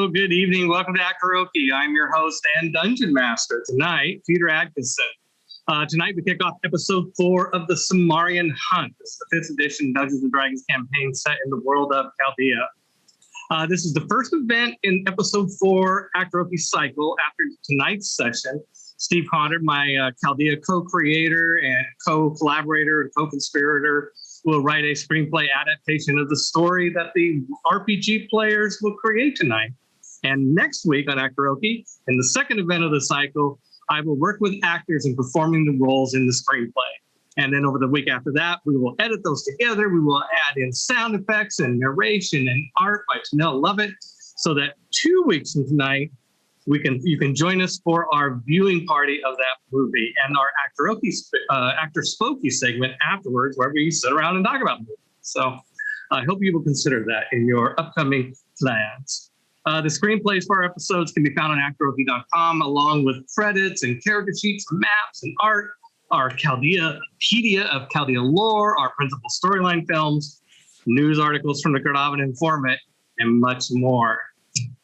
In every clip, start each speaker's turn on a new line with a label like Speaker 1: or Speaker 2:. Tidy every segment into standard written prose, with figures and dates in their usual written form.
Speaker 1: Hello, good evening. Welcome to Actoroke. I'm your host and dungeon master tonight, Peter Adkison. Tonight we kick off episode 4 of the Somarrian Hunt. This is the 5th edition Dungeons & Dragons campaign set in the world of Chaldea. This is the first event in episode 4 Actoroke cycle. After tonight's session, Steve Conner, my Chaldea co-creator and co-collaborator and co-conspirator, will write a screenplay adaptation of the story that the RPG players will create tonight. And next week on Actoroke, in the second event of the cycle, I will work with actors in performing the roles in the screenplay. And then over the week after that, we will edit those together. We will add in sound effects and narration and art by Tanel Lovett, so that 2 weeks from tonight, you can join us for our viewing party of that movie and our Actor Spokey segment afterwards, where we sit around and talk about the movie. So I hope you will consider that in your upcoming plans. The screenplays for our episodes can be found on actoroke.com, along with credits and character sheets, maps and art, our Chaldeapedia of Chaldea lore, our principal storyline films, news articles from the Cardavan Informant, and much more.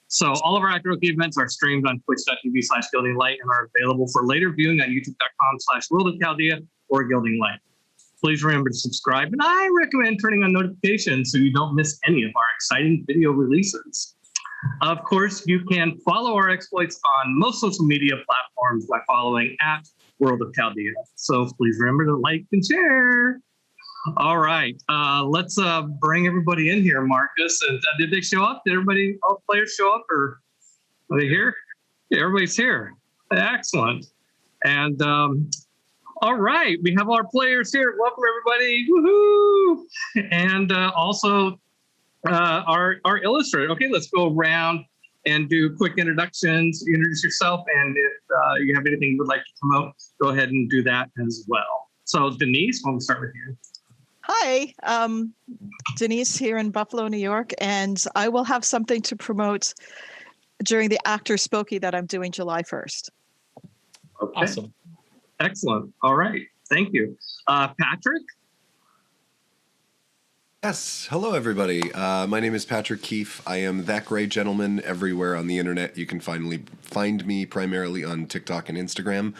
Speaker 1: So all of our Actoroke events are streamed on twitch.tv/GildingLight and are available for later viewing on youtube.com/World of Chaldea or Gilding Light. Please remember to subscribe, and I recommend turning on notifications so you don't miss any of our exciting video releases. Of course, you can follow our exploits on most social media platforms by following @World of Chaldea. So please remember to like and share. All right, let's bring everybody in here, Marcus. And did they show up? Did all the players show up, or are they here? Yeah, everybody's here. Excellent. And all right, we have our players here. Welcome, everybody. Woohoo! And also our illustrator. Okay, let's go around and do quick introductions. Introduce yourself, and if you have anything you would like to promote, go ahead and do that as well. So, Denise, why don't we start with you?
Speaker 2: Hi, Denise here in Buffalo, New York, and I will have something to promote during the Actor Spokey that I'm doing July 1st.
Speaker 1: Okay.
Speaker 3: Awesome.
Speaker 1: Excellent. All right. Thank you. Patrick?
Speaker 4: Yes. Hello, everybody. My name is Patrick Keeffe. I am that great gentleman everywhere on the internet. You can find me primarily on TikTok and Instagram.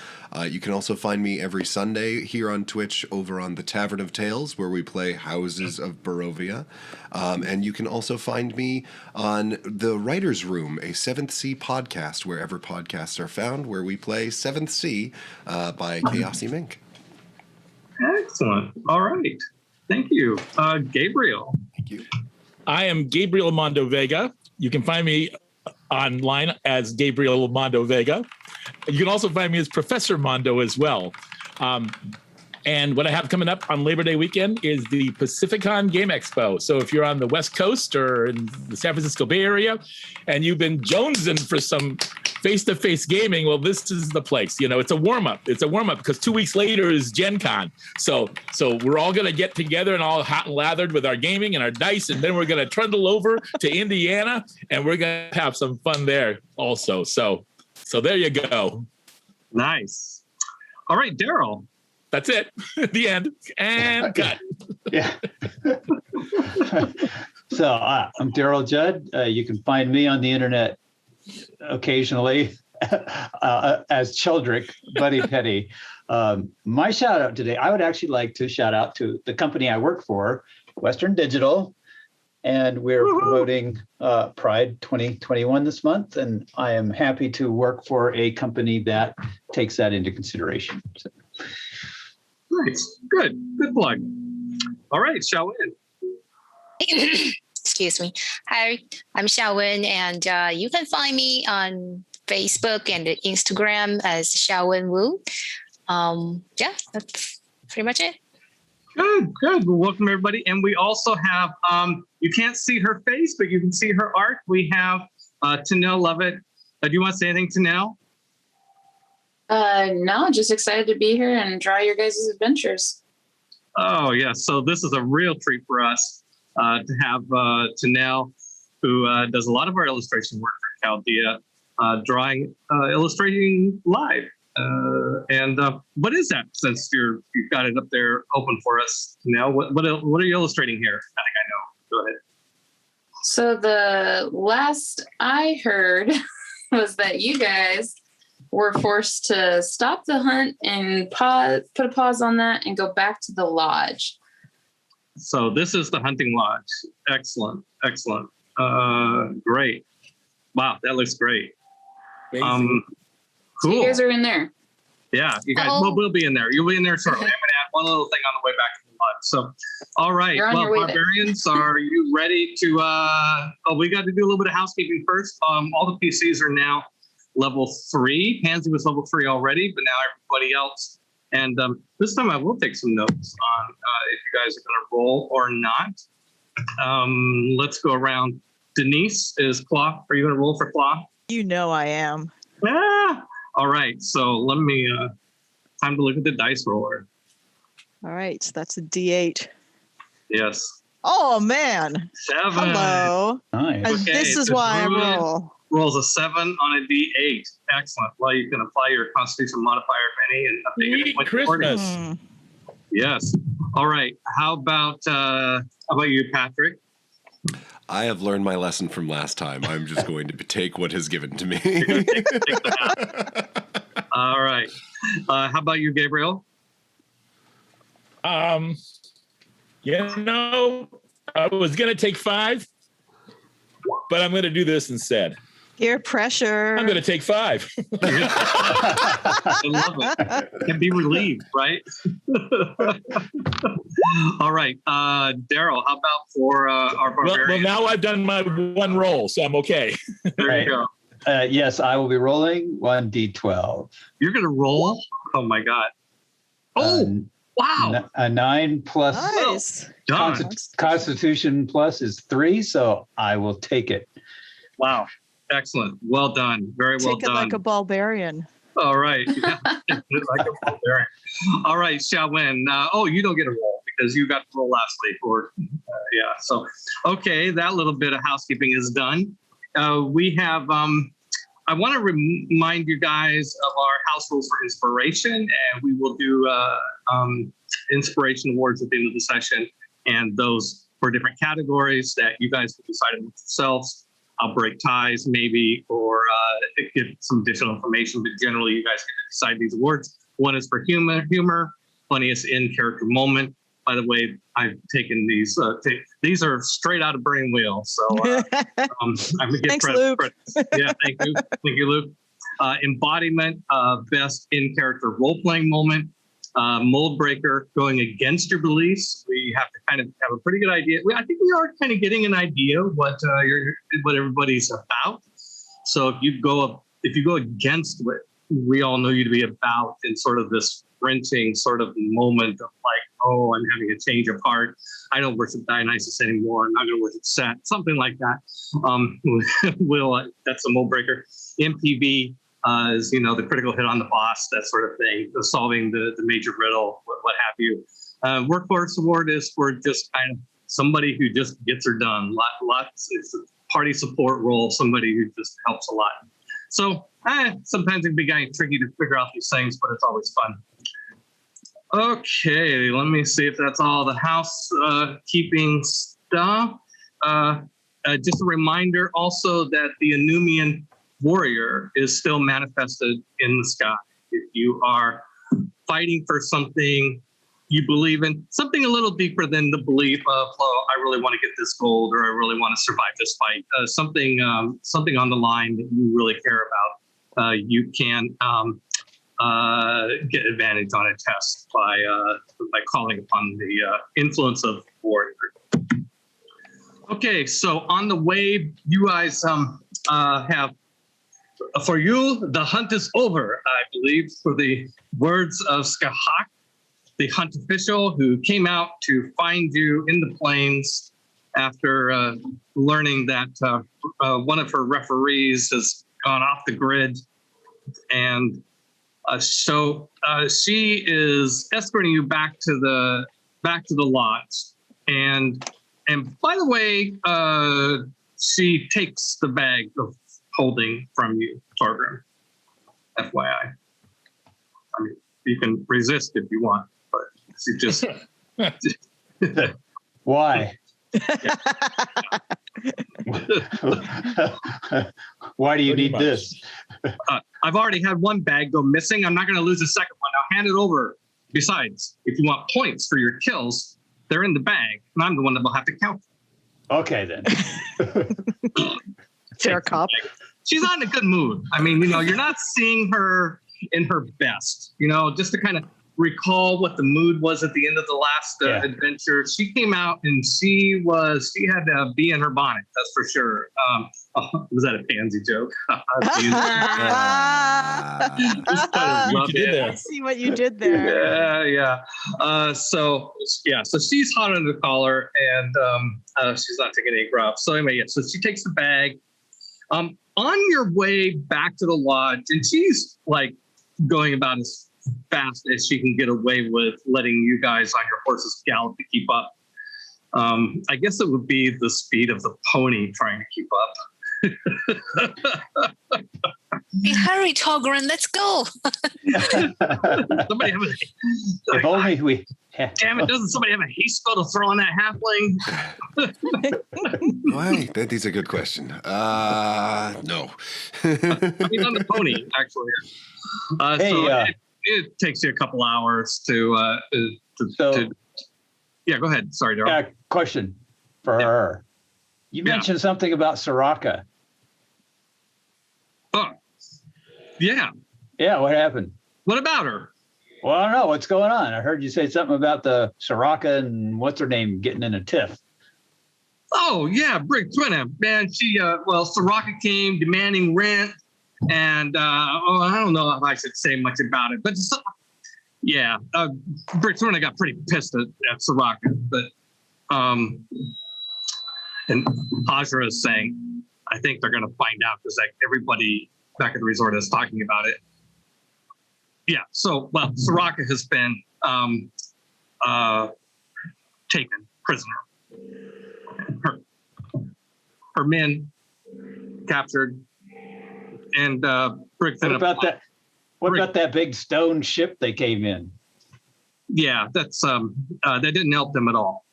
Speaker 4: You can also find me every Sunday here on Twitch over on the Tavern of Tales, where we play Houses of Barovia. And you can also find me on The Writer's Room, a 7th Sea podcast, wherever podcasts are found, where we play 7th Sea by Chaosy Mink.
Speaker 1: Excellent. All right. Thank you. Gabriel.
Speaker 4: Thank you.
Speaker 3: I am Gabriel Mondo Vega. You can find me online as Gabriel Mondo Vega. You can also find me as Professor Mondo as well. And what I have coming up on Labor Day weekend is the Pacificon Game Expo. So if you're on the West Coast or in the San Francisco Bay Area and you've been jonesing for some face-to-face gaming, well, this is the place. You know, it's a warm-up. It's a warm-up because 2 weeks later is Gen Con. So we're all going to get together and all hot and lathered with our gaming and our dice, and then we're going to trundle over to Indiana, and we're going to have some fun there also. So there you go.
Speaker 1: Nice. All right, Darrell.
Speaker 3: That's it. The end. And cut.
Speaker 5: Yeah. So I'm Darrell Judd. You can find me on the internet occasionally as Childrick, Buddy Petty. My shout out today, I would actually like to shout out to the company I work for, Western Digital, and we're promoting Pride 2021 this month, and I am happy to work for a company that takes that into consideration. So.
Speaker 1: Nice. Good plug. All right, XiaoWen.
Speaker 6: Excuse me. Hi, I'm XiaoWen, and you can find me on Facebook and Instagram as XiaoWen Wu. Yeah, that's pretty much it.
Speaker 1: Good. Well, welcome everybody. And we also have, you can't see her face, but you can see her art. We have Tanel Lovett. Do you want to say anything, Tanel?
Speaker 7: No, just excited to be here and draw your guys' adventures.
Speaker 1: Oh, yeah. So this is a real treat for us to have Tanel, who does a lot of our illustration work for Chaldea, illustrating live. And what is that, since you've got it up there open for us now? What are you illustrating here? I think I know. Go ahead.
Speaker 7: So the last I heard was that you guys were forced to stop the hunt and put a pause on that and go back to the lodge.
Speaker 1: So this is the hunting lodge. Excellent. Great. Wow, that looks great.
Speaker 3: Amazing.
Speaker 1: Cool.
Speaker 7: So you guys are in there.
Speaker 1: Yeah, you guys
Speaker 6: Uh-oh.
Speaker 1: will be in there. You'll be in there shortly. I'm going to add one little thing on the way back to the lodge. So, all right.
Speaker 7: You're on
Speaker 1: Well,
Speaker 7: your way there.
Speaker 1: barbarians, are you ready to? We got to do a little bit of housekeeping first. All the PCs are now level 3. Pansy was level 3 already, but now everybody else. And this time I will take some notes on if you guys are going to roll or not. Let's go around. Denise, is Claw? Are you going to roll for Claw?
Speaker 2: You know I am.
Speaker 1: All right, so let me, time to look at the dice roller.
Speaker 2: All right, that's a D8.
Speaker 1: Yes.
Speaker 2: Oh, man.
Speaker 1: 7.
Speaker 2: Hello.
Speaker 5: Nice.
Speaker 2: And
Speaker 1: Okay,
Speaker 2: this is
Speaker 1: the
Speaker 2: why I
Speaker 1: druid
Speaker 2: roll.
Speaker 1: rolls a 7 on a D8. Excellent. Well, you can apply your Constitution modifier if any and update
Speaker 3: Sweet
Speaker 1: it. With
Speaker 3: Christmas.
Speaker 1: orders. Yes. All right. How about you, Patrick?
Speaker 4: I have learned my lesson from last time. I'm just going to take what is given to me.
Speaker 1: All right. How about you, Gabriel?
Speaker 3: I was going to take 5, but I'm going to do this instead.
Speaker 2: Peer pressure.
Speaker 3: I'm going to take 5.
Speaker 1: I love it. And be relieved, right? All right. Darrell, how about for our
Speaker 3: Well,
Speaker 1: barbarian?
Speaker 3: now I've done my one roll, so I'm okay.
Speaker 1: There
Speaker 5: Right.
Speaker 1: you go.
Speaker 5: Yes, I will be rolling 1d12.
Speaker 1: You're going to roll? Oh, my God. Oh, wow.
Speaker 5: A 9 plus
Speaker 2: Nice.
Speaker 1: Done.
Speaker 5: Constitution plus is 3, so I will take it.
Speaker 1: Wow. Excellent. Well done. Very well
Speaker 2: Take it
Speaker 1: done.
Speaker 2: like a barbarian.
Speaker 1: All right. Yeah. Like a barbarian. All right, XiaoWen. You don't get a roll because you got to roll last week. Yeah. So, okay, that little bit of housekeeping is done. We have. I want to remind you guys of our house rules for inspiration, and we will do Inspirational Awards at the end of the session, and those for different categories that you guys can decide among yourselves. I'll break ties maybe, or give some additional information, but generally you guys get to decide these awards. One is for humor, funniest in-character moment. By the way, I've taken these, these are straight out of Burning Wheel, so I'm gonna give
Speaker 2: Thanks,
Speaker 1: credit.
Speaker 2: Luke.
Speaker 1: Yeah, thank you. Thank you, Luke. Embodiment of best in-character role-playing moment. Mold breaker, going against your beliefs. We have to kind of have a pretty good idea. I think we are kind of getting an idea what everybody's about. So if you go against what we all know you to be about in sort of this wrenching sort of moment of like, oh, I'm having a change of heart. I don't worship Dionysus anymore. I'm not going to worship Set. Something like that. That's a mold breaker. MPV. Is the critical hit on the boss, that sort of thing, solving the major riddle, what have you. Workhorse award is for just kind of somebody who just gets her done. Lots, it's a party support role, somebody who just helps a lot. So sometimes it can be kind of tricky to figure out these things, but it's always fun. Okay, let me see if that's all the housekeeping stuff. Just a reminder also that the Anumian warrior is still manifested in the sky. If you are fighting for something you believe in, something a little deeper than the belief of, oh, I really want to get this gold, or I really want to survive this fight, something on the line that you really care about, you can get advantage on a test by calling upon the influence of warrior. Okay, so on the way, you guys have. For you, the hunt is over, I believe, for the words of Skahak, the hunt official who came out to find you in the plains after learning that one of her referees has gone off the grid. And so she is escorting you back to the lodge. And by the way, she takes the bag of holding from you, Torgrim. FYI. I mean, you can resist if you want, but you just
Speaker 5: Why? Why do you
Speaker 3: Pretty
Speaker 5: need
Speaker 3: much.
Speaker 5: this?
Speaker 1: I've already had one bag go missing. I'm not going to lose a second one. Now hand it over. Besides, if you want points for your kills, they're in the bag, and I'm the one that will have to count them.
Speaker 5: Okay, then.
Speaker 2: Fair cop.
Speaker 1: She's not in a good mood. I mean, you're not seeing her in her best. Just to kind of recall what the mood was at the end of the last adventure. She came out and she had a bee in her bonnet. That's for sure. Was that a pansy joke?
Speaker 3: You did
Speaker 2: I
Speaker 3: there.
Speaker 2: see what you did there.
Speaker 1: Yeah. So she's hot on the collar, and she's not taking any grub. So anyway, so she takes the bag. On your way back to the lodge, and she's like going about as fast as she can get away with, letting you guys on your horses gallop to keep up. I guess it would be the speed of the pony trying to keep up.
Speaker 6: Hey, hurry, Togren, let's go.
Speaker 1: Somebody have
Speaker 5: If only we.
Speaker 1: damn it! Doesn't somebody have a haste spell to throw on that halfling?
Speaker 4: Why? That's a good question. No.
Speaker 1: I mean, on the pony, actually. It takes you a couple hours to yeah, go ahead. Sorry, Darrell.
Speaker 5: Question for her. You mentioned something about Soraka.
Speaker 1: Oh, yeah.
Speaker 5: Yeah, what happened?
Speaker 1: What about her?
Speaker 5: Well, I don't know. What's going on? I heard you say something about the Soraka and what's her name getting in a tiff.
Speaker 1: Oh, yeah, Brick Twinna. Man, Soraka came demanding rent, and I don't know if I should say much about it, but Brick Twinna got pretty pissed at Soraka, but and Hajra is saying, I think they're going to find out because everybody back at the resort is talking about it. Yeah, so, Soraka has been taken prisoner. Her men captured, and Brick.
Speaker 5: What about that? What about that big stone ship they came in?
Speaker 1: Yeah, that's that didn't help them at all.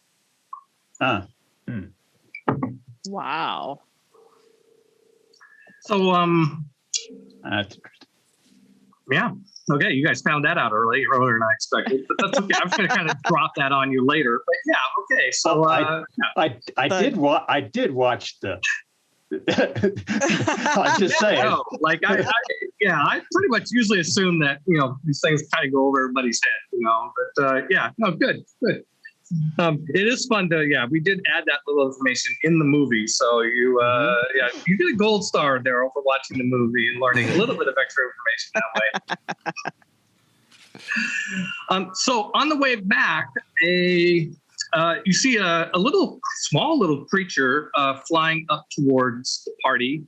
Speaker 2: Wow.
Speaker 1: So
Speaker 5: That's interesting.
Speaker 1: yeah. Okay, you guys found that out earlier than I expected, but that's okay. I'm just going to kind of drop that on you later. But yeah, okay. So
Speaker 5: I did watch the. I'm just saying.
Speaker 1: No, I pretty much usually assume that these things kind of go over everybody's head, but good. It is fun to we did add that little information in the movie, so you get a gold star there for watching the movie and learning a little bit of extra information that way. So on the way back, you see a small little creature flying up towards the party.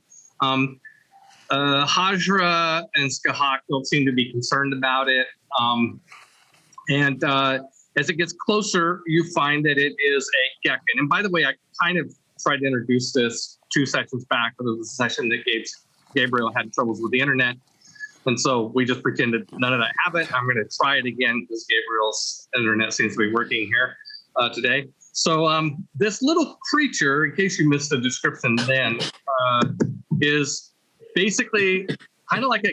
Speaker 1: Hajra and Skahak don't seem to be concerned about it, and as it gets closer, you find that it is a Gekken. And by the way, I kind of tried to introduce this 2 sessions back, but it was a session that Gabriel had troubles with the internet. And so we just pretended none of that happened. I'm going to try it again because Gabriel's internet seems to be working here today. So this little creature, in case you missed the description then, is basically kind of like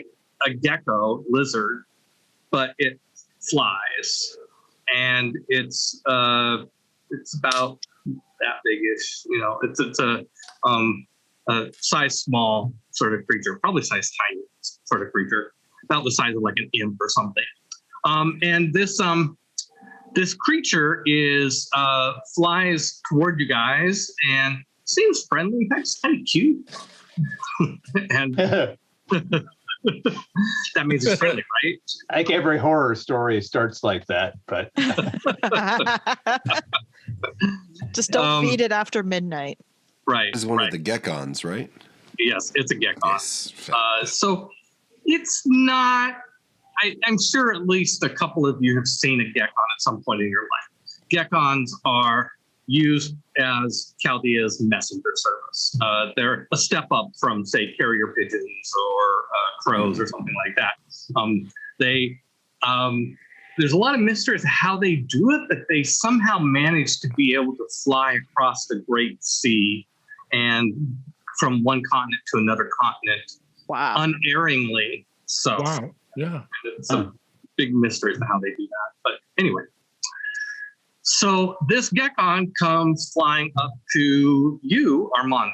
Speaker 1: a gecko lizard, but it flies. And it's about that big-ish, it's a size small sort of creature, probably size tiny sort of creature, about the size of like an imp or something. And this creature flies toward you guys and seems friendly. In fact, it's kind of cute. And that means it's friendly, right?
Speaker 5: I think every horror story starts like that, but
Speaker 2: just don't feed it after midnight.
Speaker 1: Right.
Speaker 4: This is one of the geckons, right?
Speaker 1: Yes, it's a geckon.
Speaker 4: Yes.
Speaker 1: So it's not. I'm sure at least a couple of you have seen a geckon at some point in your life. Geckons are used as Chaldea's messenger service. They're a step up from, say, carrier pigeons or crows or something like that. there's a lot of mystery as to how they do it, but they somehow manage to be able to fly across the Great Sea and from one continent to another continent unerringly. So
Speaker 3: yeah,
Speaker 1: it's a big mystery as to how they do that. But anyway, so this Gekon comes flying up to you, Armando.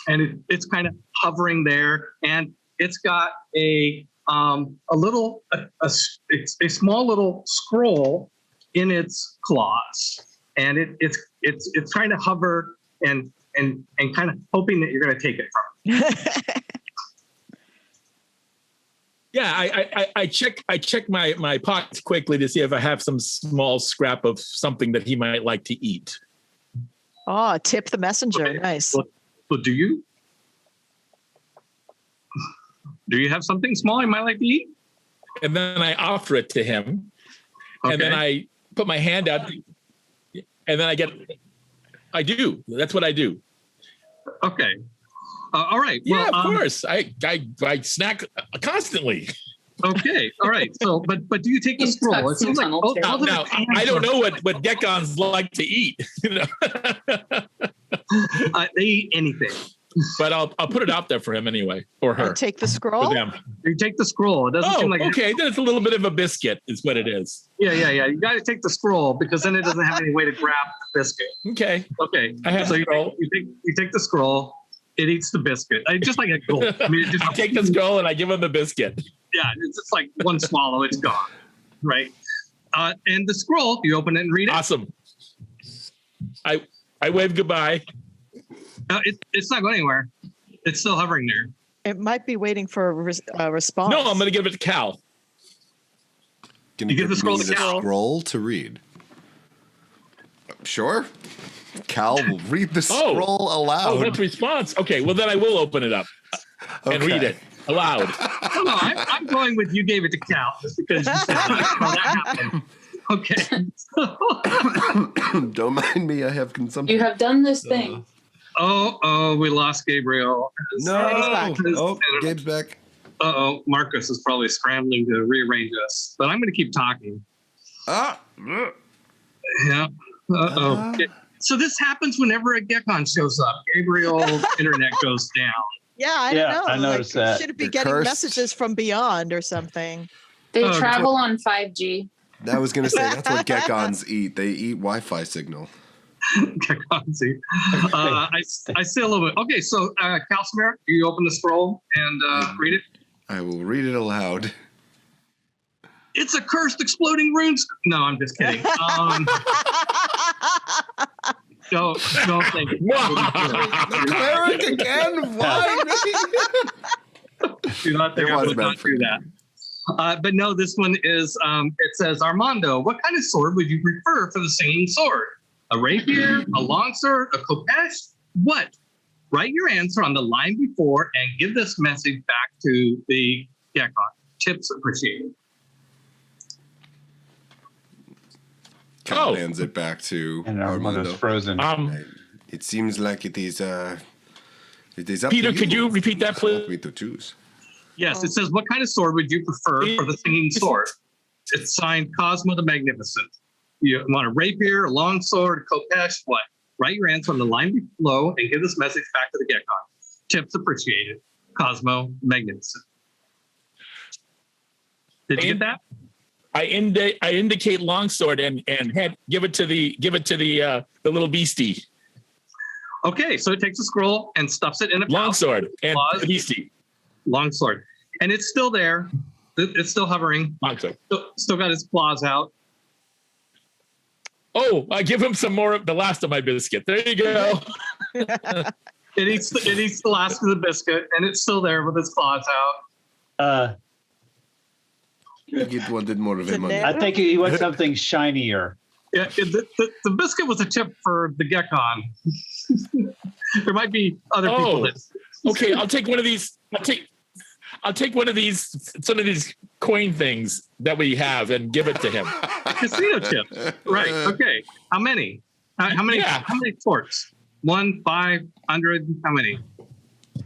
Speaker 1: And it's kind of hovering there, and it's got a small little scroll in its claws, and it's trying to hover and kind of hoping that you're going to take it from it.
Speaker 3: Yeah, I check my pockets quickly to see if I have some small scrap of something that he might like to eat.
Speaker 2: Oh, tip the messenger. Okay. Nice.
Speaker 1: Well, do you? Do you have something small you might like to eat?
Speaker 3: And then I offer it to him. Okay. And then I put my hand out. And then I do. That's what I do.
Speaker 1: Okay. All right.
Speaker 3: Well, yeah, of course. I snack constantly.
Speaker 1: Okay. All right. So, but do you take the scroll? It seems like
Speaker 3: now I don't know what Gekons like to eat. You know?
Speaker 1: They eat anything.
Speaker 3: But I'll put it out there for him anyway, or her.
Speaker 2: Take the scroll.
Speaker 1: You take the scroll. It doesn't seem like
Speaker 3: okay. Then it's a little bit of a biscuit, is what it is.
Speaker 1: Yeah. You got to take the scroll because then it doesn't have any way to grab the biscuit.
Speaker 3: Okay.
Speaker 1: I have the scroll. You take the scroll. It eats the biscuit. Just like a gold. I mean,
Speaker 3: I take the scroll and I give him the biscuit.
Speaker 1: Yeah, it's just like one swallow, it's gone, right? And the scroll, you open it and read it.
Speaker 3: Awesome. I wave goodbye.
Speaker 1: It's not going anywhere. It's still hovering there.
Speaker 2: It might be waiting for a response.
Speaker 3: No, I'm going to give it to Cal.
Speaker 4: Can you give the scroll to Cal? Scroll to read. Sure. Cal will read the scroll aloud.
Speaker 3: Oh, that's response. Okay, well then I will open it up and read it aloud.
Speaker 1: No, I'm going with you gave it to Cal just because you said that happened. Okay.
Speaker 4: Don't mind me. I have consumption.
Speaker 7: You have done this thing.
Speaker 1: Oh, we lost Gabriel.
Speaker 4: No. Gabe's back.
Speaker 1: Marcus is probably scrambling to rearrange us, but I'm going to keep talking. Yeah. Okay. So this happens whenever a Gekon shows up. Gabriel's internet goes down.
Speaker 2: Yeah, I don't know.
Speaker 5: I noticed that.
Speaker 2: Should it be getting messages from beyond or something?
Speaker 7: They travel on 5G.
Speaker 4: I was going to say, that's what Gekons eat. They eat Wi-Fi signal.
Speaker 1: Gekons eat. I say a little bit. Okay, so Calcimer, you open the scroll and read it?
Speaker 4: I will read it aloud.
Speaker 1: It's a cursed exploding runes. No, I'm just kidding. Don't think.
Speaker 4: The cleric again? Why?
Speaker 1: Do not think I would not do that. But no, this one is, it says, Armando, what kind of sword would you prefer for the singing sword? A rapier, a longsword, a khopesh? What? Write your answer on the line before and give this message back to the Gekon. Tips appreciated.
Speaker 4: Cal hands it back to Armando.
Speaker 5: Frozen.
Speaker 4: It seems like it is up
Speaker 3: Peter, could you repeat that, please?
Speaker 4: Me to choose.
Speaker 1: Yes, it says, what kind of sword would you prefer for the singing sword? It's signed Cosmo the Magnificent. You want a rapier, a longsword, a khopesh, what? Write your answer on the line below and give this message back to the Gekon. Tips appreciated. Cosmo Magnificent. Did you get that?
Speaker 3: I indicate longsword and give it to the little beastie.
Speaker 1: Okay, so it takes a scroll and stuffs it in a
Speaker 3: longsword and beastie.
Speaker 1: Longsword, and it's still there. It's still hovering.
Speaker 3: Longsword.
Speaker 1: Still got his claws out.
Speaker 3: Oh, I give him some more of the last of my biscuit. There you go.
Speaker 1: It eats the last of the biscuit, and it's still there with its claws out.
Speaker 4: He wanted more of him.
Speaker 5: I think he wants something shinier.
Speaker 1: Yeah, the biscuit was a tip for the Gekon. There might be other people that.
Speaker 3: Okay, I'll take one of these. I'll take one of these, some of these coin things that we have, and give it to him.
Speaker 1: Casino chips, right? Okay, how many? How many? Yeah. How many forks? 1, 500. How many?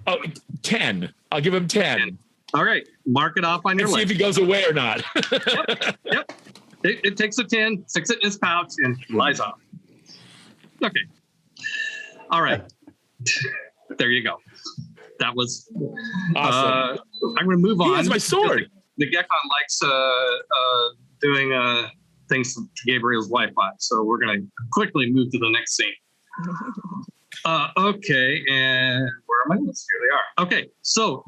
Speaker 3: Oh, 10. I'll give him 10.
Speaker 1: All right, mark it off on your
Speaker 3: And see
Speaker 1: list.
Speaker 3: if he goes away or not.
Speaker 1: Yep. It takes a 10, sticks it in his pouch, and flies off. Okay. All right. There you go. That was
Speaker 3: Awesome.
Speaker 1: I'm going to move on.
Speaker 3: He has my sword.
Speaker 1: The Gekon likes doing things to Gabriel's Wi-Fi, so we're going to quickly move to the next scene. Okay, and where are my notes? Here they are. Okay, so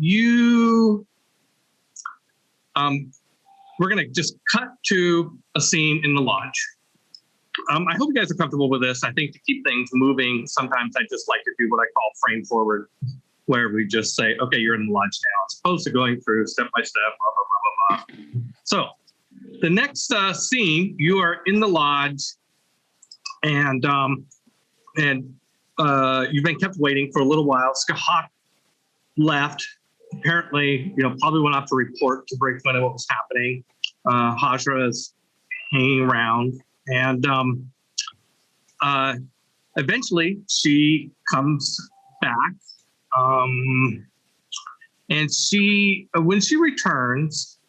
Speaker 1: we're going to just cut to a scene in the lodge. I hope you guys are comfortable with this. I think to keep things moving, sometimes I just like to do what I call frame forward, where we just say, okay, you're in the lodge now, as opposed to going through step by step, blah, blah, blah, blah, blah. So the next scene, you are in the lodge, and you've been kept waiting for a little while. Skahak left. Apparently, probably went off to report to Brinkman what was happening. Hajra is hanging around, and eventually she comes back. And when she returns,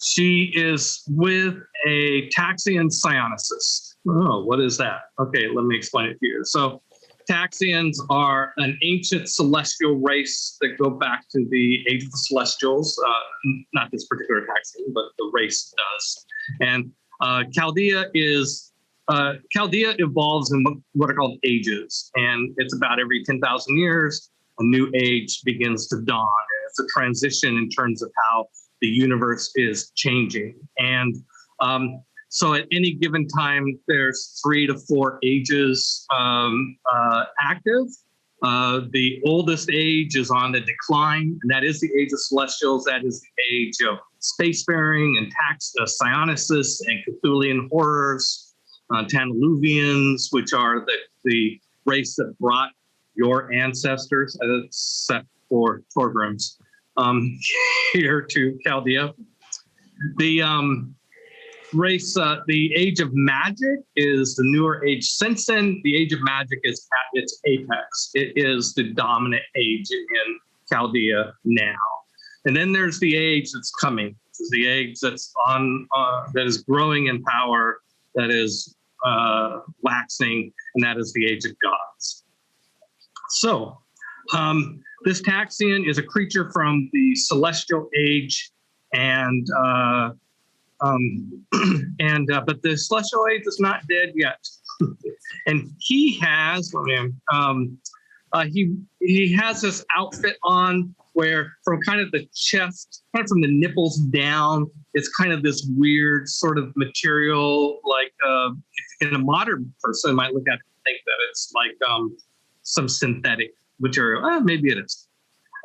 Speaker 1: she is with a Taxian psionicist. Oh, what is that? Okay, let me explain it to you. So Taxians are an ancient celestial race that go back to the Age of the Celestials. Not this particular Taxian, but the race does. And Chaldea evolves in what are called ages. And it's about every 10,000 years, a new age begins to dawn. It's a transition in terms of how the universe is changing. And so at any given time, there's 3 to 4 ages active. The oldest age is on the decline, and that is the age of celestials. That is the age of spacefaring and psionicists and Cthulian horrors, Tantaluvians, which are the race that brought your ancestors, except for Torgrims, here to Chaldea. The race, the age of magic is the newer age since then. The age of magic is at its apex. It is the dominant age in Chaldea now. And then there's the age that's coming. This is the age that's that is growing in power, that is waxing, and that is the age of gods. So this Taxian is a creature from the celestial age, but the celestial age is not dead yet. And he has, he has this outfit on where from kind of the chest, kind of from the nipples down, it's kind of this weird sort of material, like in a modern person might look at it and think that it's like some synthetic material. Maybe it is.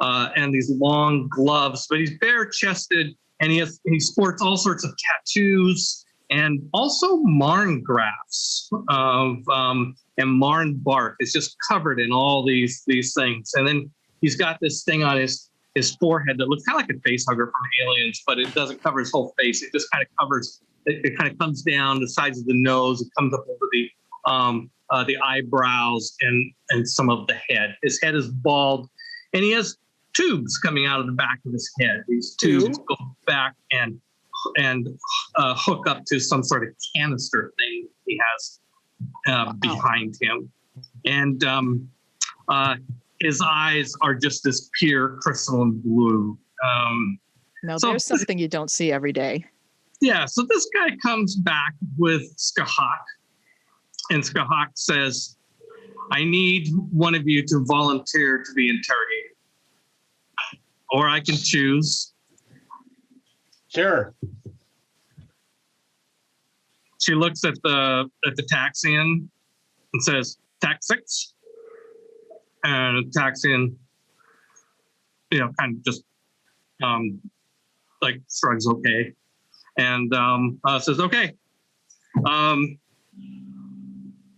Speaker 1: And these long gloves, but he's bare-chested, and he sports all sorts of tattoos and also Marn graphs and Marn bark. It's just covered in all these things. And then he's got this thing on his forehead that looks kind of like a face hugger from Aliens, but it doesn't cover his whole face. It just kind of covers. It kind of comes down the sides of the nose. It comes up over the eyebrows and some of the head. His head is bald, and he has tubes coming out of the back of his head. These tubes go back and hook up to some sort of canister thing he has behind him. And his eyes are just this pure crystalline blue.
Speaker 2: Now, there's something you don't see every day.
Speaker 1: Yeah, so this guy comes back with Skahak, and Skahak says, I need one of you to volunteer to be interrogated. Or I can choose.
Speaker 5: Sure.
Speaker 1: She looks at the Taxian and says, Taxix. And the Taxian, kind of just like shrugs okay. And says, okay.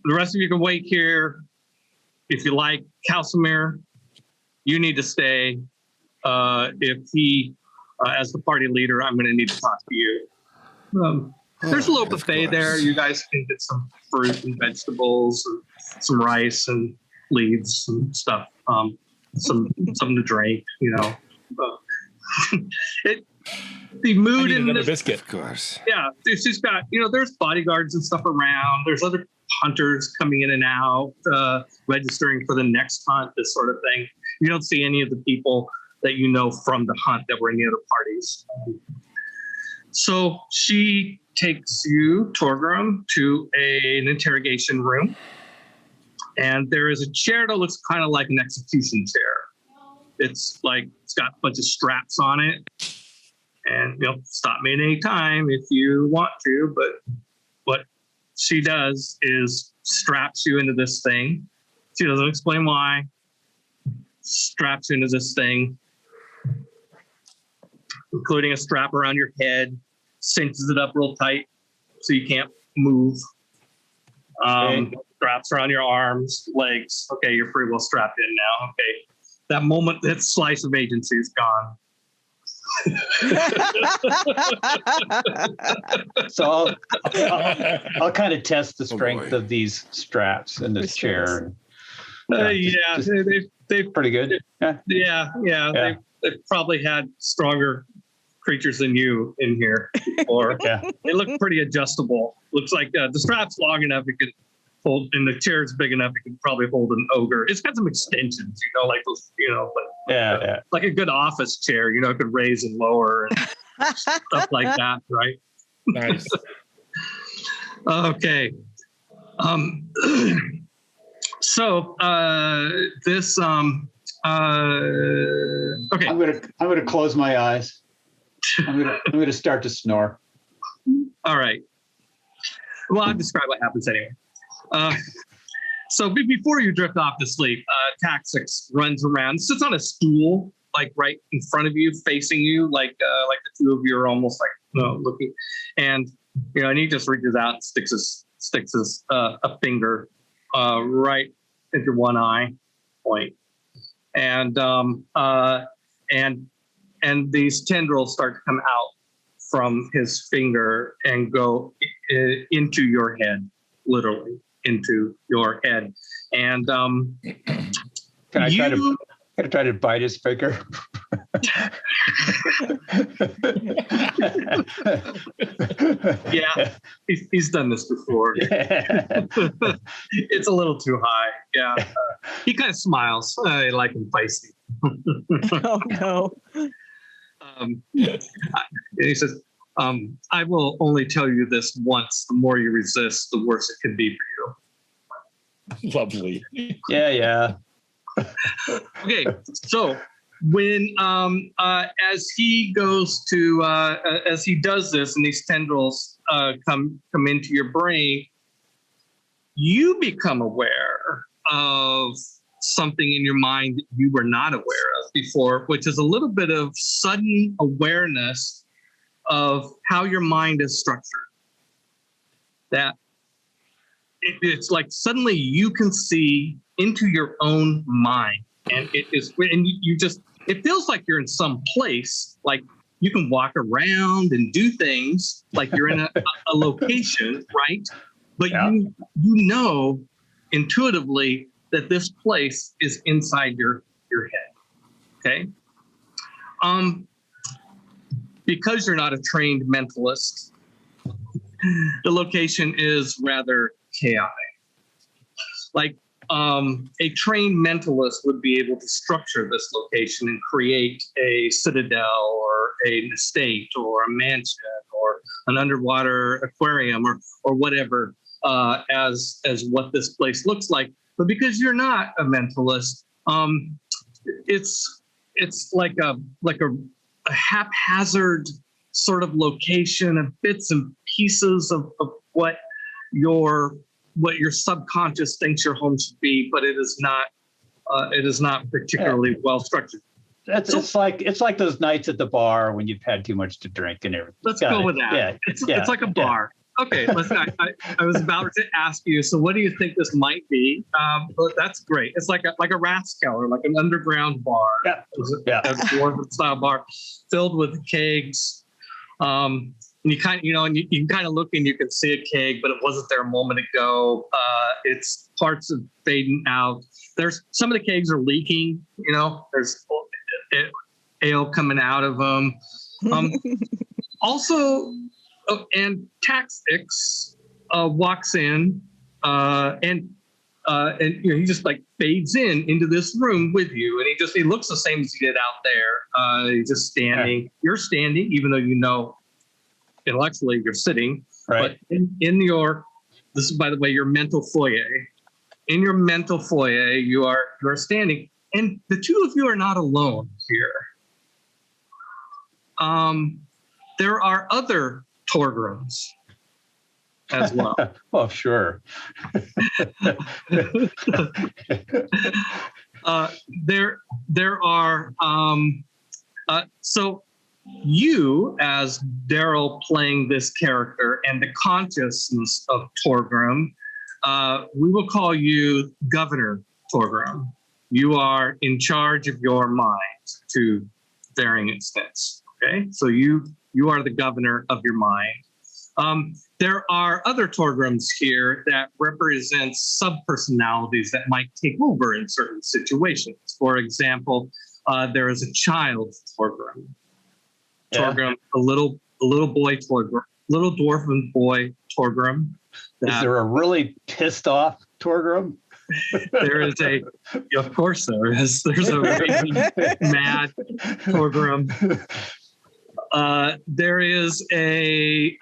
Speaker 1: The rest of you can wait here. If you like, Kalsamir, you need to stay. If he, as the party leader, I'm going to need to talk to you. There's a little buffet there. You guys can get some fruit and vegetables, and some rice and leaves and stuff. Something to drink, The mood in
Speaker 3: another
Speaker 1: this,
Speaker 3: biscuit.
Speaker 4: Of course.
Speaker 1: yeah, she's got, there's bodyguards and stuff around. There's other hunters coming in and out, registering for the next hunt, this sort of thing. You don't see any of the people that you know from the hunt that were in the other parties. So she takes you, Torgrim, to an interrogation room. And there is a chair that looks kind of like an execution chair. It's got a bunch of straps on it. And stop me at any time if you want to. But what she does is straps you into this thing. She doesn't explain why. Straps you into this thing, including a strap around your head, cinches it up real tight so you can't move. Straps around your arms, legs. Okay, you're pretty well strapped in now. Okay. That moment, that slice of agency is gone.
Speaker 5: So I'll kind of test the strength of these straps in this chair.
Speaker 1: They've
Speaker 5: pretty good.
Speaker 1: Yeah. They've probably had stronger creatures than you in here before.
Speaker 5: Yeah.
Speaker 1: They look pretty adjustable. Looks like the strap's long enough it could hold, and the chair's big enough it could probably hold an ogre. It's got some extensions, like those, like a good office chair, it could raise and lower and stuff like that, right?
Speaker 3: Nice.
Speaker 1: Okay. So this okay.
Speaker 5: I'm gonna close my eyes. I'm gonna start to snore.
Speaker 1: All right. Well, I'll describe what happens anyway. So before you drift off to sleep, Taxix runs around, sits on a stool, like right in front of you, facing you, like the two of you are almost like looking, and and he just reaches out and sticks his a finger right into one eye point, and these tendrils start to come out from his finger and go into your head, literally into your head. And
Speaker 5: can I try to bite his finger?
Speaker 1: Yeah, he's done this before. It's a little too high. Yeah, he kind of smiles. I like him feisty.
Speaker 2: Oh no.
Speaker 1: He says, I will only tell you this once. The more you resist, the worse it can be for you.
Speaker 3: Lovely.
Speaker 5: Yeah.
Speaker 1: Okay, so when as he goes to as he does this and these tendrils come into your brain, you become aware of something in your mind that you were not aware of before, which is a little bit of sudden awareness of how your mind is structured. That it's like suddenly you can see into your own mind, and it feels like you're in some place, like you can walk around and do things like you're in a location, right? But you know intuitively that this place is inside your head. Okay. Because you're not a trained mentalist, the location is rather chaotic. Like a trained mentalist would be able to structure this location and create a citadel or an estate or a mansion or an underwater aquarium or whatever as what this place looks like. But because you're not a mentalist, it's like a haphazard sort of location of bits and pieces of what your subconscious thinks your home should be, but it is not particularly well structured.
Speaker 5: It's like those nights at the bar when you've had too much to drink and everything.
Speaker 1: Let's go with that.
Speaker 5: Yeah,
Speaker 1: it's like a bar. Okay, listen, I was about to ask you, so what do you think this might be? But that's great. It's like a Rathskeller, like an underground bar.
Speaker 5: Yeah.
Speaker 1: A dwarven style bar filled with kegs. And you kind of, and you can kind of look and you can see a keg, but it wasn't there a moment ago. It's parts of fading out. There's some of the kegs are leaking. There's ale coming out of them. Also, and Taxix walks in, and he just like fades into this room with you, and he looks the same as he did out there. He's just standing. Yeah. You're standing, even though intellectually you're sitting.
Speaker 5: Right.
Speaker 1: But in your, this is, by the way, your mental foyer. In your mental foyer, you are standing, and the two of you are not alone here. There are other Torgrams as well.
Speaker 5: Oh, sure.
Speaker 1: There are so you, as Darrell playing this character and the consciousness of Torgrim, we will call you Governor Torgrim. You are in charge of your mind to varying extents. Okay, so you are the governor of your mind. There are other Torgrams here that represent sub-personalities that might take over in certain situations. For example, there is a child Torgrim. Torgrim, a little boy Torgrim, little dwarven boy Torgrim.
Speaker 5: Is there a really pissed off Torgrim?
Speaker 1: There is of course there is. There's a raging mad Torgrim. There is I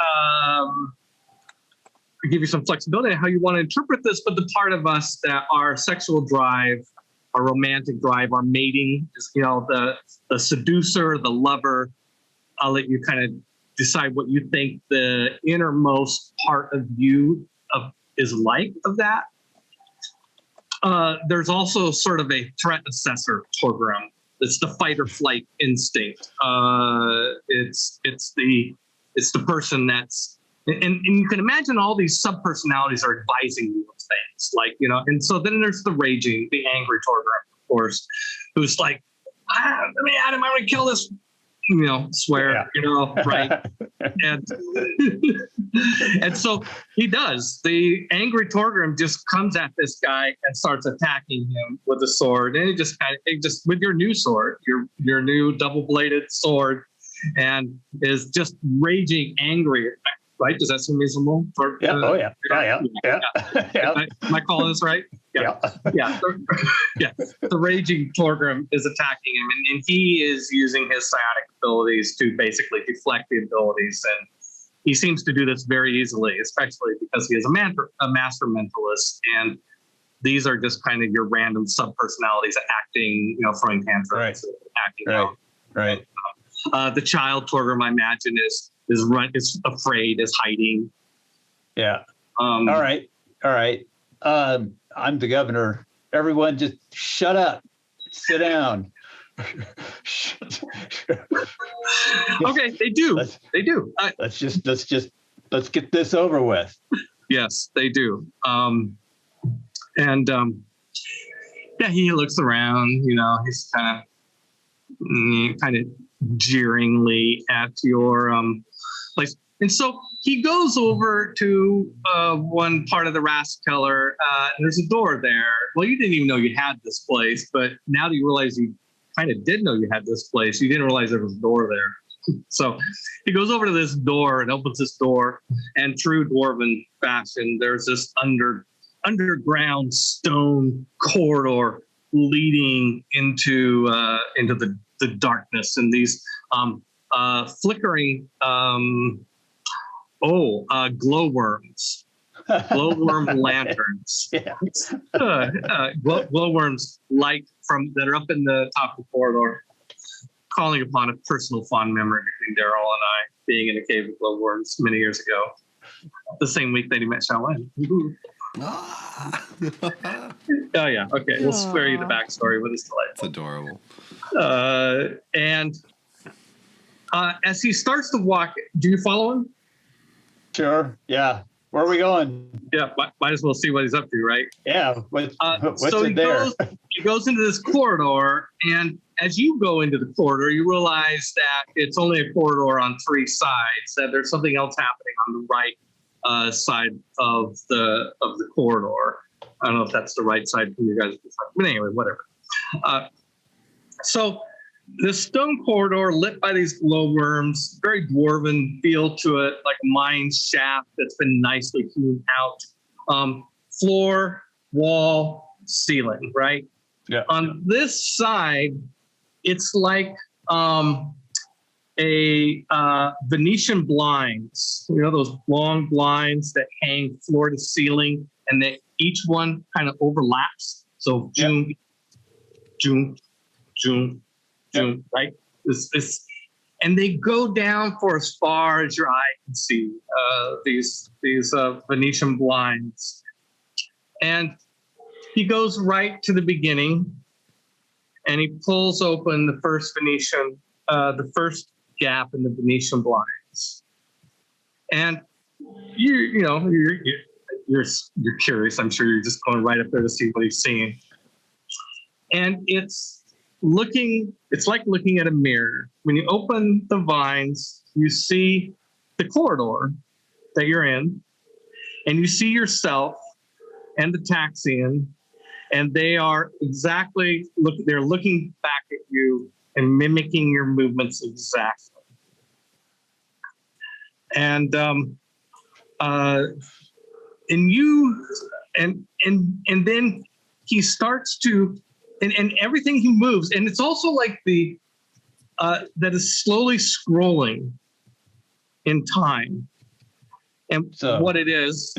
Speaker 1: give you some flexibility on how you want to interpret this, but the part of us that our sexual drive, our romantic drive, our mating, the seducer, the lover, I'll let you kind of decide what you think the innermost part of you is like of that. There's also sort of a threat assessor Torgrim. It's the fight or flight instinct. It's the person that's, and you can imagine all these sub-personalities are advising you of things, like, and so then there's the angry Torgrim, of course, who's like, Adam, I'm going to kill this, swear, right? And so he does. The angry Torgrim just comes at this guy and starts attacking him with a sword, and it just with your new sword, your new double-bladed sword, and is just raging angry. Right? Does that seem reasonable?
Speaker 5: Yeah. Yeah.
Speaker 1: Am I calling this right? Yeah. The raging Torgrim is attacking him, and he is using his psionic abilities to basically deflect the abilities, and he seems to do this very easily, especially because he is a master mentalist, and these are just kind of your random sub-personalities acting, throwing tantrums, acting out.
Speaker 5: Right.
Speaker 1: The child Torgrim, I imagine, is afraid, is hiding.
Speaker 5: Yeah. All right. I'm the governor. Everyone just shut up. Sit down.
Speaker 1: Okay, they do.
Speaker 5: Let's get this over with.
Speaker 1: Yes, they do. He looks around, he's kind of jeeringly at your place. And so he goes over to one part of the Rathkeller. There's a door there. Well, you didn't even know you had this place, but now that you realize you kind of did know you had this place, you didn't realize there was a door there. So he goes over to this door and opens this door, and true dwarven fashion, there's this underground stone corridor leading into the darkness, and these flickering glowworm lanterns. Glowworms light that are up in the top of the corridor, calling upon a personal fond memory between Darrell and I being in a cave of glowworms many years ago, the same week that he met XiaoWen. Oh yeah, okay. We'll spare you the backstory, but it's delightful.
Speaker 4: It's adorable.
Speaker 1: And as he starts to walk, do you follow him?
Speaker 5: Sure. Yeah. Where are we going?
Speaker 1: Yeah, might as well see what he's up to, right?
Speaker 5: Yeah. What's
Speaker 1: so
Speaker 5: there?
Speaker 1: He goes into this corridor, and as you go into the corridor, you realize that it's only a corridor on three sides, that there's something else happening on the right side of the corridor. I don't know if that's the right side from you guys, but anyway, whatever. So this stone corridor lit by these glowworms, very dwarven feel to it, like a mine shaft that's been nicely hewn out. Floor, wall, ceiling, right?
Speaker 5: Yeah.
Speaker 1: On this side, it's like Venetian blinds, those long blinds that hang floor to ceiling, and that each one kind of overlaps. So June, right? This, and they go down for as far as your eye can see. These Venetian blinds, and he goes right to the beginning, and he pulls open the first Venetian, the first gap in the Venetian blinds, and you're curious. I'm sure you're just going right up there to see what he's seeing, and it's like looking at a mirror. When you open the vines, you see the corridor that you're in, and you see yourself and the Taxian, and they are they're looking back at you and mimicking your movements exactly. And then he starts to, and everything he moves, and it's also like that is slowly scrolling in time. And so what it is,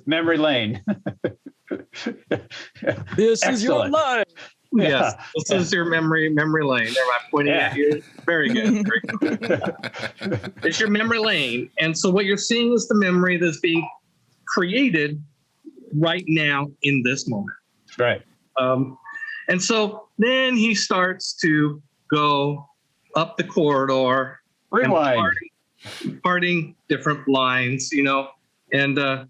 Speaker 5: memory lane.
Speaker 3: This is your life.
Speaker 1: Yes, this is your memory lane. There, I'm pointing at you. Very good. Very good. It's your memory lane, and so what you're seeing is the memory that's being created right now in this moment.
Speaker 5: Right.
Speaker 1: And so then he starts to go up the corridor, parting different blinds, and the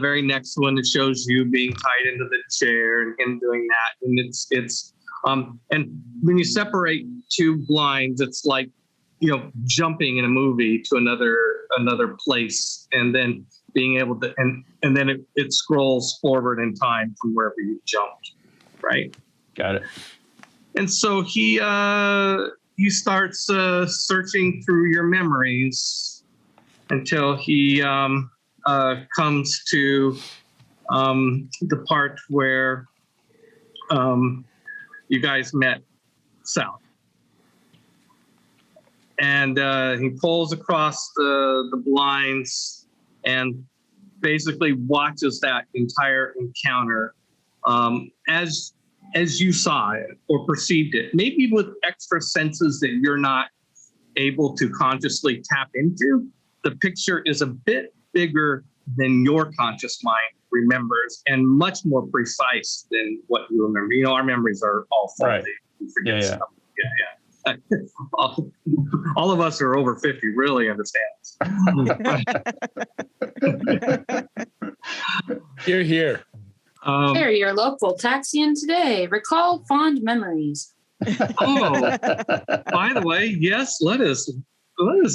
Speaker 1: very next one, it shows you being tied into the chair and him doing that. And it's and when you separate two blinds, it's like, jumping in a movie to another place, and then being able to, and then it scrolls forward in time from wherever you jumped, right?
Speaker 5: Got it.
Speaker 1: And so he starts searching through your memories until he comes to the part where you guys met Sally. And he pulls across the blinds and basically watches that entire encounter as you saw it or perceived it, maybe with extra senses that you're not able to consciously tap into. The picture is a bit bigger than your conscious mind remembers and much more precise than what you remember. Our memories are all faulty.
Speaker 5: Right.
Speaker 1: We forget stuff. Yeah. All of us are over 50 really understand.
Speaker 3: Here.
Speaker 7: Here, your local Taxian today. Recall fond memories.
Speaker 1: Oh, by the way, yes, let us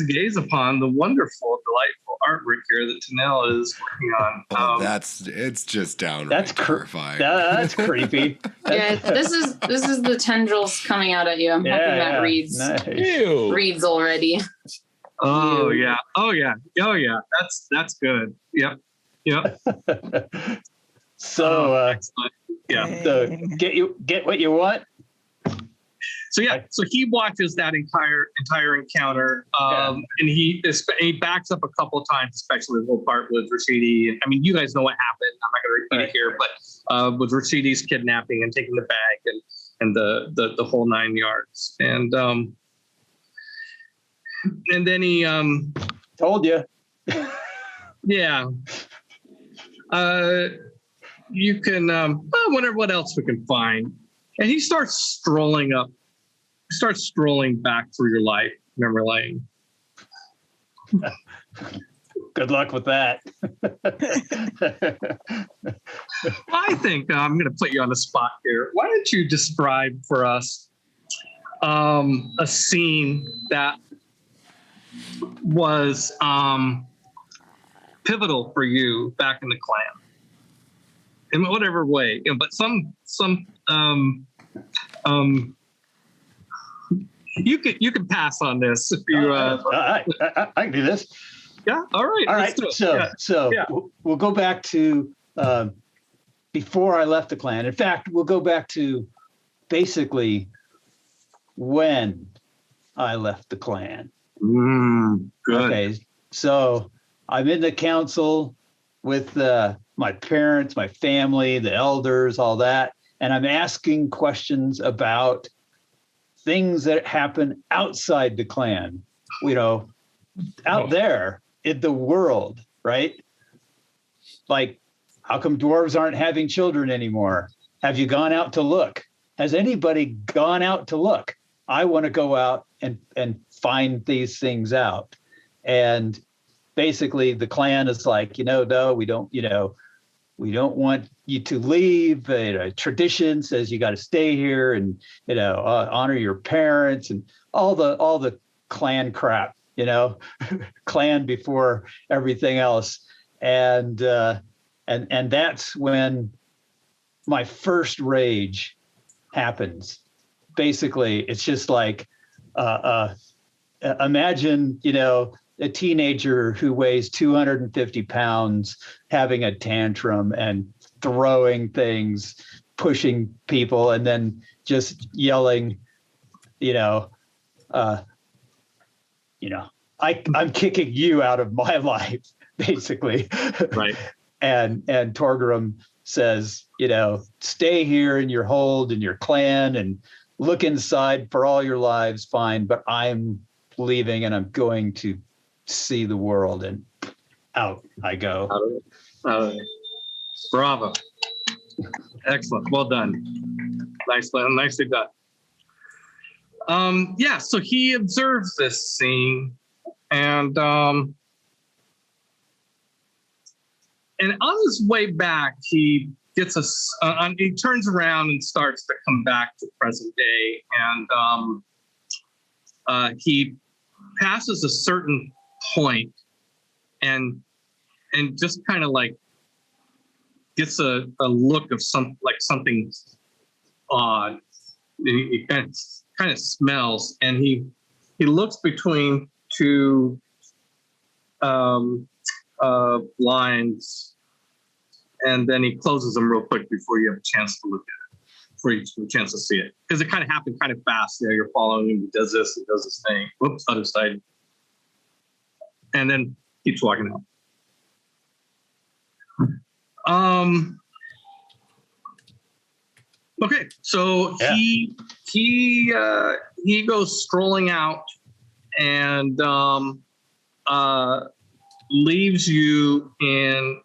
Speaker 1: gaze upon the wonderful, delightful artwork here that Tanel is working on.
Speaker 4: It's just downright terrifying.
Speaker 5: That's creepy.
Speaker 7: Yeah, this is the tendrils coming out at you. I'm hoping that reads already.
Speaker 1: Oh yeah. That's good. Yep.
Speaker 5: So
Speaker 1: yeah.
Speaker 5: So get what you want.
Speaker 1: So he watches that entire encounter, and he backs up a couple of times, especially the whole part with Rashidi. I mean, you guys know what happened. I'm not going to repeat it here, but with Rashidi's kidnapping and taking the bag and the whole 9 yards, and then he
Speaker 5: told you,
Speaker 1: yeah. You can wonder what else we can find, and he starts strolling back through your life, memory lane.
Speaker 5: Good luck with that.
Speaker 1: I think I'm going to put you on the spot here. Why don't you describe for us a scene that was pivotal for you back in the clan, in whatever way, but some You can pass on this if you.
Speaker 5: I can do this.
Speaker 1: Yeah. All right.
Speaker 5: All
Speaker 1: let's
Speaker 5: right.
Speaker 1: do it.
Speaker 5: So
Speaker 1: Yeah.
Speaker 5: we'll go back to before I left the clan. In fact, we'll go back to basically when I left the clan.
Speaker 1: Good.
Speaker 5: Okay. So I'm in the council with my parents, my family, the elders, all that. And I'm asking questions about things that happen outside the clan, out there in the world, right? Like, how come dwarves aren't having children anymore? Have you gone out to look? Has anybody gone out to look? I want to go out and find these things out. And basically the clan is like, no, we don't want you to leave. Tradition says you got to stay here and, honor your parents and all the clan crap, clan before everything else. And that's when my first rage happens. Basically, it's just like, imagine, a teenager who weighs 250 pounds having a tantrum and throwing things, pushing people, and then just yelling, I'm kicking you out of my life, basically.
Speaker 1: Right.
Speaker 5: And Torgrim says, stay here in your hold in your clan and look inside for all your lives, fine, but I'm leaving and I'm going to see the world, and out I go.
Speaker 1: Bravo. Excellent. Well done. Nicely done. So he observes this scene and on his way back, he gets he turns around and starts to come back to present day, and he passes a certain point and just kind of like gets a look of something odd. He kind of smells, and he looks between two blinds, and then he closes them real quick before you have a chance to look at it, before you have a chance to see it, because it kind of happened kind of fast. You're following him. He does this thing. Whoops, other side, and then keeps walking out. Okay, so he goes strolling out and leaves you in.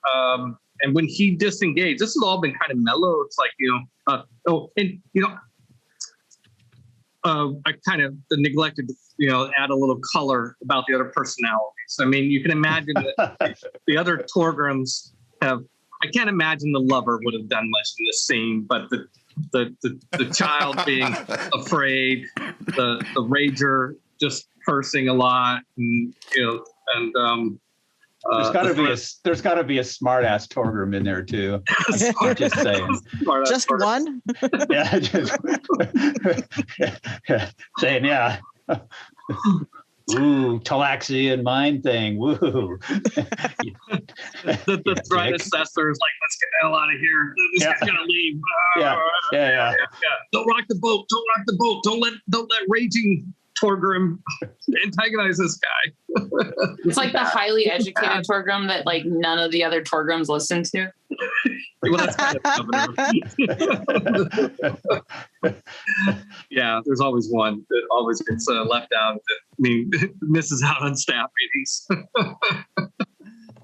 Speaker 1: And when he disengaged, this has all been kind of mellow. It's like I kind of neglected to add a little color about the other personalities. I mean, you can imagine that the other Torgrims have. I can't imagine the lover would have done much in this scene, but the child being afraid, the rager just cursing a lot, and
Speaker 5: there's got to be a smart ass Torgrim in there too. I'm just saying.
Speaker 2: Just one?
Speaker 5: Yeah, just saying, yeah. Ooh, Talaxian mind thing. Woo.
Speaker 1: the threat assessor is like, let's get the hell out of here. This guy's gonna leave.
Speaker 5: Yeah.
Speaker 1: Don't rock the boat. Don't let raging Torgrim antagonize this guy.
Speaker 7: It's like the highly educated Torgrim that like none of the other Torgrims listen to.
Speaker 1: Well, that's kind of yeah, there's always one that always gets left out. Misses out on staff meetings.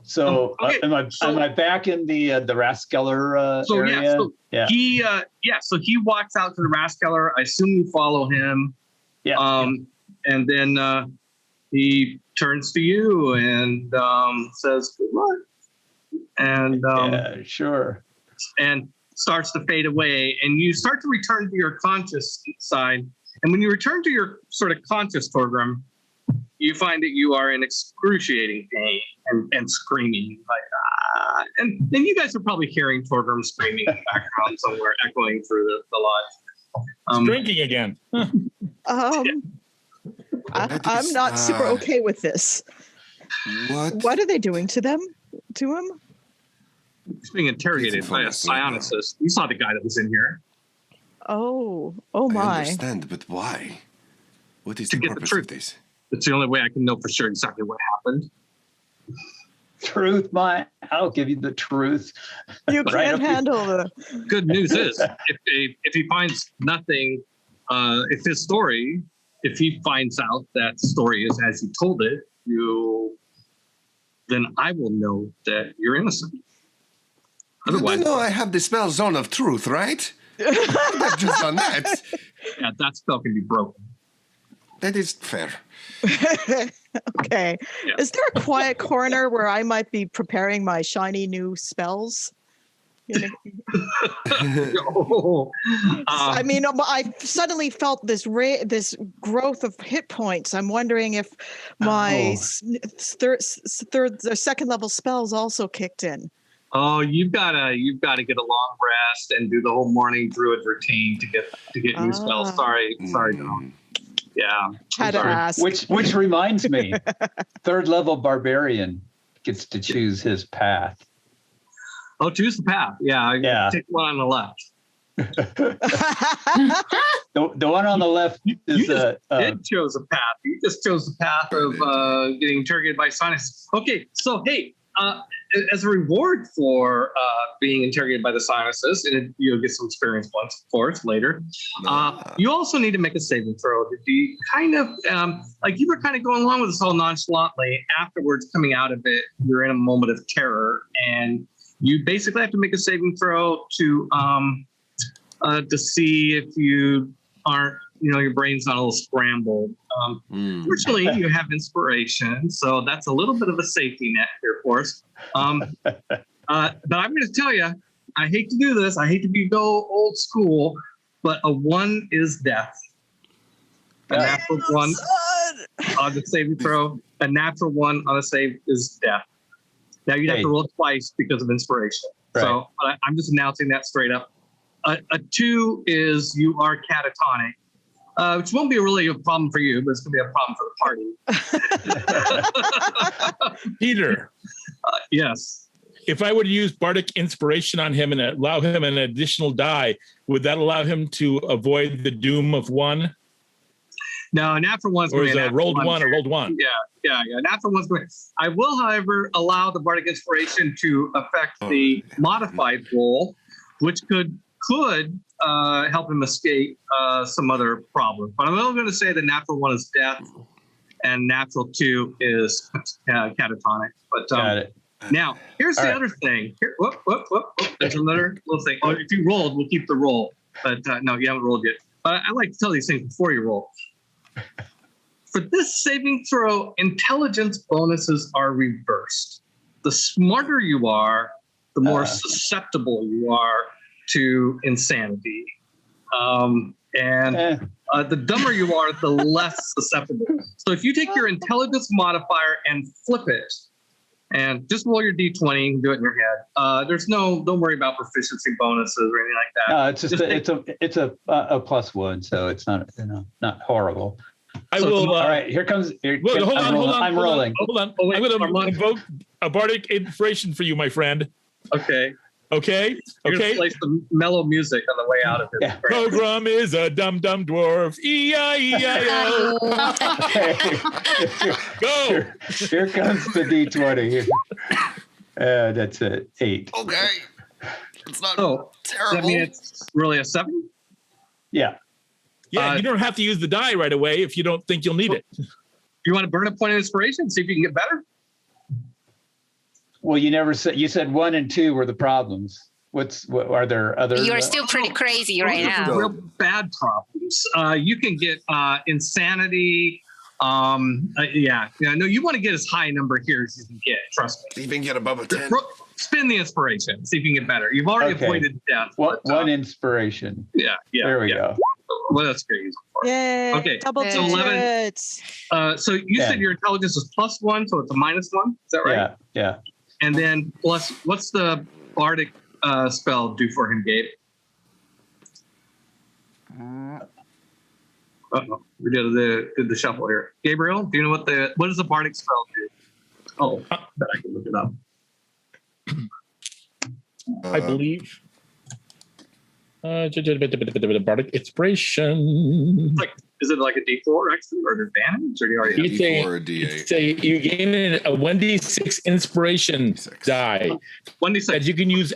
Speaker 5: So am I back in the Raskeller area?
Speaker 1: So he walks out to the Raskeller. I assume you follow him. And then he turns to you and says, "Good luck." And
Speaker 5: sure.
Speaker 1: And starts to fade away, and you start to return to your conscious side. And when you return to your sort of conscious Torgrim, you find that you are in excruciating pain and screaming like and then you guys are probably hearing Torgrim screaming in the background somewhere, echoing through the lodge.
Speaker 3: Drinking again.
Speaker 2: I'm not super okay with this. What are they doing to them? To him?
Speaker 1: He's being interrogated by a psionicist. You saw the guy that was in here.
Speaker 2: Oh
Speaker 4: I
Speaker 2: my.
Speaker 4: understand, but why? What is
Speaker 1: To
Speaker 4: the
Speaker 1: get the
Speaker 4: purpose
Speaker 1: truth.
Speaker 4: of this?
Speaker 1: It's the only way I can know for sure exactly what happened.
Speaker 5: Truth, I'll give you the truth.
Speaker 2: You
Speaker 5: Right
Speaker 2: can't
Speaker 5: up your-
Speaker 2: handle the.
Speaker 1: Good news is, if he finds nothing, if he finds out that story is as you told it, then I will know that you're innocent. Otherwise,
Speaker 4: No, I have the spell Zone of Truth, right? I've just done that.
Speaker 1: yeah, that spell can be broken.
Speaker 4: That is fair.
Speaker 2: Okay.
Speaker 1: Yeah.
Speaker 2: Is there a quiet corner where I might be preparing my shiny new spells? You know, I mean, I suddenly felt this growth of hit points. I'm wondering if my second level spells also kicked in.
Speaker 1: Oh, you've got to get a long rest and do the whole morning druid routine to get new spells. Sorry, Don. Yeah,
Speaker 2: Had to ask.
Speaker 5: Which reminds me, third level barbarian gets to choose his path.
Speaker 1: Oh, choose the path. Yeah. Take one on the left.
Speaker 5: The one on the left is
Speaker 1: did chose a path. You just chose the path of getting interrogated by sinus. Okay, so hey, as a reward for being interrogated by the sinuses, and you'll get some experience points, of course, later. You also need to make a saving throw to be kind of like you were kind of going along with this all nonchalantly. Afterwards, coming out of it, you're in a moment of terror, and you basically have to make a saving throw to see if you aren't, your brain's not a little scrambled. Fortunately, you have inspiration, so that's a little bit of a safety net here for us. But I'm going to tell you, I hate to do this. I hate to go old school, but a 1 is death. A natural 1 on the saving throw. A natural 1 on a save is death. Now you'd have to roll twice because of inspiration. Right. So I'm just announcing that straight up. A 2 is you are catatonic, which won't be really a problem for you, but it's going to be a problem for the party.
Speaker 3: Peter.
Speaker 1: Yes.
Speaker 3: If I were to use Bardic Inspiration on him and allow him an additional die, would that allow him to avoid the doom of 1?
Speaker 1: No, a natural 1 is going to be a
Speaker 3: rolled 1 or rolled 1.
Speaker 1: Yeah. Natural 1's going. I will, however, allow the Bardic Inspiration to affect the modified roll, which could help him escape some other problem. But I'm only going to say the natural 1 is death, and natural 2 is catatonic. But
Speaker 5: got it.
Speaker 1: Now, here's the other thing. Here, whoop. There's another little thing. Oh, if you rolled, we'll keep the roll. But no, you haven't rolled yet. But I like to tell these things before you roll. For this saving throw, intelligence bonuses are reversed. The smarter you are, the more susceptible you are to insanity. The dumber you are, the less susceptible. So if you take your intelligence modifier and flip it, and just roll your d20 and do it in your head. Don't worry about proficiency bonuses or anything like that.
Speaker 5: No, it's a +1, so it's not horrible.
Speaker 3: I will.
Speaker 5: All right, here comes.
Speaker 3: Hold on.
Speaker 5: I'm rolling.
Speaker 3: Hold on. I'm going to invoke a Bardic Inspiration for you, my friend.
Speaker 1: Okay.
Speaker 3: You're
Speaker 1: gonna play some mellow music on the way out of it.
Speaker 5: Yeah.
Speaker 3: Program is a dumb dwarf. E-I-E-I-O. Go.
Speaker 5: Here comes the D20. That's it. 8.
Speaker 4: Okay. It's not
Speaker 1: terrible. I mean, it's really a 7?
Speaker 5: Yeah.
Speaker 3: Yeah, you don't have to use the die right away if you don't think you'll need it.
Speaker 1: You want to burn a point of inspiration, see if you can get better?
Speaker 5: Well, you said 1 and 2 were the problems. What are there other?
Speaker 6: You're still pretty crazy right now.
Speaker 1: Real bad problems. You can get insanity. No, you want to get as high a number here as you can get. Trust me.
Speaker 4: See if you can get above a 10.
Speaker 1: Spin the inspiration. See if you can get better. You've already avoided death.
Speaker 5: One inspiration.
Speaker 1: Yeah.
Speaker 5: There we go.
Speaker 1: Well, that's great.
Speaker 2: Yay!
Speaker 1: Okay.
Speaker 2: Double digits.
Speaker 1: So you said your intelligence is +1, so it's a -1. Is that right?
Speaker 5: Yeah.
Speaker 1: And then plus, what's the Bardic spell do for him, Gabe? We did the shuffle here. Gabriel, do you know what does the bardic spell do? Oh, bet I can look it up.
Speaker 3: I believe. Bardic inspiration.
Speaker 1: Is it like a D4 extra or an advantage, or do you already have
Speaker 4: D4 or D8?
Speaker 3: You gain a 1d6 inspiration die
Speaker 1: 1d6
Speaker 3: that you can use.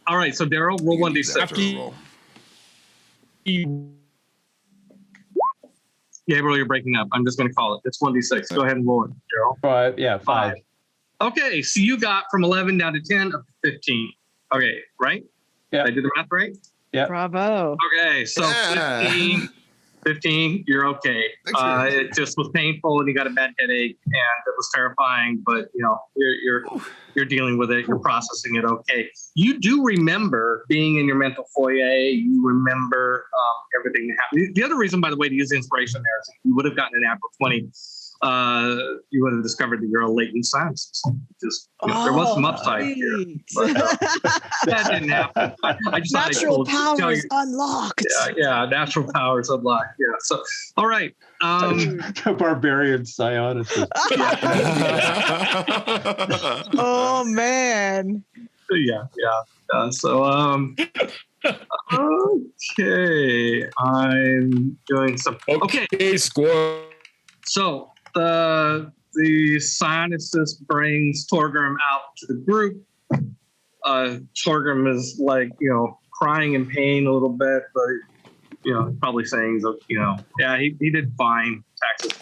Speaker 1: All right, so Darrell, roll 1d6. Gabriel, you're breaking up. I'm just going to call it. It's 1d6. Go ahead and roll it, Darrell.
Speaker 5: 5. Yeah, 5.
Speaker 1: Okay, so you got from 11 down to 10 up to 15. Okay, right?
Speaker 5: Yeah.
Speaker 1: Did I do the math right?
Speaker 5: Yeah.
Speaker 2: Bravo.
Speaker 1: Okay, so 15, you're okay. It just was painful, and you got a bad headache, and it was terrifying. But you're dealing with it. You're processing it. Okay. You do remember being in your mental foyer. You remember everything that happened. The other reason, by the way, to use inspiration there is if you would have gotten an apple 20. You would have discovered that you're a latent scientist. There was some upside here, but that didn't happen. I just
Speaker 2: natural powers unlocked.
Speaker 1: Yeah, natural powers unlocked. Yeah. So, all right.
Speaker 5: Barbarian psionicist.
Speaker 2: Oh man.
Speaker 1: Yeah. Okay, I'm doing some.
Speaker 3: Okay, score.
Speaker 1: So the psionicist brings Torgrim out to the group. Torgrim is crying in pain a little bit, but probably saying he did fine. Taxis.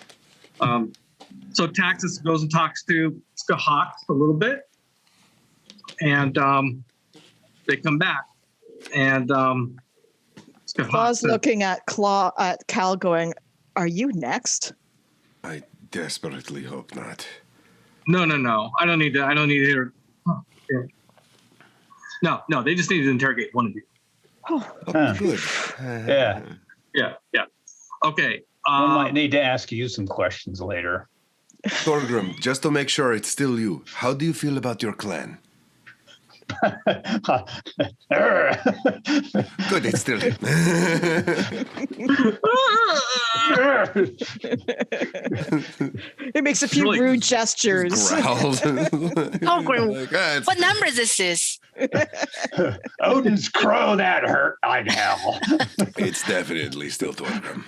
Speaker 1: So Taxis goes and talks to Skahak a little bit, and they come back, and
Speaker 2: Claw's looking at Cal, going, "Are you next?"
Speaker 4: I desperately hope not.
Speaker 1: No. I don't need to hear. Oh, yeah. No. They just need to interrogate one of you.
Speaker 4: Oh, good.
Speaker 5: Yeah.
Speaker 1: Okay.
Speaker 5: We might need to ask you some questions later.
Speaker 4: Torgrim, just to make sure it's still you, how do you feel about your clan? Good, it's still him.
Speaker 2: It makes a few rude gestures.
Speaker 4: Growls.
Speaker 6: What number is this?
Speaker 5: Odin's crow, that hurt like hell.
Speaker 4: It's definitely still Torgrim.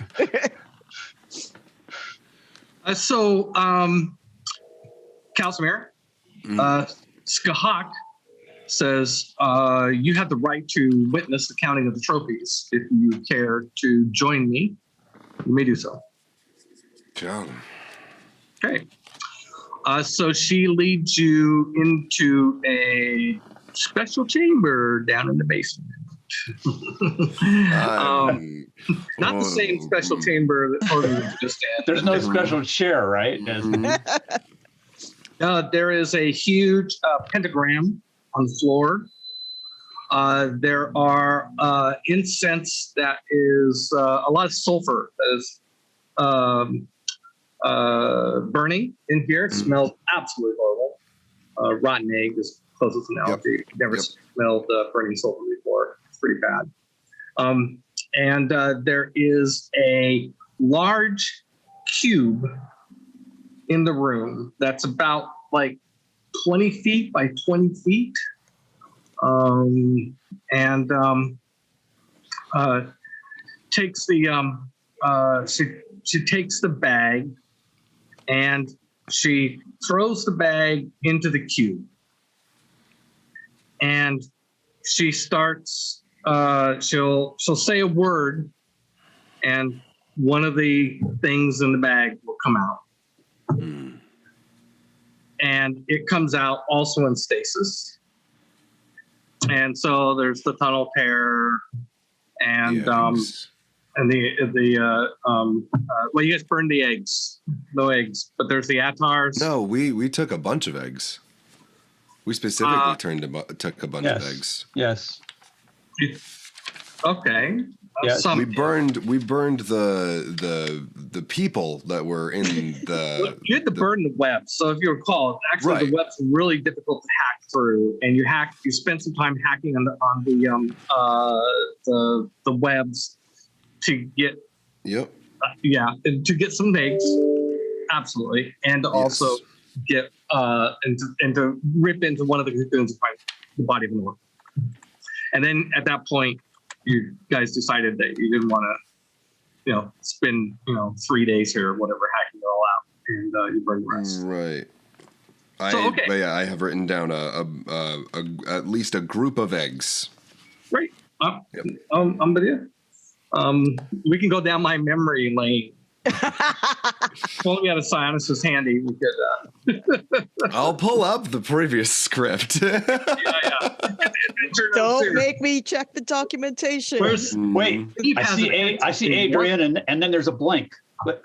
Speaker 1: Kalsamir, Skahak says you have the right to witness the counting of the trophies. If you care to join me, you may do so.
Speaker 4: Sure.
Speaker 1: Okay. So she leads you into a special chamber down in the basement. Not the same special chamber that Torgrim just had.
Speaker 5: There's no special chair, right?
Speaker 1: There is a huge pentagram on the floor. There are incense that is a lot of sulfur that is burning in here. It smells absolutely horrible. Rotten egg is closest analogy. Yep. Never smelled burning sulfur before. It's pretty bad. And there is a large cube in the room that's about 20 feet by 20 feet. Takes the she takes the bag and she throws the bag into the cube, and she starts she'll say a word, and one of the things in the bag will come out. And it comes out also in stasis. And so there's the tunnel tear, and you guys burned the eggs. No eggs, but there's the attars.
Speaker 4: No, we took a bunch of eggs. We specifically took a bunch of eggs.
Speaker 5: Yes.
Speaker 1: Okay.
Speaker 5: Yes.
Speaker 4: We burned the people that were in the.
Speaker 1: You had to burn the web. So if you recall, actually the web's really difficult to hack through, and you spent some time hacking on the webs to get
Speaker 4: Yep.
Speaker 1: and to get some eggs, absolutely, and to also get and to rip into one of the cocoons and find the body of an orc. And then at that point, you guys decided that you didn't want to, spend 3 days here or whatever, hacking it all out, and you bring the rest.
Speaker 4: Right.
Speaker 1: Okay.
Speaker 4: But yeah, I have written down at least a group of eggs.
Speaker 1: Right.
Speaker 4: Yep.
Speaker 1: I'm with you. We can go down my memory lane. If only we had a psionicist handy, we could.
Speaker 4: I'll pull up the previous script.
Speaker 2: Don't make me check the documentation.
Speaker 5: Wait, I see Adrian, and then there's a blank.
Speaker 1: Okay,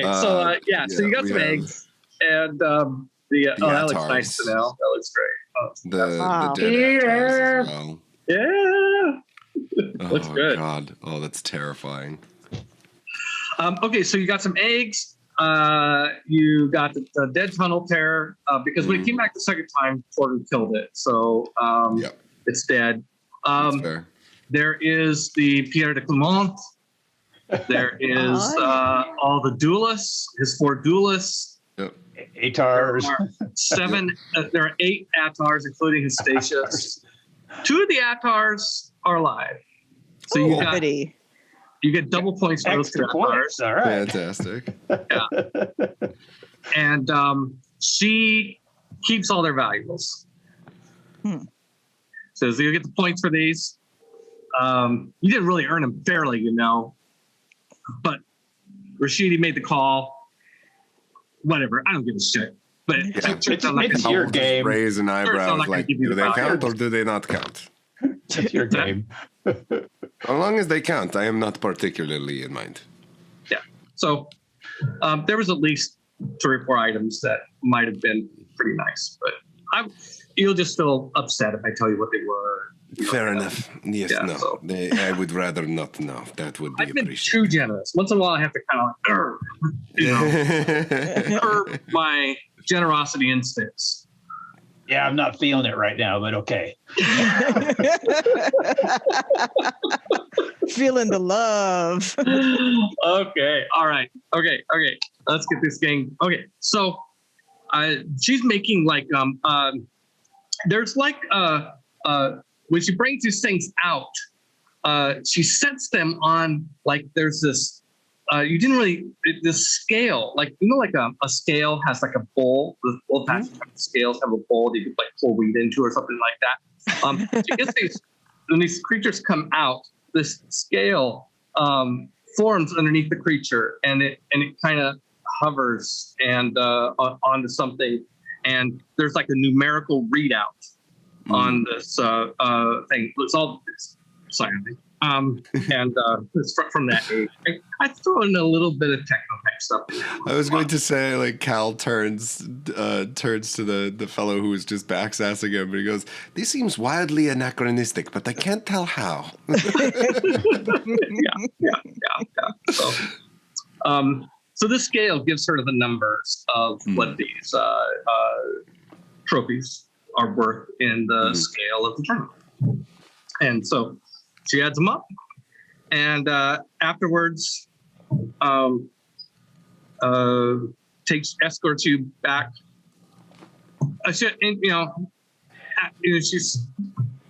Speaker 1: so so you got some eggs, and that looks nice to know. That looks great.
Speaker 4: The dead attars as well.
Speaker 1: Yeah, looks good.
Speaker 4: God, that's terrifying.
Speaker 1: Okay, so you got some eggs. You got the dead tunnel tear because when it came back the second time, Porter killed it, so it's dead.
Speaker 4: That's fair.
Speaker 1: There is the Pierre de Clement. There is all the duelists, his 4 duelists.
Speaker 4: Yep.
Speaker 5: Atars.
Speaker 1: There are 8 Atars, including his Statius. 2 of the Atars are alive. So you get double points for those 2 Atars.
Speaker 5: All right.
Speaker 4: Fantastic.
Speaker 1: Yeah. And she keeps all their valuables. So you get the points for these. You didn't really earn them fairly, but Rashidi made the call. Whatever, I don't give a shit. But
Speaker 5: it's your game.
Speaker 4: Raise an eyebrow, like, do they count or do they not count?
Speaker 5: It's your game.
Speaker 4: As long as they count, I am not particularly in mind.
Speaker 1: Yeah. So there was at least 3 or 4 items that might have been pretty nice, but you'll just feel upset if I tell you what they were.
Speaker 4: Fair enough. Yes,
Speaker 1: Yeah,
Speaker 4: no.
Speaker 1: so-
Speaker 4: I would rather not know. That would be
Speaker 1: I've been
Speaker 4: appreciated.
Speaker 1: too generous. Once in a while, I have to kind of curb my generosity instincts.
Speaker 5: Yeah, I'm not feeling it right now, but okay.
Speaker 2: Feeling the love.
Speaker 1: Okay. All right. Okay. Let's get this game. Okay. So she's making like there's like when she brings these things out, she sets them on like there's this this scale, like like a scale has like a bowl. The old-fashioned scales have a bowl that you could like pour wheat into or something like that. She gets when these creatures come out, this scale forms underneath the creature, and it kind of hovers and onto something, and there's like a numerical readout on this thing. It's all psionic. And it's from that age. I throw in a little bit of techno-tech stuff.
Speaker 4: I was going to say, like, Cal turns to the fellow who was just backsassing him, and he goes, "This seems wildly anachronistic, but I can't tell how." Yeah. So this scale gives her the numbers of what these trophies are worth in the scale of the tournament. And so she adds them up, and afterwards escorts you back. She's,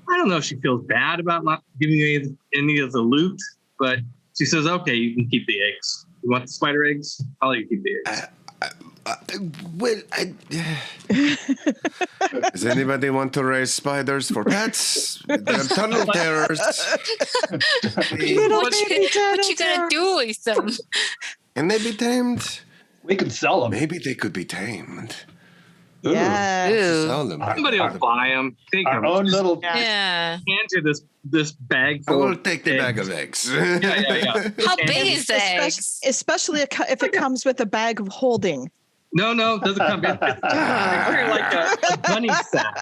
Speaker 4: I don't know if she feels bad about not giving you any of the loot, but she says, "Okay, you can keep the eggs. You want the spider eggs? I'll let you keep the eggs." Does anybody want to raise spiders for pets? They're tunnel terrors.
Speaker 6: What you gonna do with them?
Speaker 4: Can they be tamed?
Speaker 5: We can sell them.
Speaker 4: Maybe they could be tamed.
Speaker 2: Yeah.
Speaker 4: Sell them.
Speaker 1: Somebody will buy them.
Speaker 5: Our own little.
Speaker 6: Yeah.
Speaker 1: Hand you this bag.
Speaker 4: I will take the bag of eggs.
Speaker 1: Yeah.
Speaker 6: How big is the eggs?
Speaker 2: Especially if it comes with a bag of holding.
Speaker 1: No, it doesn't come in. It's like a bunny sack.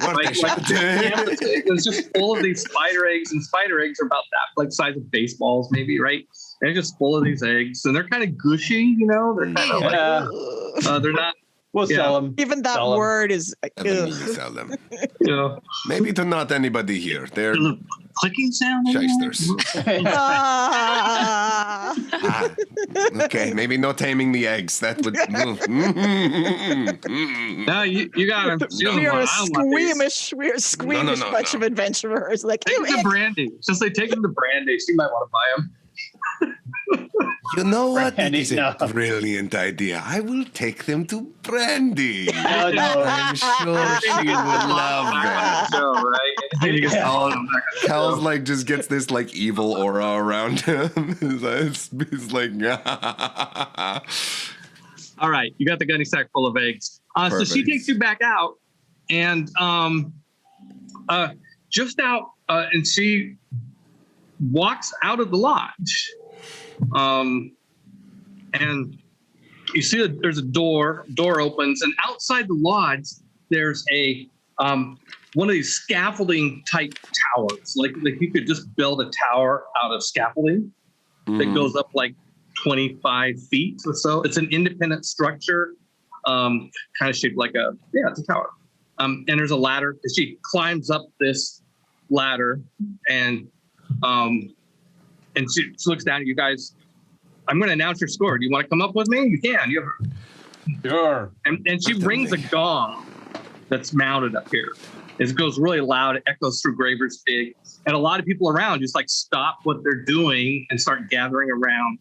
Speaker 1: It's just full of these spider eggs, and spider eggs are about that, like size of baseballs, maybe, right? And it's just full of these eggs, and they're kind of gushy, They're kind of like, they're not
Speaker 5: We'll sell them.
Speaker 2: Even that word is.
Speaker 4: Sell them.
Speaker 1: Yeah.
Speaker 4: Maybe to not anybody here. They're
Speaker 1: Clicking sound.
Speaker 4: shysters. Okay, maybe no taming the eggs. That would.
Speaker 1: No, you got to.
Speaker 2: We are squeamish. We are squeamish bunch of adventurers. Like
Speaker 1: take the brandy. Just like take them to brandy. She might want to buy them.
Speaker 4: You know what? That is a brilliant idea. I will take them to Brandy. I'm sure she would love that.
Speaker 1: Show, right?
Speaker 4: Cal's like just gets this like evil aura around him. He's like,
Speaker 1: all right, you got the gunny sack full of eggs. So she takes you back out, and just out, and she walks out of the lodge. And you see that there's a door opens, and outside the lodge, there's a one of these scaffolding type towers. Like you could just build a tower out of scaffolding that goes up like 25 feet or so. It's an independent structure, kind of shaped like it's a tower. And there's a ladder. She climbs up this ladder, and she looks down at you guys. I'm going to announce your score. Do you want to come up with me? You can.
Speaker 5: Sure.
Speaker 1: And she rings a gong that's mounted up here. It goes really loud. It echoes through Graver's Dig. And a lot of people around just like stop what they're doing and start gathering around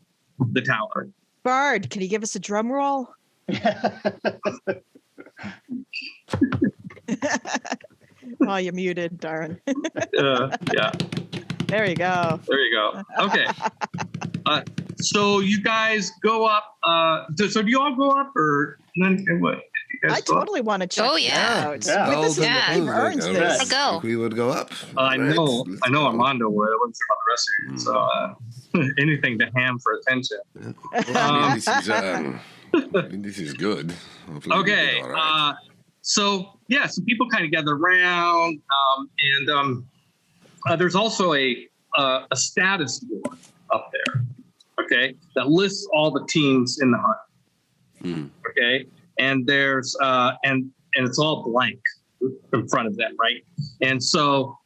Speaker 1: the tower.
Speaker 2: Bard, can you give us a drum roll? Oh, you're muted, Darren.
Speaker 1: Yeah.
Speaker 2: There you go.
Speaker 1: Okay. So you guys go up. So do you all go up, or what?
Speaker 2: I totally want to check out.
Speaker 6: Yeah.
Speaker 2: This earns this.
Speaker 6: Go.
Speaker 4: We would go up.
Speaker 1: I know Armando would. I wasn't sure about the rest of you. So anything to ham for attention.
Speaker 4: This is good. Hopefully
Speaker 1: okay. So people kind of gather around, and there's also a status board up there. Okay, that lists all the teams in the hunt. Okay, and there's and it's all blank in front of them, right? And so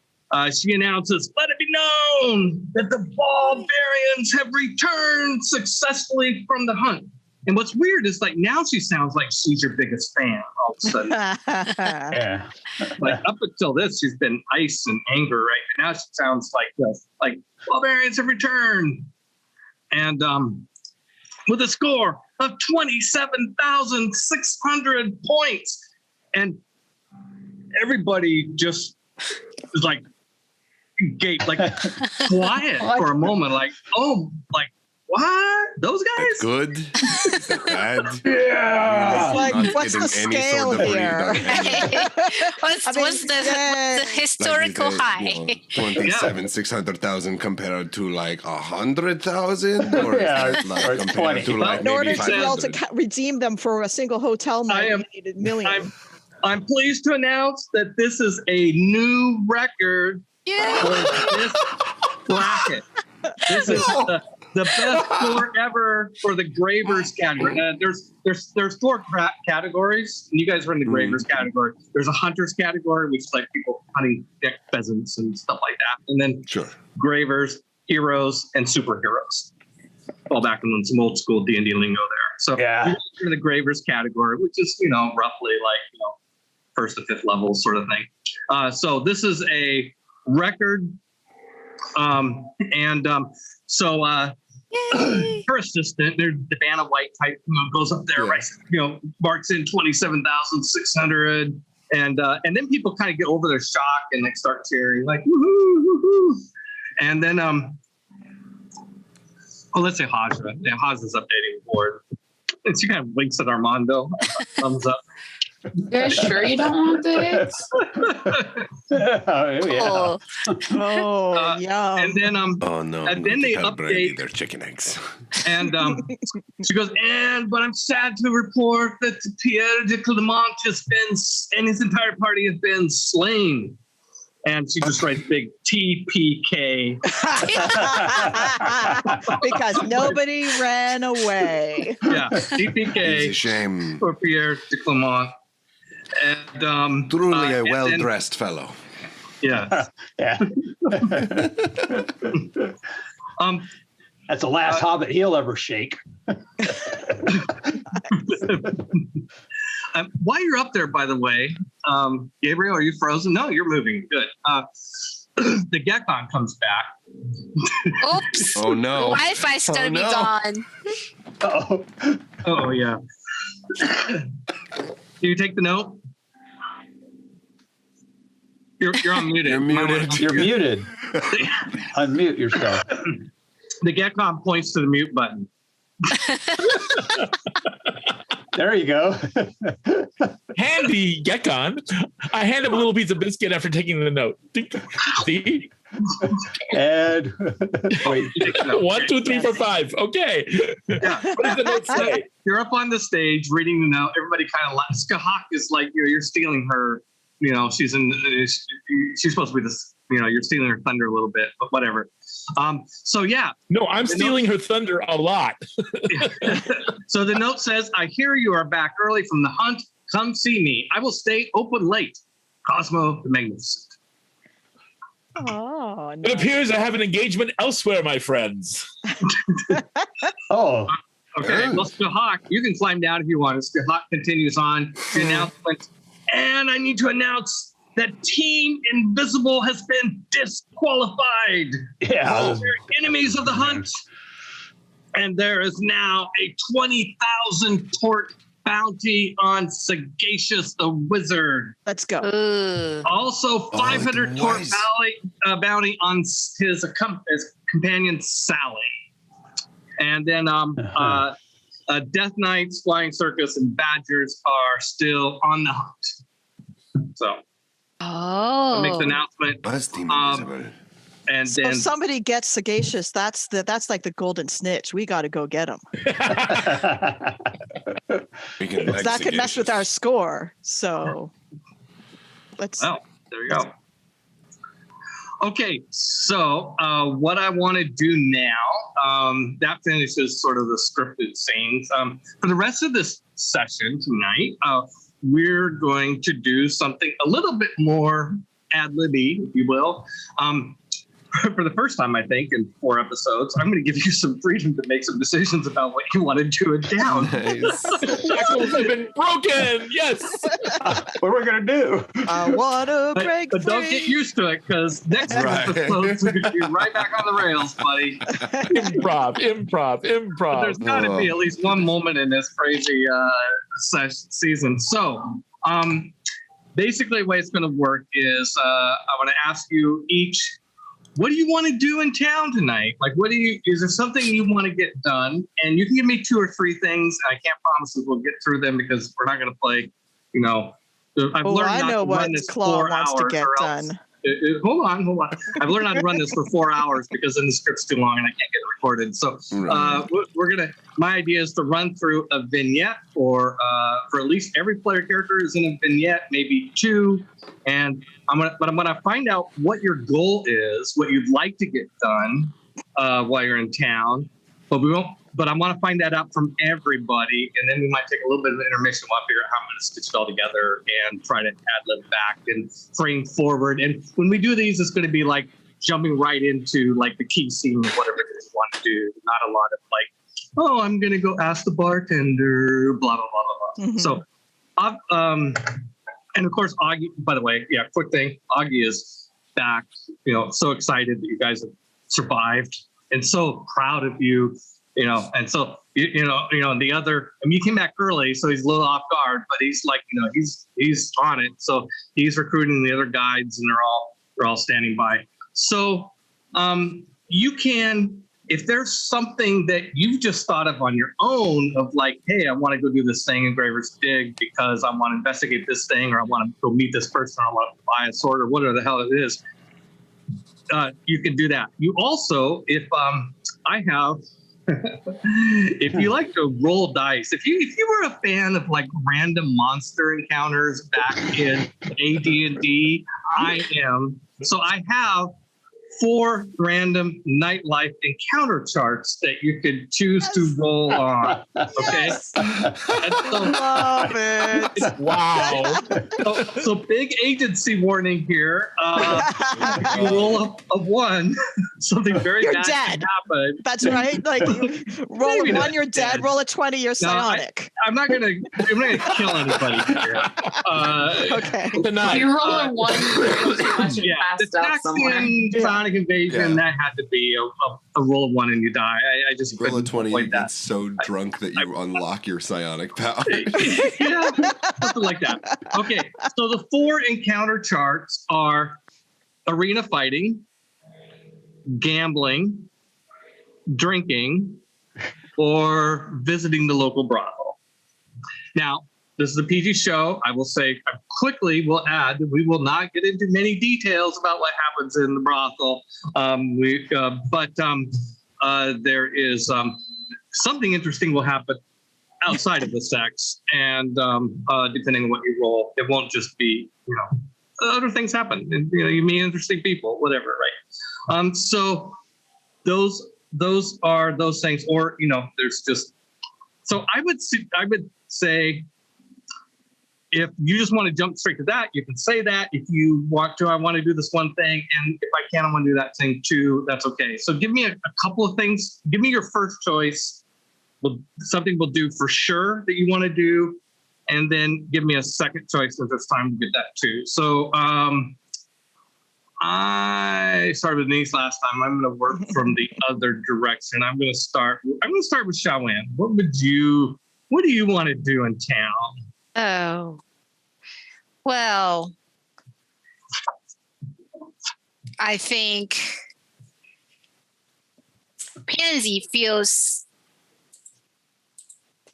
Speaker 1: she announces, "Let it be known that the Barbarians have returned successfully from the hunt." And what's weird is like now she sounds like she's your biggest fan all of a sudden.
Speaker 5: Yeah.
Speaker 1: Like up until this, she's been ice and anger, right? And now she sounds like this, like Barbarians have returned. And with a score of 27,600 points. And everybody just is like, quiet for a moment, like, oh, like, what? Those guys?
Speaker 4: That's good? Is that bad?
Speaker 2: Yeah. Like, what's the scale here?
Speaker 6: What's the historical high?
Speaker 4: 27,600,000 compared to like 100,000? Or compared to like
Speaker 2: in order
Speaker 4: maybe
Speaker 2: to be able to redeem them for a single hotel night, we needed millions.
Speaker 1: I'm pleased to announce that this is a new record for this bracket. This is the best score ever for the Gravers category. There's four categories, and you guys are in the Gravers category. There's a Hunters category, which is like people hunting pheasants and stuff like that. And then Gravers, Heroes, and Superheroes. All back in some old school D&D lingo there. So you're in the Gravers category, which is, roughly like, first to fifth level sort of thing. So this is a record. So her assistant, the Vanna White type, goes up there, right? Marks in 27,600, and then people kind of get over their shock and like start cheering, like woohoo, woohoo, and then let's say Haja. Yeah, Haja's updating the board, and she kind of winks at Armando, thumbs up.
Speaker 7: You guys sure you don't want the eggs?
Speaker 2: Yeah.
Speaker 1: And then
Speaker 4: oh no!
Speaker 1: And then they update
Speaker 4: their chicken eggs.
Speaker 1: And she goes, but I'm sad to report that Pierre de Clement and his entire party have been slain. And she just writes big TPK.
Speaker 2: Because nobody ran away.
Speaker 1: Yeah, TPK.
Speaker 4: It's a shame.
Speaker 1: For Pierre de Clermont. And
Speaker 4: Truly a well-dressed fellow.
Speaker 1: Yeah.
Speaker 5: Yeah. That's the last hobbit he'll ever shake.
Speaker 1: While you're up there, by the way, Gabriel, are you frozen? No, you're moving. Good. The Gekon comes back.
Speaker 6: Oops.
Speaker 4: Oh no.
Speaker 6: Wi-Fi's gonna be gone.
Speaker 5: Oh.
Speaker 1: Oh yeah. Can you take the note? You're unmuted.
Speaker 4: You're muted.
Speaker 5: You're muted. Unmute yourself.
Speaker 1: The Gekon points to the mute button.
Speaker 5: There you go.
Speaker 3: Handy Gekon. I hand him a little piece of biscuit after taking the note. See?
Speaker 5: And wait.
Speaker 3: 1, 2, 3, 4, 5. Okay.
Speaker 1: Yeah.
Speaker 3: What does the note say?
Speaker 1: You're up on the stage reading the note. Everybody kind of laughs. Skahak is like, you're stealing her. She's supposed to be this. You're stealing her thunder a little bit, but whatever. So yeah.
Speaker 3: No, I'm stealing her thunder a lot.
Speaker 1: So the note says, I hear you are back early from the hunt. Come see me. I will stay open late. Cosmo the Magnificent.
Speaker 2: Oh,
Speaker 3: It
Speaker 2: nice.
Speaker 3: appears I have an engagement elsewhere, my friends.
Speaker 5: oh,
Speaker 1: Okay. Well, Skahak, you can climb down if you want. Skahak continues on the announcement. And I need to announce that Team Invisible has been disqualified.
Speaker 5: yeah.
Speaker 1: They're enemies of the hunt. And there is now a 20,000 tort bounty on Sagacious the Wizard.
Speaker 2: Let's go.
Speaker 6: Ooh.
Speaker 1: Also, 500 tort bounty on his companion Sally. And then Death Knights, Flying Circus, and Badgers are still on the hunt. So I'll make the announcement.
Speaker 4: That's Team
Speaker 1: And
Speaker 2: So
Speaker 1: then
Speaker 2: if somebody gets Sagacious, that's like the golden snitch. We got to go get him. That could mess with our score. So let's.
Speaker 1: Oh, there you go. Okay, so what I want to do now, that finishes sort of the scripted scenes. For the rest of this session tonight, we're going to do something a little bit more ad-libby, if you will. For the first time, I think, in 4 episodes, I'm going to give you some freedom to make some decisions about what you want to do it down.
Speaker 4: Nice.
Speaker 3: Shackles have been broken. Yes.
Speaker 5: What are we gonna do?
Speaker 2: I want to break
Speaker 1: But don't get used to it, because next episode is going to be right back on the rails, buddy.
Speaker 3: Improv.
Speaker 1: But there's got to be at least one moment in this crazy season. So basically the way it's going to work is I want to ask you each, what do you want to do in town tonight? Like, is there something you want to get done? And you can give me 2 or 3 things. I can't promise that we'll get through them because we're not going to play, I've learned
Speaker 2: I
Speaker 1: not
Speaker 2: know
Speaker 1: to
Speaker 2: what
Speaker 1: Run this
Speaker 2: Claw
Speaker 1: 4
Speaker 2: wants to
Speaker 1: hours
Speaker 2: get
Speaker 1: or else-
Speaker 2: done.
Speaker 1: Hold on. I've learned how to run this for 4 hours because then the script's too long and I can't get it recorded. So my idea is to run through a vignette for at least every player character is in a vignette, maybe 2. And I'm gonna find out what your goal is, what you'd like to get done while you're in town. But I want to find that out from everybody, and then we might take a little bit of an intermission while I figure out how I'm going to stitch it all together and try to ad-lib back and frame forward. And when we do these, it's going to be like jumping right into like the key scene of whatever it is you want to do. Not a lot of like, oh, I'm going to go ask the bartender, blah, blah, blah, blah, blah.
Speaker 2: Mhm.
Speaker 1: So, and of course, Augie, by the way, yeah, quick thing. Augie is back, so excited that you guys have survived and so proud of you. And so, the other, you came back early, so he's a little off guard, but he's like, he's on it. So he's recruiting the other guides and they're all standing by. So you can, if there's something that you've just thought of on your own of like, hey, I want to go do this thing in Graver's Dig because I want to investigate this thing, or I want to go meet this person, or I want to buy a sword, or whatever the hell it is, you can do that. You also, if if you like to roll dice, if you were a fan of like random monster encounters back in AD&D, I am. So I have 4 random nightlife encounter charts that you could choose to roll on. Okay.
Speaker 2: Yes.
Speaker 1: And so,
Speaker 2: Love it.
Speaker 3: Wow.
Speaker 1: so big agency warning here. If you roll a 1, something very
Speaker 2: You're
Speaker 1: bad
Speaker 2: dead.
Speaker 1: can happen.
Speaker 2: That's right. Like roll
Speaker 1: Maybe
Speaker 2: a
Speaker 1: not
Speaker 2: 1, you're dead.
Speaker 1: dead.
Speaker 2: Roll a 20, you're psionic.
Speaker 1: I'm not gonna kill anybody here.
Speaker 2: Okay.
Speaker 7: If
Speaker 3: Tonight.
Speaker 7: you roll a 1, you pretty much
Speaker 1: Yeah, the
Speaker 7: passed out somewhere.
Speaker 1: Taxian psionic invasion, that had to be a roll of 1 and you die. I just
Speaker 4: Roll a
Speaker 1: couldn't
Speaker 4: 20, you
Speaker 1: avoid
Speaker 4: get
Speaker 1: that.
Speaker 4: so drunk that you unlock your psionic power.
Speaker 1: Yeah, something like that. Okay, so the 4 encounter charts are arena fighting, gambling, drinking, or visiting the local brothel. Now, this is a PG show. I will say, I quickly will add that we will not get into many details about what happens in the brothel. But there is something interesting will happen outside of the sex, and depending on what you roll, it won't just be, other things happen. And, you meet interesting people, whatever, right? So those are those things, or there's just. So I would say. If you just want to jump straight to that, you can say that. If you want to, I want to do this one thing, and if I can, I want to do that thing too. That's okay. So give me a couple of things. Give me your first choice. Something we'll do for sure that you want to do, and then give me a second choice if it's time to get that too. So I started with Denise last time. I'm going to work from the other direction. I'm going to start with XiaoWen. What do you want to do in town?
Speaker 6: Oh, well, I think Pansy feels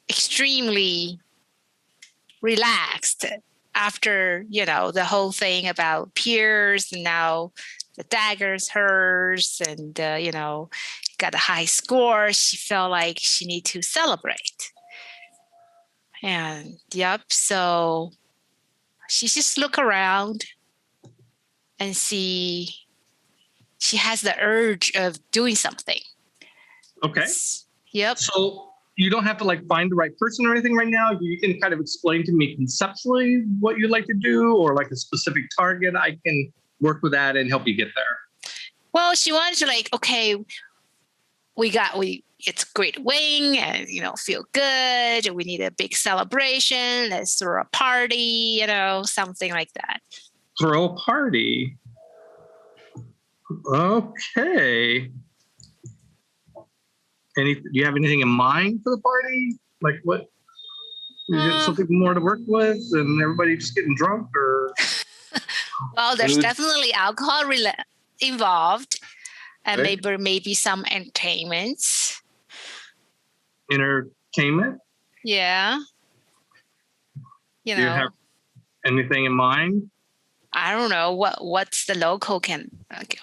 Speaker 6: extremely relaxed after, the whole thing about peers, and now the dagger's hers, and, got a high score. She felt like she need to celebrate. And so she just look around and see she has the urge of doing something.
Speaker 1: Okay.
Speaker 6: Yep.
Speaker 1: So you don't have to find the right person or anything right now. You can kind of explain to me conceptually what you'd like to do, or a specific target. I can work with that and help you get there.
Speaker 6: Well, she wanted to okay, it's a great wing and, feel good. We need a big celebration. Let's throw a party, something like that.
Speaker 1: Throw a party. Okay. Do you have anything in mind for the party? What? Is it something more to work with and everybody just getting drunk, or?
Speaker 6: Well, there's definitely alcohol involved, and maybe some entertainments.
Speaker 1: Entertainment?
Speaker 6: Yeah.
Speaker 1: Do you have anything in mind?
Speaker 6: I don't know what's the local can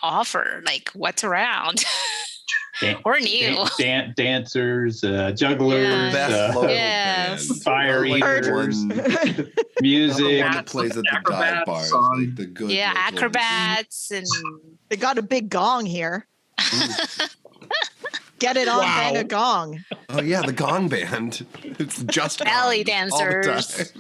Speaker 6: offer, what's around. Or new.
Speaker 5: Dancers, jugglers, fire eaters, music.
Speaker 4: The one that plays at the dive bars, the good.
Speaker 6: Yeah, acrobats, and
Speaker 2: they got a big gong here. Get it on, bang a gong.
Speaker 4: Oh yeah, the gong band. It's just
Speaker 6: belly dancers.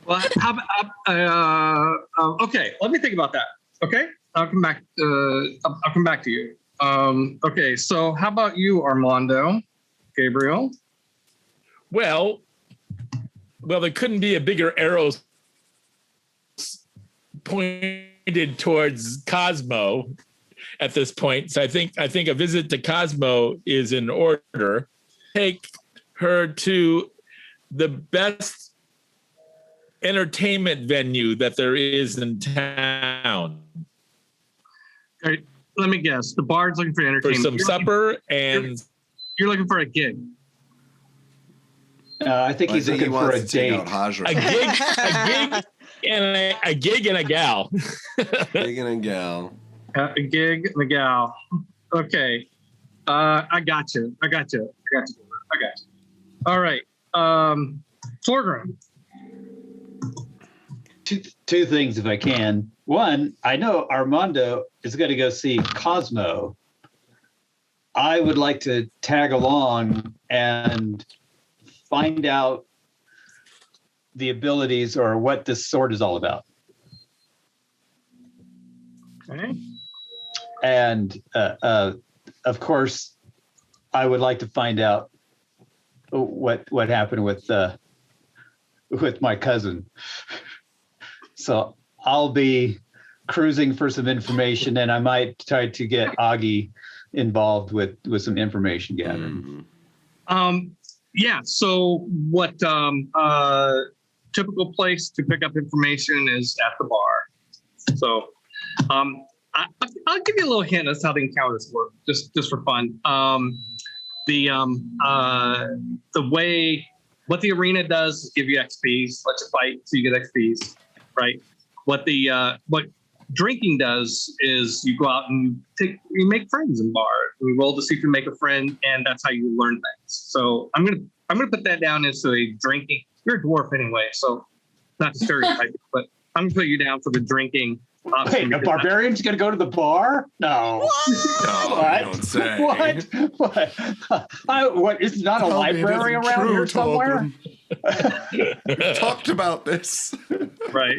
Speaker 1: Well, how about, okay, let me think about that. Okay, I'll come back. I'll come back to you. Okay, so how about you, Armando, Gabriel?
Speaker 3: Well, there couldn't be a bigger arrow pointed towards Cosmo at this point. So I think a visit to Cosmo is in order. Take her to the best entertainment venue that there is in town.
Speaker 1: Okay, let me guess. The bard's looking for entertainment.
Speaker 3: For some supper, and
Speaker 1: you're looking for a gig.
Speaker 5: I think he's looking for a date.
Speaker 3: A gig and a gal.
Speaker 4: Gig and a gal.
Speaker 1: A gig and a gal. Okay. I got you. All right. Florgrim.
Speaker 5: Two things, if I can. one, I know Armando is going to go see Cosmo. I would like to tag along and find out the abilities or what this sword is all about.
Speaker 1: Okay.
Speaker 5: And of course, I would like to find out what happened with my cousin. So I'll be cruising for some information, and I might try to get Augie involved with some information gathering.
Speaker 1: Yeah. So what typical place to pick up information is at the bar. So I'll give you a little hint as to how the encounters work, just for fun. What the arena does is give you XPs, let you fight so you get XPs, right? What drinking does is you go out and you make friends in bars. We roll to see if you make a friend, and that's how you learn things. So I'm gonna put that down as a drinking. You're a dwarf anyway, so not to stereotype, but I'm gonna put you down for the drinking.
Speaker 5: Wait, a barbarian's going to go to the bar? No.
Speaker 4: No,
Speaker 5: What?
Speaker 4: don't say.
Speaker 5: What? What? Is not a library around here somewhere?
Speaker 4: We talked about this.
Speaker 1: Right.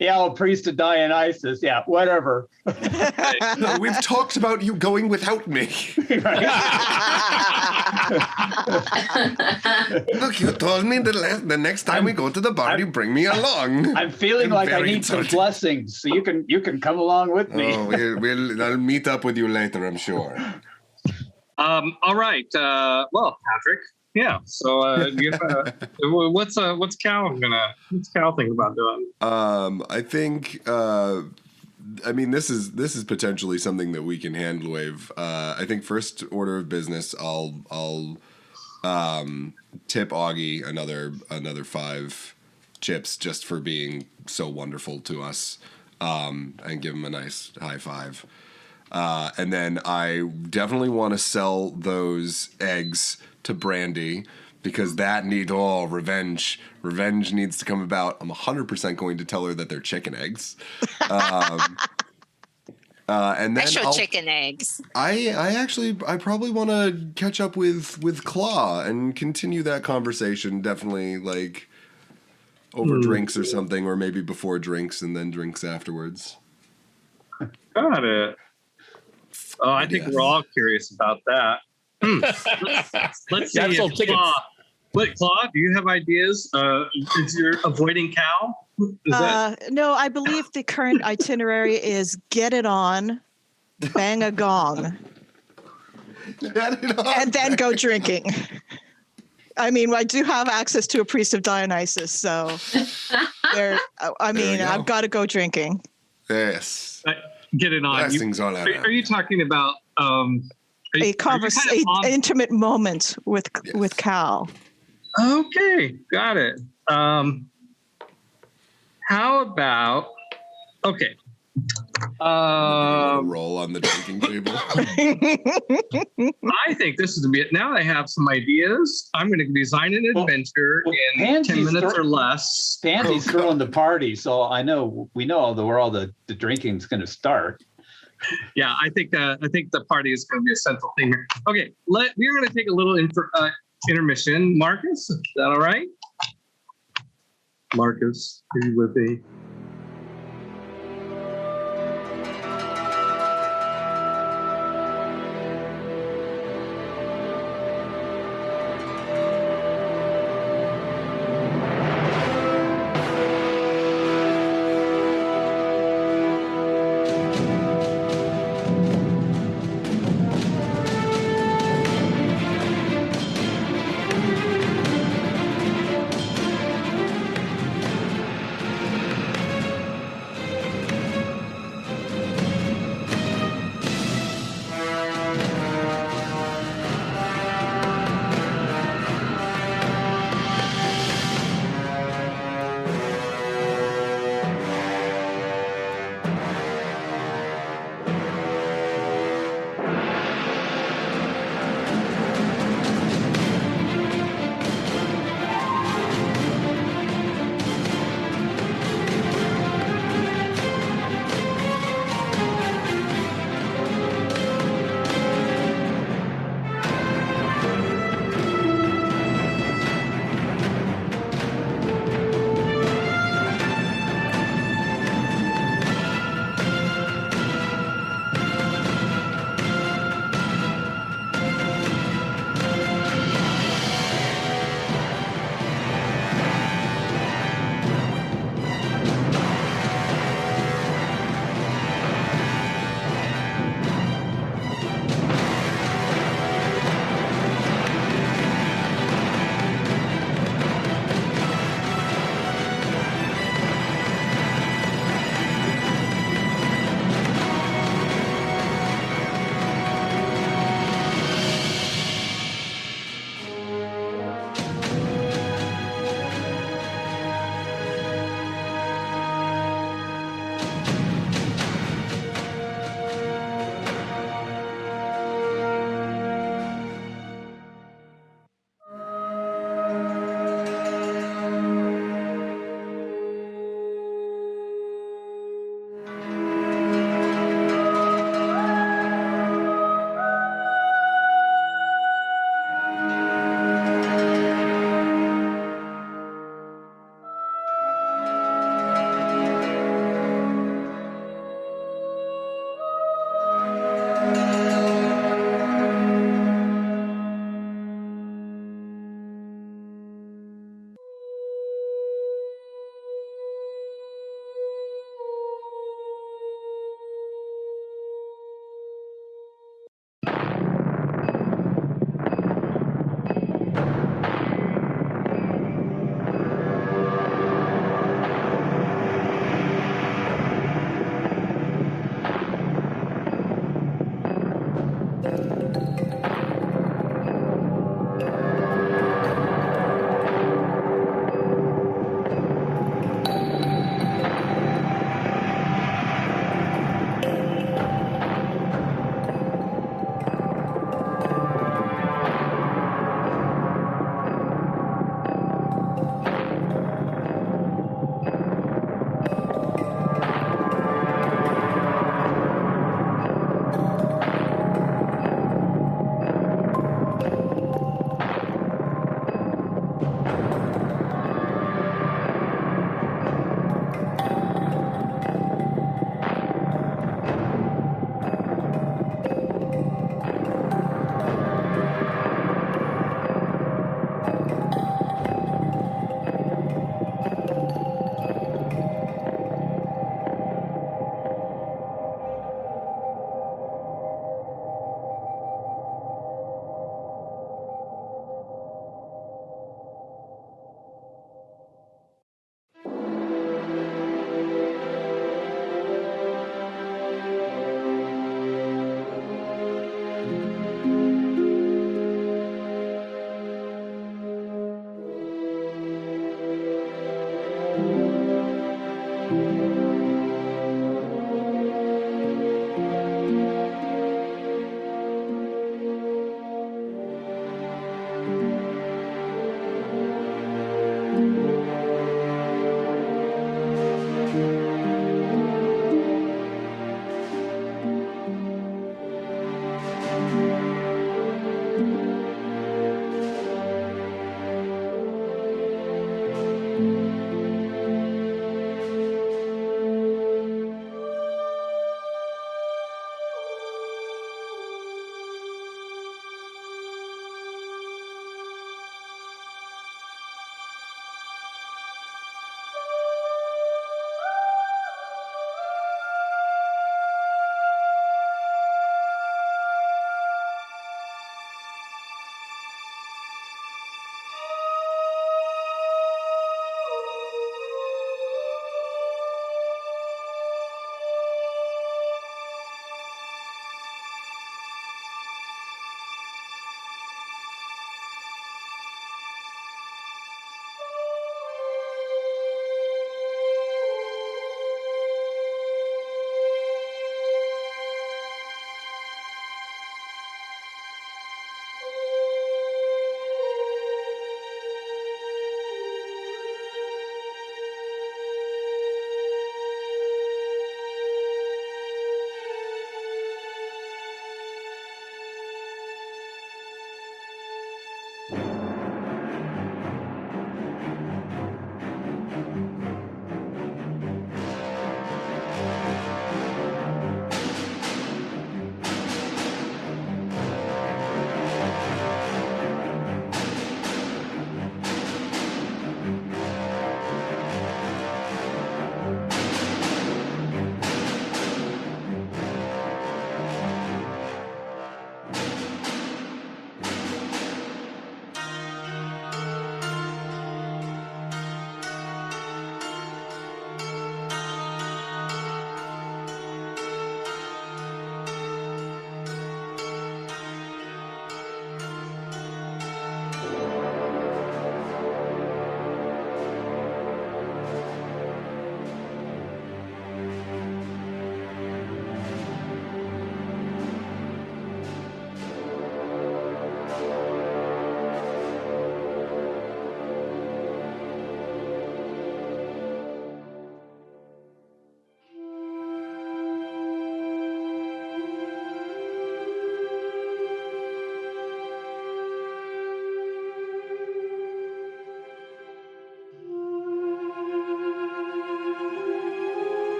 Speaker 5: Yeah, a priest of Dionysus. Yeah, whatever.
Speaker 4: We've talked about you going without me. Look, you told me the next time we go to the bar, you bring me along.
Speaker 5: I'm feeling like I need some blessings, so you can come along with me.
Speaker 4: Oh, I'll meet up with you later, I'm sure.
Speaker 1: All right. Well, Patrick. Yeah. So, what's Cal thinking about doing?
Speaker 4: I think. I mean, this is potentially something that we can hand wave. I think first order of business, I'll tip Augie another 5 chips just for being so wonderful to us, and give him a nice high five. And then I definitely want to sell those eggs to Brandy, because that needs revenge. Revenge needs to come about. I'm 100% going to tell her that they're chicken eggs. And then
Speaker 6: special chicken eggs.
Speaker 4: I probably want to catch up with Claw and continue that conversation. Definitely like over drinks or something, or maybe before drinks and then drinks afterwards.
Speaker 1: Got it. Oh, I think we're all curious about that. Let's see. Claw, do you have ideas? Is you're avoiding Cal?
Speaker 2: No, I believe the current itinerary is get it on, bang a gong, and then go drinking. I mean, I do have access to a priest of Dionysus, so I've got to go drinking.
Speaker 4: Yes.
Speaker 1: Get it on.
Speaker 4: Blessings all around.
Speaker 1: Are you talking about an
Speaker 2: intimate moment with Cal?
Speaker 1: Okay, got it. How about
Speaker 4: roll on the drinking table.
Speaker 1: I think this is now that I have some ideas, I'm going to design an adventure in 10 minutes or less.
Speaker 5: Pansy's throwing the party, so we know where all the drinking's going to start.
Speaker 1: Yeah, I think the party is going to be a central theme here. Okay, we're going to take a little intermission. Marcus, is that all right? Marcus, are you with me?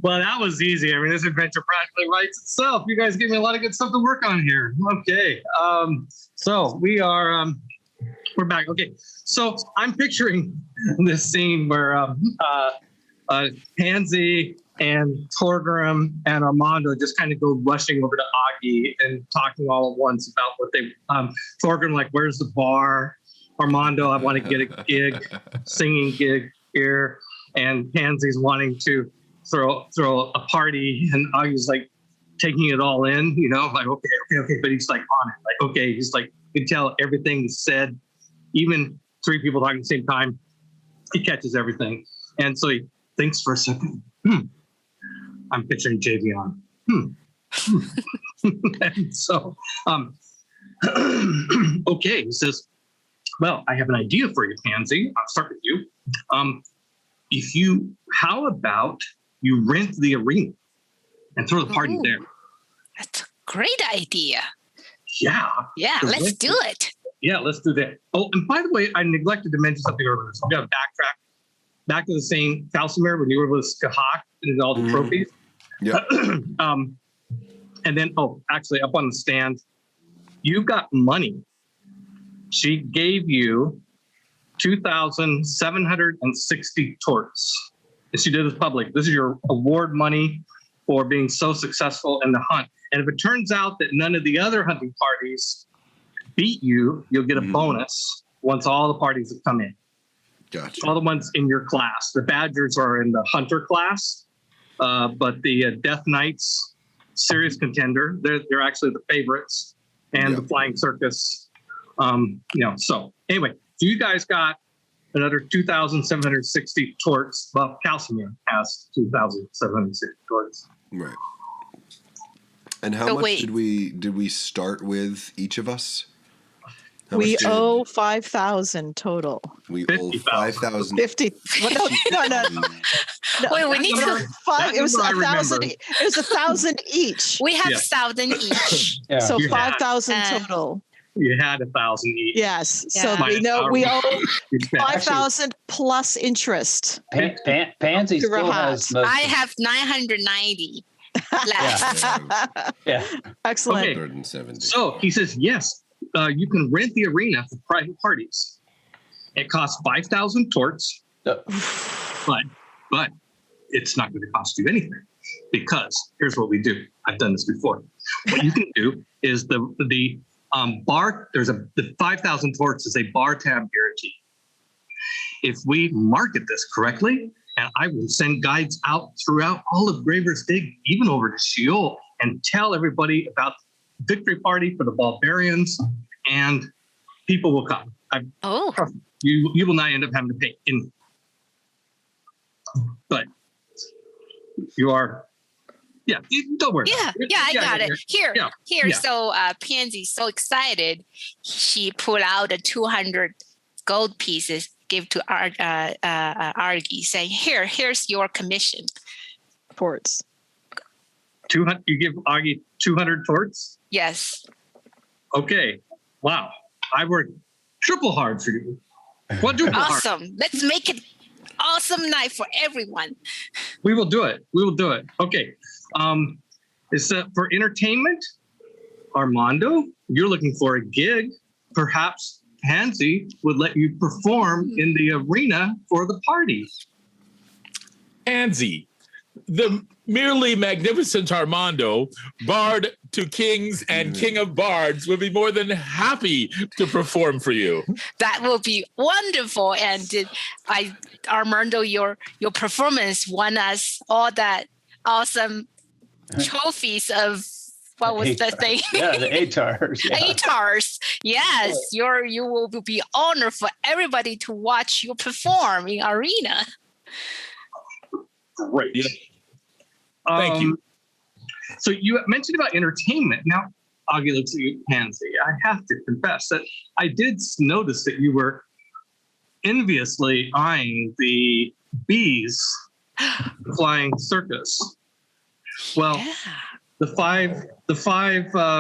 Speaker 1: Well, that was easy. I mean, this adventure practically writes itself. You guys gave me a lot of good stuff to work on here. Okay. So we're back. Okay. So I'm picturing this scene where Pansy and Torgrim and Armando just kind of go rushing over to Augie and talking all at once about what they, Torgrim, like, where's the bar? Armando, I want to get a gig, singing gig here. And Pansy's wanting to throw a party, and Augie's like taking it all in, like, okay. But he's like on it. Like, okay, he's like, you can tell everything is said, even three people talking at the same time, he catches everything. And so he thinks for a second, I'm picturing Javion. And so, okay, he says, well, I have an idea for you, Pansy. I'll start with you. How about you rent the arena and throw the party there?
Speaker 6: That's a great idea.
Speaker 1: Yeah.
Speaker 6: Yeah, let's do it.
Speaker 1: Yeah, let's do that. Oh, and by the way, I neglected to mention something earlier. So we got to backtrack back to the same Calcimer when you were with Skahak and all the trophies.
Speaker 4: Yeah.
Speaker 1: And then, actually, up on the stand, you got money. She gave you 2,760 torts. And she did this public. This is your award money for being so successful in the hunt. And if it turns out that none of the other hunting parties beat you, you'll get a bonus once all the parties have come in.
Speaker 4: Gotcha.
Speaker 1: All the ones in your class. The Badgers are in the hunter class, but the Death Knights, serious contender, they're actually the favorites, and the Flying Circus. So anyway, so you guys got another 2,760 torts. Well, Calcimer has 2,760 torts.
Speaker 4: Right. And how much did we start with each of us?
Speaker 2: We owe 5,000 total.
Speaker 4: We owe 5,000.
Speaker 2: 50. Well, no.
Speaker 6: Wait, we need to.
Speaker 2: It was 1,000. It was 1,000 each.
Speaker 6: We have 1,000 each.
Speaker 5: Yeah.
Speaker 2: So 5,000 total.
Speaker 1: You had 1,000 each.
Speaker 2: Yes.
Speaker 6: Yeah.
Speaker 2: So we owe 5,000 plus interest.
Speaker 5: Pansy still has most.
Speaker 6: I have 990 left.
Speaker 5: Yeah.
Speaker 2: Excellent.
Speaker 1: Okay.
Speaker 4: 170.
Speaker 1: So he says, yes, you can rent the arena for private parties. It costs 5,000 torts, but it's not going to cost you anything, because here's what we do. I've done this before. What you can do is the bar. The 5,000 torts is a bar tab guarantee. If we market this correctly, and I will send guides out throughout all of Graver's Dig, even over to Sheol, and tell everybody about the victory party for the barbarians, and people will come. You will not end up having to pay anything. But you are, don't worry.
Speaker 6: I got it. Here.
Speaker 1: Yeah.
Speaker 6: So Pansy's so excited, she pulled out the 200 gold pieces, give to Argy, saying, here's your commission.
Speaker 2: Torts.
Speaker 1: 200. You give Augie 200 torts?
Speaker 6: Yes.
Speaker 1: Okay. Wow. I worked triple hard for you. Quadruple hard.
Speaker 6: Awesome. Let's make it awesome night for everyone.
Speaker 1: We will do it. Okay. Is that for entertainment? Armando, you're looking for a gig. Perhaps Pansy would let you perform in the arena for the party.
Speaker 3: Pansy, the merely magnificent Armando, bard to kings and king of bards, would be more than happy to perform for you.
Speaker 6: That will be wonderful. And Armando, your performance won us all that awesome trophies of, what was the thing?
Speaker 5: Yeah, the ATARs. Yeah.
Speaker 6: ATARs. Yes, you will be honored for everybody to watch you perform in arena.
Speaker 1: Great.
Speaker 3: Yeah. Thank you.
Speaker 1: So you mentioned about entertainment. Now, Augie looks at you, Pansy. I have to confess that I did notice that you were enviously eyeing the bees flying circus. Well, the five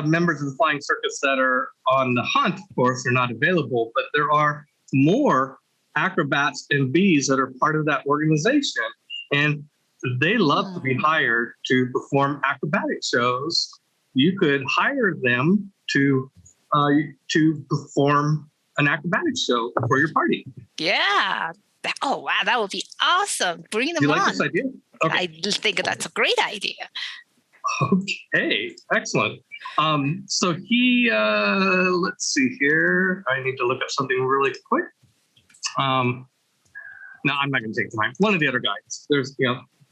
Speaker 1: members of the flying circus that are on the hunt, of course, are not available, but there are more acrobats and bees that are part of that organization. And they love to be hired to perform acrobatic shows. You could hire them to perform an acrobatic show for your party.
Speaker 6: Yeah. Oh, wow. That would be awesome. Bring them
Speaker 1: Do you
Speaker 6: on.
Speaker 1: like this idea? Okay.
Speaker 6: I think that's a great idea.
Speaker 1: Okay, excellent. So he, let's see here. I need to look up something really quick. No, I'm not going to take time. One of the other guides. There's,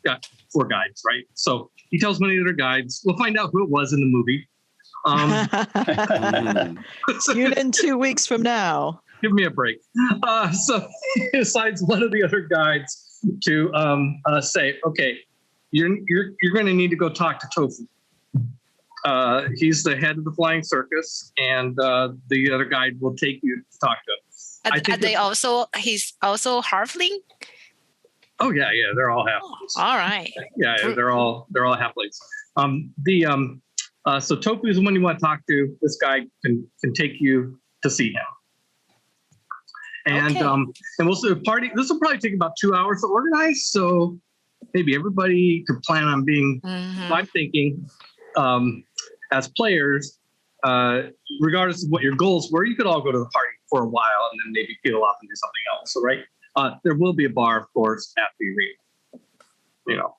Speaker 1: got 4 guides, right? So he tells one of the other guides. We'll find out who it was in the movie.
Speaker 2: Tune in 2 weeks from now.
Speaker 1: Give me a break. So he assigns one of the other guides to say, okay, you're going to need to go talk to Tofu. He's the head of the flying circus, and the other guide will take you to talk to him.
Speaker 6: He's also halfling?
Speaker 1: Oh yeah, they're all halflings.
Speaker 6: All right.
Speaker 1: Yeah, they're all halflings. So Tofu is the one you want to talk to. This guy can take you to see him. And
Speaker 6: Okay.
Speaker 1: And we'll see the party. This will probably take about 2 hours to organize. So maybe everybody could plan on being.
Speaker 6: Mhm.
Speaker 1: I'm thinking, as players, regardless of what your goals were, you could all go to the party for a while and then maybe peel off and do something else. So right, there will be a bar, of course, at the arena.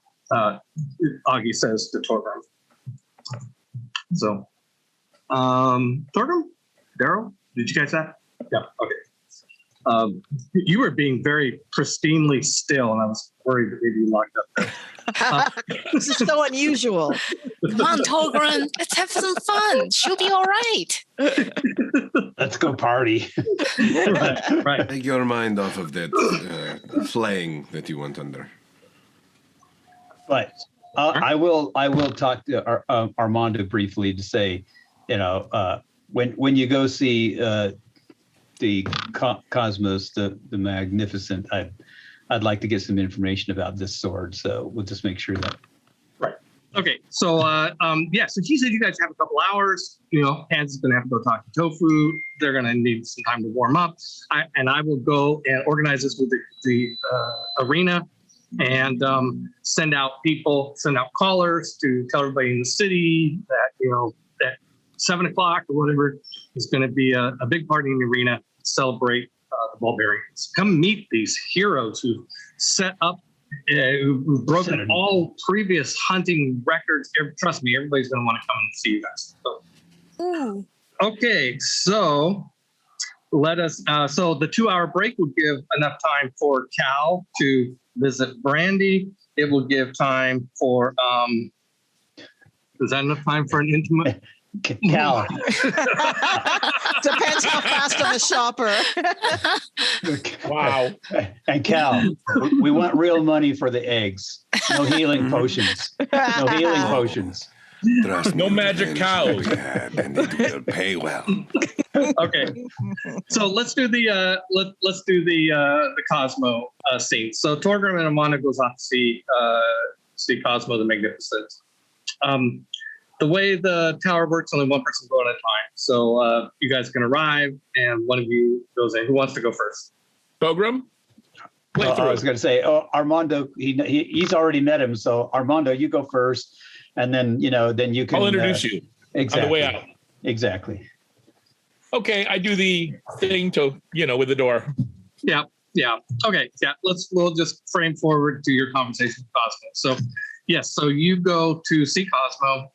Speaker 1: Augie says to Torgrim. So, Torgrim, Darrell, did you guys that? Yeah. Okay. You were being very pristinely still, and I was worried that maybe you locked up there.
Speaker 2: This is so unusual.
Speaker 6: Come on, Togren. Let's have some fun. She'll be all right.
Speaker 5: Let's go party.
Speaker 1: Right.
Speaker 4: Take your mind off of that flaying that you went under.
Speaker 5: But I will talk to Armando briefly to say, when you go see the Cosmos, the Magnificent, I'd like to get some information about this sword. So we'll just make sure that.
Speaker 1: Right. Okay. So so he said you guys have a couple hours. Hans is going to have to go talk to Tofu. They're going to need some time to warm up. I will go and organize this with the arena and send out callers to tell everybody in the city that at 7 o'clock or whatever is going to be a big party in the arena to celebrate the Bulgarians. Come meet these heroes who set up, who've broken all previous hunting records. Trust me, everybody's going to want to come and see you guys. So, okay, so let us. So the 2-hour break will give enough time for Cal to visit Brandy. It will give time for. Is that enough time for an intimate?
Speaker 5: Cal.
Speaker 2: Depends how fast I'm a shopper.
Speaker 3: Wow.
Speaker 5: And Cal, we want real money for the eggs. No healing potions. No healing potions.
Speaker 4: Trust
Speaker 3: No
Speaker 4: me,
Speaker 3: magic
Speaker 4: the
Speaker 3: cows.
Speaker 4: we have, and it will pay well.
Speaker 1: Okay, so let's do the Cosmo scene. So Torgrim and Amanda goes off to see Cosmo the Magnificent. The way the tower works, only one person going at a time. So you guys can arrive, and one of you goes in. Who wants to go first?
Speaker 3: Pilgrim?
Speaker 5: I was going to say, Armando, he's already met him. So Armando, you go first, and then then you can.
Speaker 3: I'll introduce you
Speaker 5: exactly.
Speaker 3: on the way out.
Speaker 5: Exactly.
Speaker 3: Okay, I do the thing to with the door.
Speaker 1: Yeah. Okay. Yeah. We'll just frame forward to your conversation with Cosmo. So, yes. So you go to see Cosmo.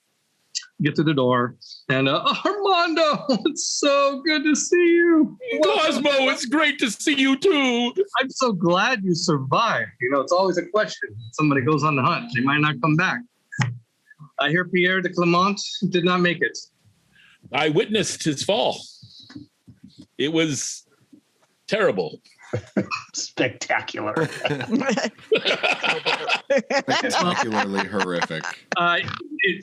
Speaker 1: Get to the door, and Armando, it's so good to see you.
Speaker 3: Cosmo, it's great to see you too.
Speaker 1: I'm so glad you survived. It's always a question. Somebody goes on the hunt, they might not come back. I hear Pierre de Clement did not make it.
Speaker 3: I witnessed his fall. It was terrible.
Speaker 5: Spectacular.
Speaker 4: Spectacularly horrific.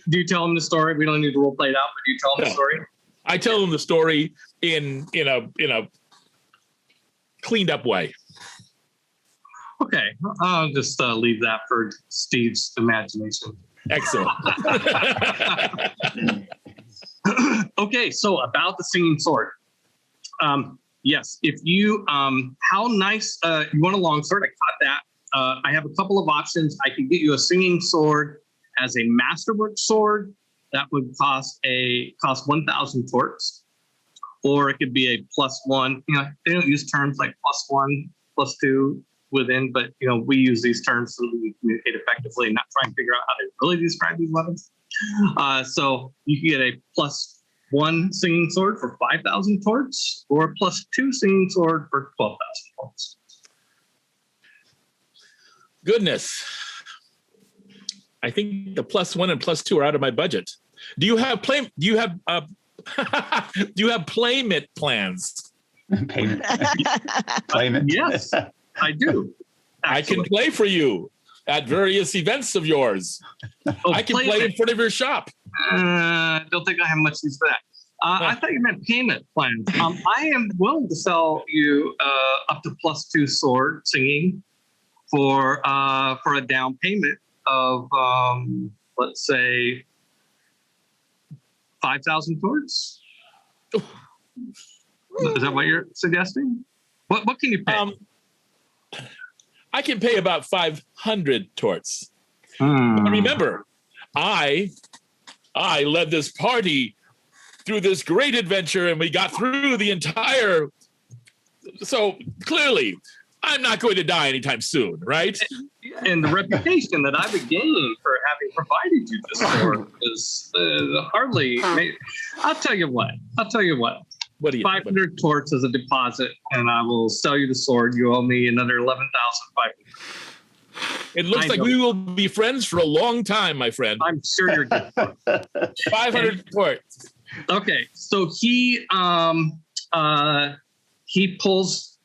Speaker 1: Do you tell him the story? We don't need to role play it out, but do you tell him the story?
Speaker 3: I tell him the story in a cleaned up way.
Speaker 1: Okay, I'll just leave that for Steve's imagination.
Speaker 3: Excellent.
Speaker 1: Okay, so about the singing sword. Yes, if you, how nice, you want a long sword, I caught that. I have a couple of options. I can get you a singing sword as a masterwork sword. That would cost 1,000 torts, or it could be a +1. You know, they don't use terms like +1, +2 within, but you know, we use these terms so that we communicate effectively and not try and figure out how to really describe these weapons. So you can get a +1 singing sword for 5,000 torts, or a +2 singing sword for 12,000 torts.
Speaker 3: Goodness. I think the +1 and +2 are out of my budget. Do you have playmate plans?
Speaker 5: Payment.
Speaker 1: Yes, I do.
Speaker 3: I can play for you at various events of yours. I can play in front of your shop.
Speaker 1: Don't think I have much use for that. I thought you meant payment plans. I am willing to sell you up to +2 sword singing for a down payment of let's say 5,000 torts. Is that what you're suggesting? What can you pay?
Speaker 3: I can pay about 500 torts.
Speaker 1: Hmm.
Speaker 3: But remember, I led this party through this great adventure, and we got through the entire. So clearly, I'm not going to die anytime soon, right?
Speaker 1: And the reputation that I've gained for having provided you this sword is hardly. I'll tell you what.
Speaker 3: What do you?
Speaker 1: 500 torts as a deposit, and I will sell you the sword. You owe me another 11,500.
Speaker 3: It looks like we will be friends for a long time, my friend.
Speaker 1: I'm sure you're good.
Speaker 3: 500 torts.
Speaker 1: Okay, so he pulls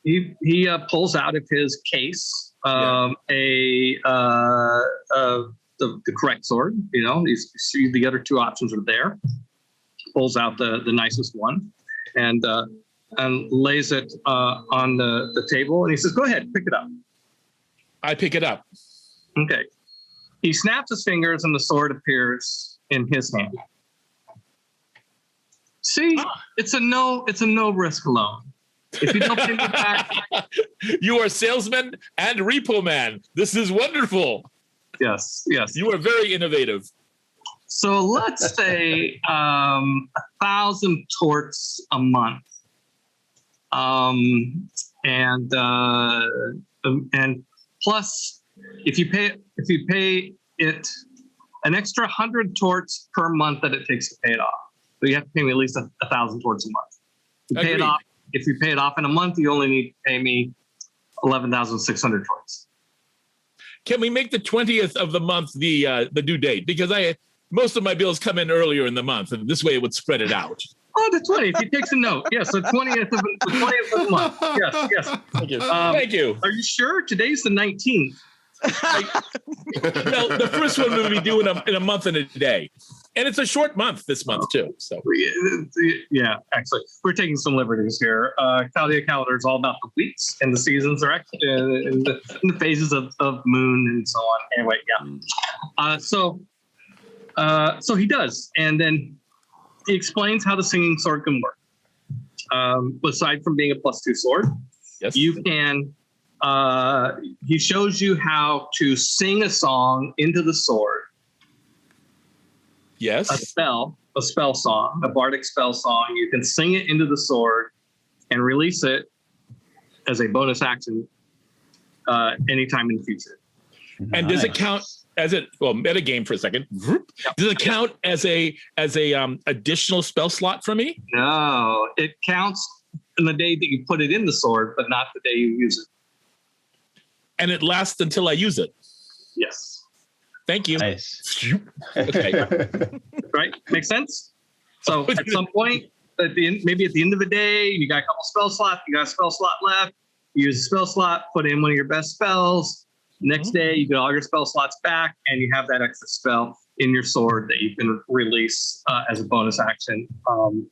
Speaker 1: out of his case the correct sword. You know, see the other two options are there. Pulls out the nicest one and lays it on the table, and he says, "Go ahead, pick it up."
Speaker 3: I pick it up.
Speaker 1: Okay. He snaps his fingers, and the sword appears in his hand. See, it's a no risk loan. If you don't pay me back,
Speaker 3: you are salesman and repo man. This is wonderful.
Speaker 1: Yes.
Speaker 3: You are very innovative.
Speaker 1: So let's say 1,000 torts a month, and plus if you pay it an extra 100 torts per month that it takes to pay it off. So you have to pay me at least 1,000 torts a month. If you pay it off in a month, you only need to pay me 11,600 torts.
Speaker 3: Can we make the 20th of the month the due date? Because most of my bills come in earlier in the month, and this way it would spread it out.
Speaker 1: Oh, the 20th. He takes a note. Yes, the 20th of the month. Yes.
Speaker 3: Thank you. Thank you.
Speaker 1: Are you sure? Today's the 19th.
Speaker 3: No, the first one will be due in a month and a day. And it's a short month this month, too. So
Speaker 1: yeah, actually, we're taking some liberties here. Chaldea calendar is all about the weeks and the seasons, are in the phases of moon and so on. Anyway, yeah. So he does, and then he explains how the singing sword can work. Aside from being a +2 sword,
Speaker 3: yes,
Speaker 1: you can. He shows you how to sing a song into the sword.
Speaker 3: Yes.
Speaker 1: A spell song, a bardic spell song. You can sing it into the sword and release it as a bonus action anytime in the future.
Speaker 3: And does it count as metagame for a second? Does it count as a additional spell slot for me?
Speaker 1: No, it counts in the day that you put it in the sword, but not the day you use it.
Speaker 3: And it lasts until I use it.
Speaker 1: Yes.
Speaker 3: Thank you.
Speaker 5: Nice.
Speaker 3: Okay.
Speaker 1: Right? Makes sense? So at some point, maybe at the end of the day, you got a couple spell slots, you got a spell slot left, you use a spell slot, put in one of your best spells. Next day, you get all your spell slots back, and you have that extra spell in your sword that you can release as a bonus action. And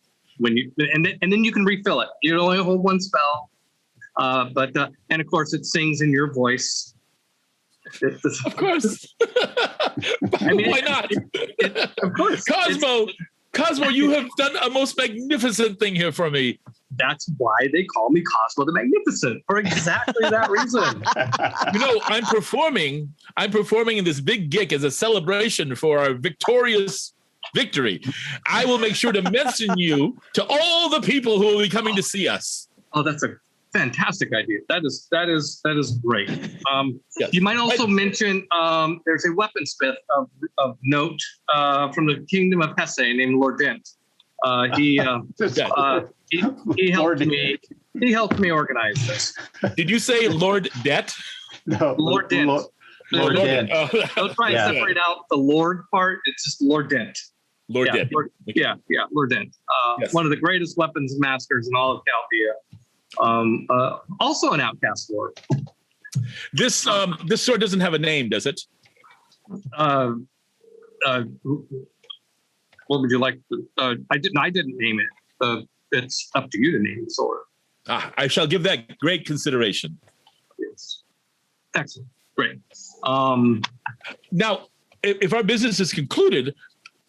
Speaker 1: then you can refill it. You only hold one spell, and of course, it sings in your voice.
Speaker 3: Of course.
Speaker 1: I mean,
Speaker 3: why not?
Speaker 1: Of course.
Speaker 3: Cosmo, you have done a most magnificent thing here for me.
Speaker 1: That's why they call me Cosmo the Magnificent, for exactly that reason.
Speaker 3: I'm performing in this big gig as a celebration for our victorious victory. I will make sure to mention you to all the people who will be coming to see us.
Speaker 1: Oh, that's a fantastic idea. That is great.
Speaker 3: Yes.
Speaker 1: You might also mention there's a weaponsmith of note from the Kingdom of Hesse named Lord Dent. He helped me. He helped me organize this.
Speaker 3: Did you say Lord Det?
Speaker 5: No,
Speaker 1: Lord Dent.
Speaker 5: Lord Dent.
Speaker 1: Don't try and separate out the Lord part. It's just Lord Dent.
Speaker 3: Lord Dent.
Speaker 1: Lord Dent.
Speaker 3: Yes.
Speaker 1: One of the greatest weapons masters in all of Chaldea. Also an outcast lord.
Speaker 3: This sword doesn't have a name, does it?
Speaker 1: What would you like? I didn't name it. It's up to you to name the sword.
Speaker 3: I shall give that great consideration.
Speaker 1: Yes. Excellent. Great.
Speaker 3: Now, if our business is concluded,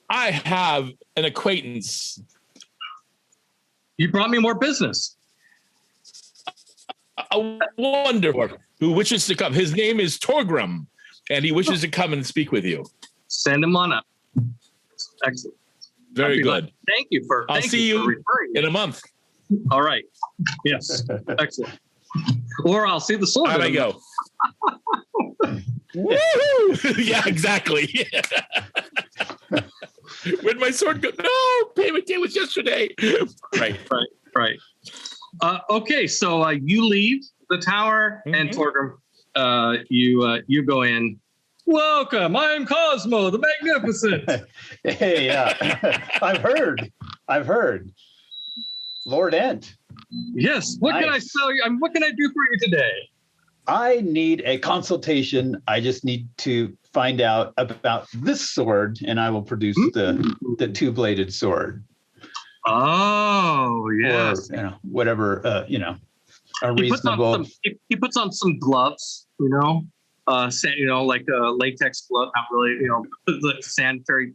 Speaker 3: I have an acquaintance.
Speaker 1: You brought me more business.
Speaker 3: A wonderful who wishes to come. His name is Torgrim, and he wishes to come and speak with you.
Speaker 1: Send him on up. Excellent.
Speaker 3: Very good.
Speaker 1: Thank you for.
Speaker 3: I'll see you in a month.
Speaker 1: All right. Yes. Excellent. Or I'll see the sword.
Speaker 3: How do I go? Woo! Yeah, exactly. Where'd my sword go? No, payment day was yesterday.
Speaker 1: Right. Okay, so you leave the tower, and Torgrim, you go in. Welcome, I'm Cosmo the Magnificent.
Speaker 5: Hey, I've heard. Lord Ent.
Speaker 1: Yes. What can I sell you? What can I do for you today?
Speaker 5: I need a consultation. I just need to find out about this sword, and I will produce the two-bladed sword.
Speaker 1: Oh, yes.
Speaker 5: Or, whatever, a reasonable.
Speaker 1: He puts on some gloves, like a latex glove, not really, like sanitary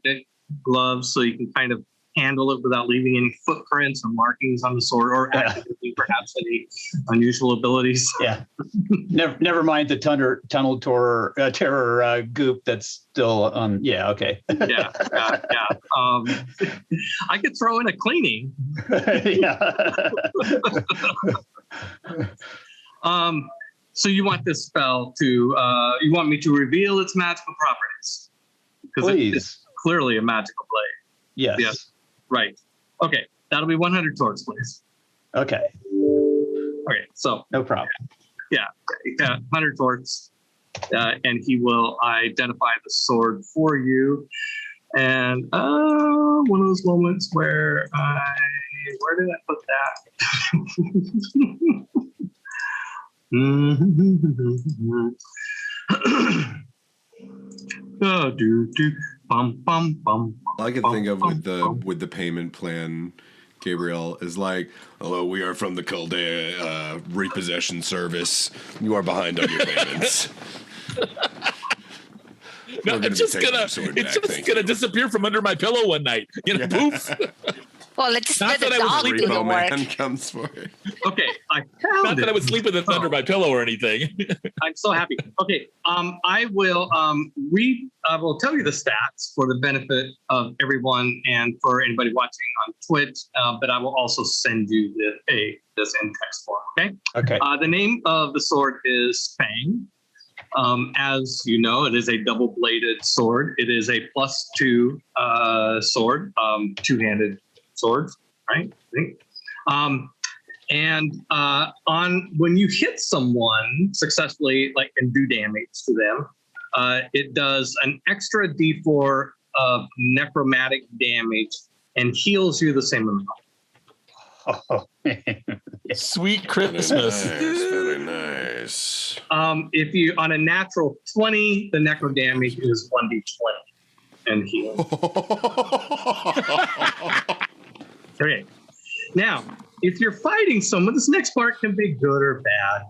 Speaker 1: gloves, so you can kind of handle it without leaving any footprints or markings on the sword, or activating perhaps any unusual abilities.
Speaker 5: Yeah. Never mind the tunnel terror goop that's still on. Yeah. Okay.
Speaker 1: Yeah. I could throw in a cleaning.
Speaker 5: Yeah.
Speaker 1: So you want this spell to, you want me to reveal its magical properties?
Speaker 5: Please.
Speaker 1: It's clearly a magical blade.
Speaker 5: Yes.
Speaker 1: Right. Okay. That'll be 100 torques, please.
Speaker 5: Okay.
Speaker 1: Okay. So.
Speaker 5: No problem.
Speaker 1: Yeah. 100 torques. And he will identify the sword for you. And one of those moments where where did I put that? Oh, do. Bum, bum, bum.
Speaker 4: All I can think of with the payment plan, Gabriel, is like, hello, we are from the Chaldea repossession service. You are behind on your payments.
Speaker 3: No, it's just gonna disappear from under my pillow one night. Poof.
Speaker 6: Well, let's
Speaker 3: Not
Speaker 6: let
Speaker 3: that
Speaker 6: the
Speaker 3: I was
Speaker 6: dog do
Speaker 3: sleeping.
Speaker 6: the work.
Speaker 4: Man comes for it.
Speaker 1: Okay,
Speaker 3: Not that I would sleep with it under my pillow or anything.
Speaker 1: I'm so happy. Okay, I will I will tell you the stats for the benefit of everyone and for anybody watching on Twitch. But I will also send you this in text form. Okay.
Speaker 5: Okay.
Speaker 1: The name of the sword is Fang. As you know, it is a double-bladed sword. It is a +2 sword, two-handed sword, right? And when you hit someone successfully, and do damage to them, it does an extra D4 of necromantic damage and heals you the same amount.
Speaker 5: Oh,
Speaker 3: Sweet Christmas.
Speaker 4: Very nice.
Speaker 1: If you on a natural 20, the necro damage is 1d20 and heal. Okay. Now, if you're fighting someone, this next part can be good or bad.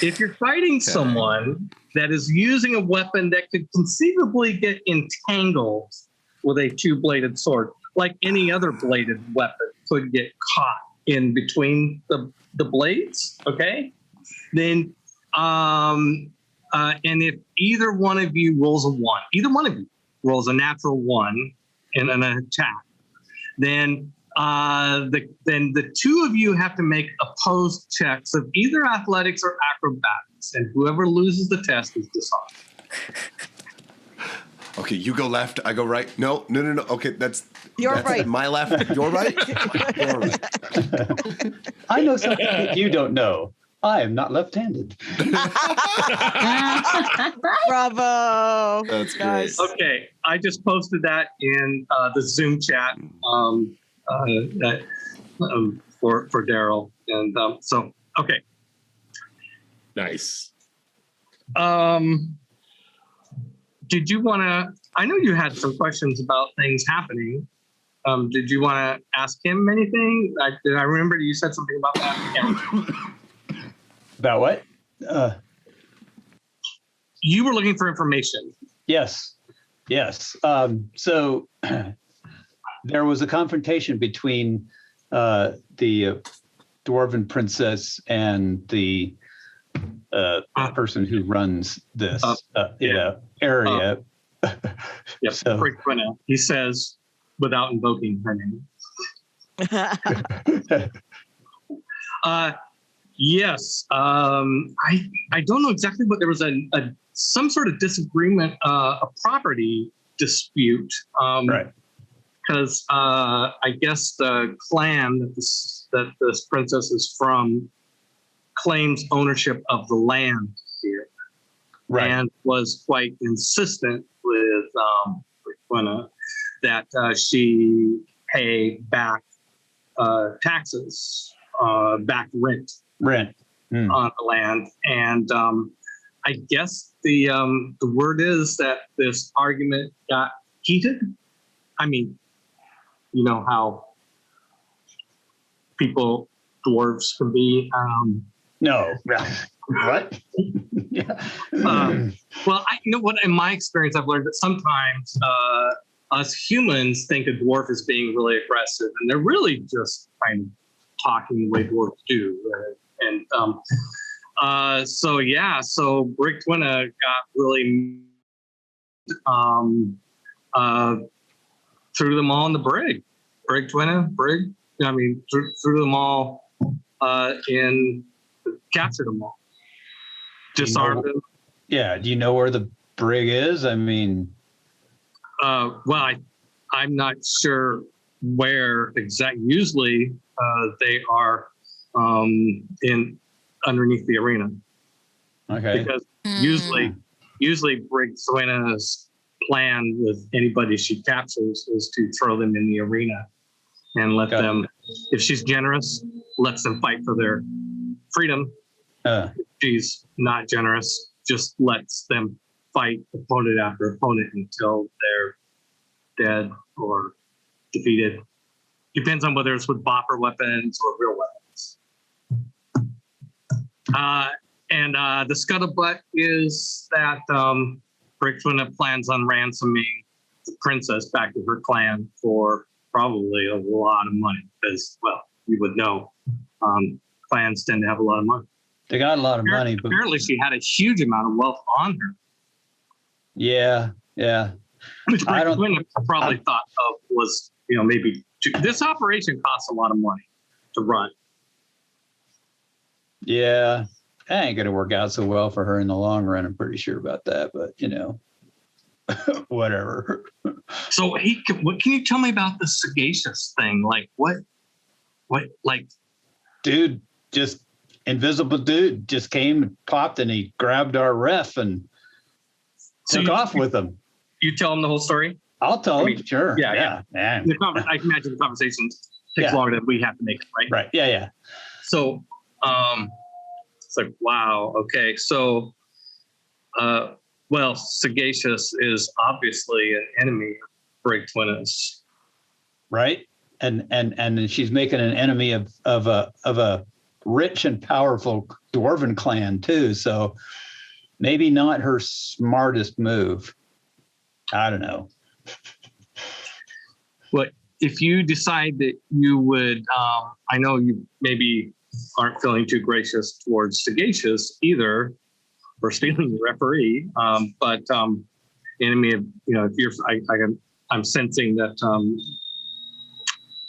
Speaker 1: If you're fighting someone that is using a weapon that could conceivably get entangled with a two-bladed sword, like any other bladed weapon could get caught in between the blades. Okay, then and if either one of you rolls a 1, either one of you rolls a natural 1 in an attack, then the two of you have to make opposed checks of either athletics or acrobatics, and whoever loses the test is disarmed.
Speaker 4: Okay, you go left, I go right. No. Okay, that's
Speaker 2: right.
Speaker 4: My left, your right. Your right.
Speaker 5: I know something that you don't know. I am not left-handed.
Speaker 2: Bravo.
Speaker 4: That's great.
Speaker 2: Nice.
Speaker 1: Okay, I just posted that in the Zoom chat for Darrell, and so okay.
Speaker 3: Nice.
Speaker 1: Did you want to? I know you had some questions about things happening. Did you want to ask him anything? Did I remember you said something about that? Yeah.
Speaker 5: About what?
Speaker 1: You were looking for information.
Speaker 5: Yes. So there was a confrontation between the dwarven princess and the person who runs this area.
Speaker 1: Yep.
Speaker 5: So,
Speaker 1: he says, without invoking her name. Yes. I don't know exactly, but there was some sort of disagreement, a property dispute.
Speaker 5: right.
Speaker 1: Because I guess the clan that this princess is from claims ownership of the land here,
Speaker 5: Right.
Speaker 1: and was quite insistent with Gwenna that she pay back taxes, back rent
Speaker 5: Rent.
Speaker 1: on the land, and I guess the word is that this argument got heated. I mean, you know how dwarves can be.
Speaker 5: No. What? Yeah.
Speaker 1: Well, you know what? In my experience, I've learned that sometimes us humans think a dwarf is being really aggressive, and they're really just kind of talking the way dwarves do. And so Brigtwinna got really threw them all in the brig. Threw them all captured them all. Disarmed them.
Speaker 5: Yeah. Do you know where the brig is? I mean,
Speaker 1: well, I'm not sure where exactly. Usually, they are underneath the arena.
Speaker 5: okay.
Speaker 1: Because usually Brigtwinna's plan with anybody she captures is to throw them in the arena and let them, if she's generous, lets them fight for their freedom. If she's not generous, just lets them fight opponent after opponent until they're dead or defeated. Depends on whether it's with bopper weapons or real weapons. And the scuttlebutt is that Brigtwinna plans on ransoming the princess back to her clan for probably a lot of money, because, well, you would know clans tend to have a lot of money.
Speaker 5: They got a lot of money, but
Speaker 1: apparently she had a huge amount of wealth on her.
Speaker 5: yeah.
Speaker 1: Which Brigtwinna probably thought of was, maybe this operation costs a lot of money to run.
Speaker 5: Yeah. That ain't going to work out so well for her in the long run. I'm pretty sure about that, but whatever.
Speaker 1: So what can you tell me about the sagacious thing? Like what,
Speaker 5: dude, just invisible dude just came and popped and he grabbed our ref and took off with him.
Speaker 1: You tell him the whole story?
Speaker 5: I'll tell him. Sure.
Speaker 1: Yeah. I can imagine the conversation takes longer than we have to make it, right?
Speaker 5: Right. Yeah.
Speaker 1: So, it's like, wow. Okay. So, Sagacious is obviously an enemy of Brigtwinna's.
Speaker 5: Right. And she's making an enemy of a rich and powerful dwarven clan too. So maybe not her smartest move. I don't know.
Speaker 1: if you decide that you would, I know you maybe aren't feeling too gracious towards Sagacious either, for stealing the referee. But enemy of, if you're, I'm sensing that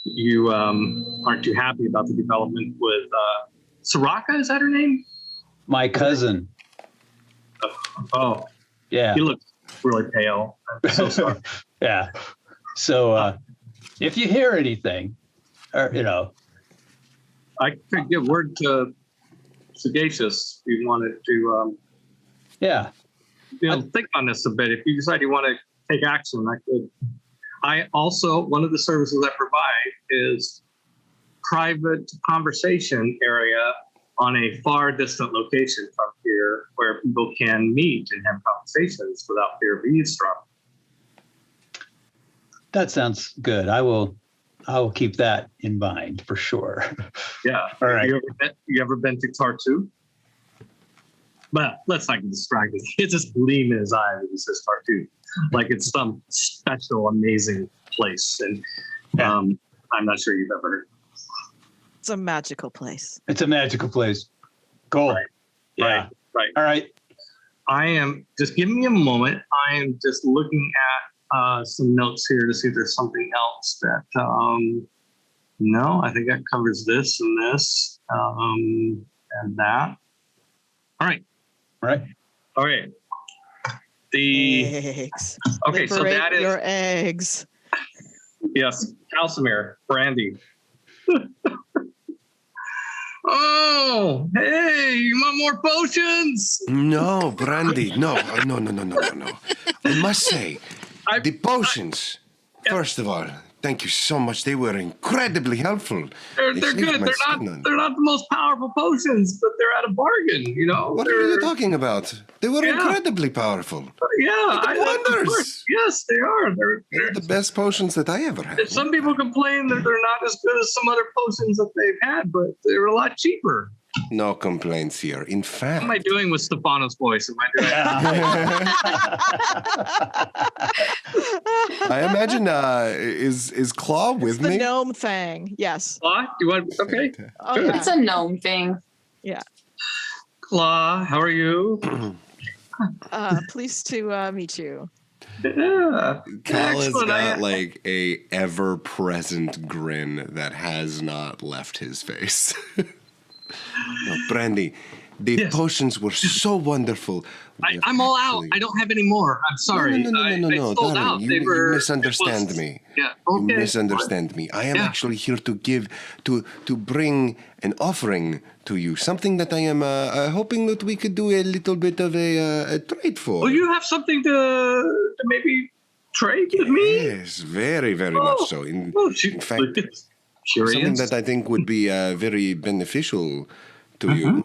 Speaker 1: you aren't too happy about the development with Soraka. Is that her name?
Speaker 5: My cousin.
Speaker 1: Oh,
Speaker 5: Yeah.
Speaker 1: he looks really pale. I'm so sorry.
Speaker 5: Yeah. So if you hear anything, or
Speaker 1: I could give word to Sagacious if you wanted to.
Speaker 5: yeah.
Speaker 1: Think on this a bit. If you decide you want to take action, I could. I also, one of the services I provide is private conversation area on a far distant location from here where people can meet and have conversations without fear of eavesdropping.
Speaker 5: That sounds good. I will keep that in mind for sure.
Speaker 1: Yeah.
Speaker 5: All right.
Speaker 1: You ever been to Tartu? But let's not get distracted. It's just gleam in his eye when he says Tartu. Like it's some special, amazing place. And I'm not sure you've ever heard.
Speaker 2: It's a magical place.
Speaker 5: It's a magical place. Cool.
Speaker 1: Right.
Speaker 5: Yeah.
Speaker 1: Right.
Speaker 5: All right.
Speaker 1: I am just give me a moment. I am just looking at some notes here to see if there's something else that no, I think that covers this and this and that. All right.
Speaker 5: Right.
Speaker 1: All right. The
Speaker 2: Eggs.
Speaker 1: okay, so
Speaker 2: Liberate
Speaker 1: that is
Speaker 2: your eggs.
Speaker 1: yes, Calcimer, brandy. Oh, hey, you want more potions?
Speaker 4: No, brandy. No. I must say, the potions. First of all, thank you so much. They were incredibly helpful.
Speaker 1: They're good. They're not the most powerful potions, but they're at a bargain.
Speaker 4: What are you talking about? They were incredibly powerful.
Speaker 1: Yeah,
Speaker 4: wonders.
Speaker 1: Yes, they are.
Speaker 4: They're the best potions that I ever had.
Speaker 1: Some people complain that they're not as good as some other potions that they've had, but they're a lot cheaper.
Speaker 4: No complaints here. In fact,
Speaker 1: What am I doing with Stefano's voice? Am I doing?
Speaker 4: I imagine is Claw with
Speaker 2: The
Speaker 4: me?
Speaker 2: gnome thing. Yes.
Speaker 1: Claw, you want? Okay,
Speaker 2: Oh, yeah.
Speaker 7: It's a gnome thing.
Speaker 2: Yeah.
Speaker 1: Claw, how are you?
Speaker 2: Pleased to meet you.
Speaker 1: Yeah,
Speaker 4: Cal has
Speaker 1: excellent.
Speaker 4: got like a ever-present grin that has not left his face. No, Brandy, the potions were so wonderful.
Speaker 1: I'm all out. I don't have any more. I'm sorry.
Speaker 4: No,
Speaker 1: I sold
Speaker 4: darling,
Speaker 1: out.
Speaker 4: you misunderstand me.
Speaker 1: Yeah.
Speaker 4: You
Speaker 1: Okay.
Speaker 4: misunderstand me. I am actually here to bring an offering to you, something that I am hoping that we could do a little bit of a trade for.
Speaker 1: Oh, you have something to maybe trade with me?
Speaker 4: Yes, very, very much so. In fact, something
Speaker 1: curious.
Speaker 4: that I think would be very beneficial to you,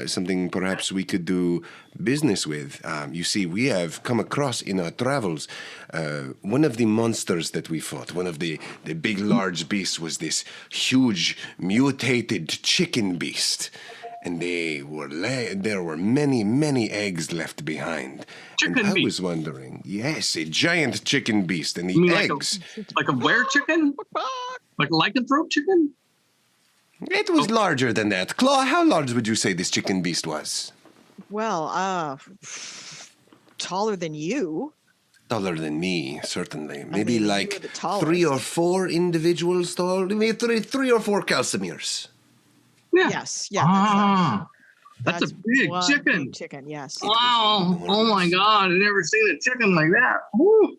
Speaker 4: something perhaps we could do business with. You see, we have come across in our travels one of the monsters that we fought, one of the big, large beasts was this huge, mutated chicken beast. And there were many, many eggs left behind.
Speaker 1: Chicken
Speaker 4: and I
Speaker 1: beast?
Speaker 4: was wondering, yes, a giant chicken beast, and the
Speaker 1: You mean
Speaker 4: eggs.
Speaker 1: like a were chicken? Like a lycanthrope chicken?
Speaker 4: It was larger than that. Claw, how large would you say this chicken beast was?
Speaker 2: Well, taller than you.
Speaker 4: Taller than me, certainly. Maybe
Speaker 2: mean, you
Speaker 4: like
Speaker 2: were the tallest.
Speaker 4: 3 or 4 individuals tall. Maybe three or 4 Calcimirs.
Speaker 1: Yeah.
Speaker 2: Yes. Yeah.
Speaker 1: That's a big
Speaker 2: one
Speaker 1: chicken.
Speaker 2: big chicken. Yes.
Speaker 1: Wow. Oh my God. I've never seen a chicken like that. Woo.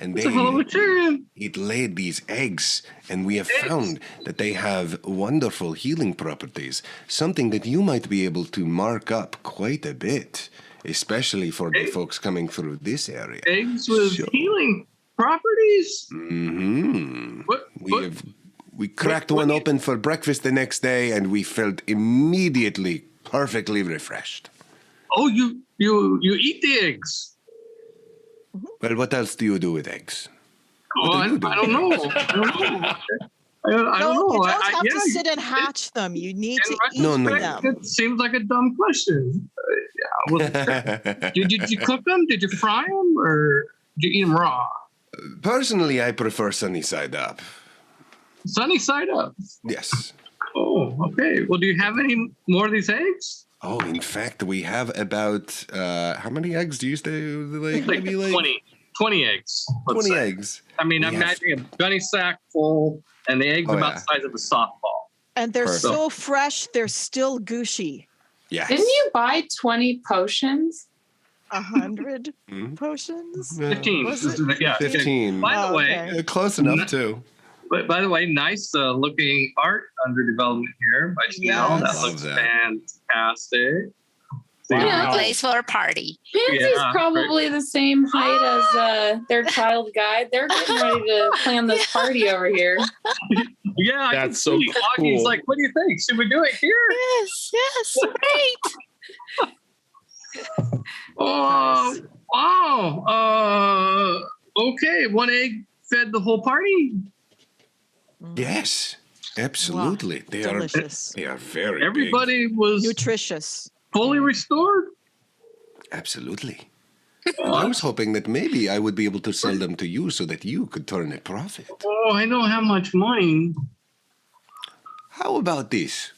Speaker 4: And
Speaker 1: It's a hell of a chicken.
Speaker 4: it laid these eggs, and we have found that they have wonderful healing properties, something that you might be able to mark up quite a bit, especially for the folks coming through this area.
Speaker 1: Eggs with healing properties?
Speaker 4: Mm-hmm. We cracked one open for breakfast the next day, and we felt immediately perfectly refreshed.
Speaker 1: Oh, you eat the eggs.
Speaker 4: Well, what else do you do with eggs?
Speaker 1: Oh, I don't know. I don't know.
Speaker 2: You don't have to sit and hatch them. You need to eat them.
Speaker 1: It seems like a dumb question. Did you cook them? Did you fry them? Or did you eat them raw?
Speaker 4: Personally, I prefer sunny side up.
Speaker 1: Sunny side up.
Speaker 4: Yes.
Speaker 1: Oh, okay. Well, do you have any more of these eggs?
Speaker 4: Oh, in fact, we have about how many eggs do you say? Like
Speaker 1: Like
Speaker 4: maybe like
Speaker 1: 20 eggs. let's
Speaker 4: 20
Speaker 1: say.
Speaker 4: eggs.
Speaker 1: I mean,
Speaker 4: We
Speaker 1: I'm
Speaker 4: have-
Speaker 1: imagining a gunny sack full, and the eggs
Speaker 4: Oh,
Speaker 1: about
Speaker 4: yeah.
Speaker 1: the size of a softball.
Speaker 2: And they're
Speaker 4: Perfect.
Speaker 2: so fresh, they're still gushy.
Speaker 4: Yes.
Speaker 7: Didn't you buy 20 potions?
Speaker 2: 100
Speaker 4: Mhm.
Speaker 2: potions?
Speaker 1: 15.
Speaker 2: Was it?
Speaker 1: Yeah.
Speaker 4: 15.
Speaker 1: By the
Speaker 2: Oh,
Speaker 1: way,
Speaker 2: okay.
Speaker 4: Close enough too.
Speaker 1: but by the way, nice looking art under development here by Chanel.
Speaker 2: Yes.
Speaker 1: That
Speaker 4: Love
Speaker 1: looks
Speaker 4: that.
Speaker 1: fantastic.
Speaker 7: Wow.
Speaker 6: Place for a party.
Speaker 7: Pansy's
Speaker 1: Yeah,
Speaker 7: probably the same height as their child guide. They're getting ready to plan this party over here.
Speaker 1: Yeah, I can
Speaker 3: That's so
Speaker 1: see. Augie's
Speaker 3: cool.
Speaker 1: like, what do you think? Should we do it here?
Speaker 6: Yes, great.
Speaker 1: Oh, wow. Okay, one egg fed the whole party.
Speaker 4: Yes. Absolutely. They are
Speaker 2: Delicious.
Speaker 4: very big.
Speaker 1: Everybody was
Speaker 2: Nutritious.
Speaker 1: fully restored.
Speaker 4: Absolutely. I was hoping that maybe I would be able to sell them to you so that you could turn a profit.
Speaker 1: Oh, I don't have much money.
Speaker 4: How about this?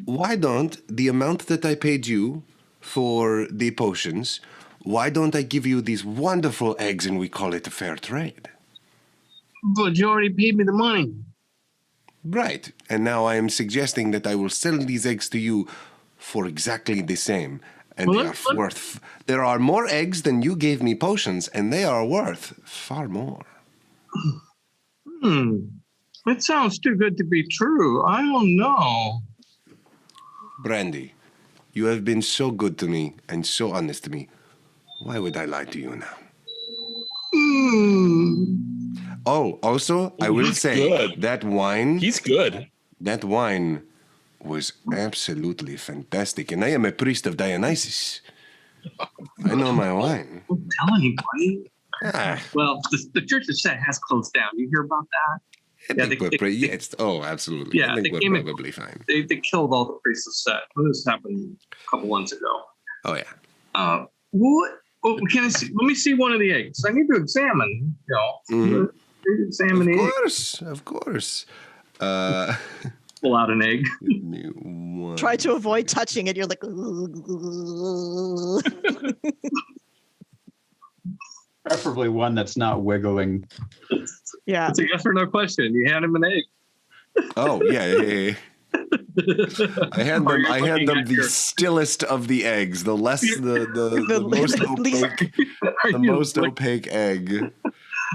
Speaker 4: Why don't the amount that I paid you for the potions, why don't I give you these wonderful eggs and we call it a fair trade?
Speaker 1: But you already paid me the money.
Speaker 4: Right. And now I am suggesting that I will sell these eggs to you for exactly the same. And
Speaker 1: Well,
Speaker 4: they are worth. There are more eggs than you gave me potions, and they are worth far more.
Speaker 1: It sounds too good to be true. I don't know.
Speaker 4: Brandy, you have been so good to me and so honest to me. Why would I lie to you now? Oh, also, I will
Speaker 3: He's
Speaker 4: say
Speaker 3: good.
Speaker 4: that wine.
Speaker 3: He's good.
Speaker 4: That wine was absolutely fantastic, and I am a priest of Dionysus. I know my wine.
Speaker 1: Don't tell anybody.
Speaker 4: Ah,
Speaker 1: Well, the church of Set has closed down. You hear about that?
Speaker 4: I
Speaker 1: Yeah,
Speaker 4: think
Speaker 1: they-
Speaker 4: we're pretty. Yes. Oh, absolutely.
Speaker 1: Yeah,
Speaker 4: I think
Speaker 1: they
Speaker 4: we're
Speaker 1: came in-
Speaker 4: probably fine.
Speaker 1: They killed all the priests of Set. This happened a couple months ago.
Speaker 4: Oh yeah.
Speaker 1: What? Oh, can I see? Let me see one of the eggs. I need to examine.
Speaker 4: Mhm.
Speaker 1: Examine the egg.
Speaker 4: Of course.
Speaker 1: Pull out an egg.
Speaker 4: Give me one.
Speaker 2: Try to avoid touching it. You're like,
Speaker 5: Preferably one that's not wiggling.
Speaker 2: yeah.
Speaker 1: It's a yes or no question. You hand him an egg.
Speaker 4: Oh yeah. I hand
Speaker 1: Or
Speaker 4: them.
Speaker 1: you're
Speaker 4: I hand
Speaker 1: looking
Speaker 4: them
Speaker 1: at
Speaker 4: the
Speaker 1: your-
Speaker 4: stillest of the eggs, the less the most
Speaker 2: least-
Speaker 4: opaque,
Speaker 1: Are
Speaker 4: the
Speaker 1: you
Speaker 4: most
Speaker 1: look-
Speaker 4: opaque egg.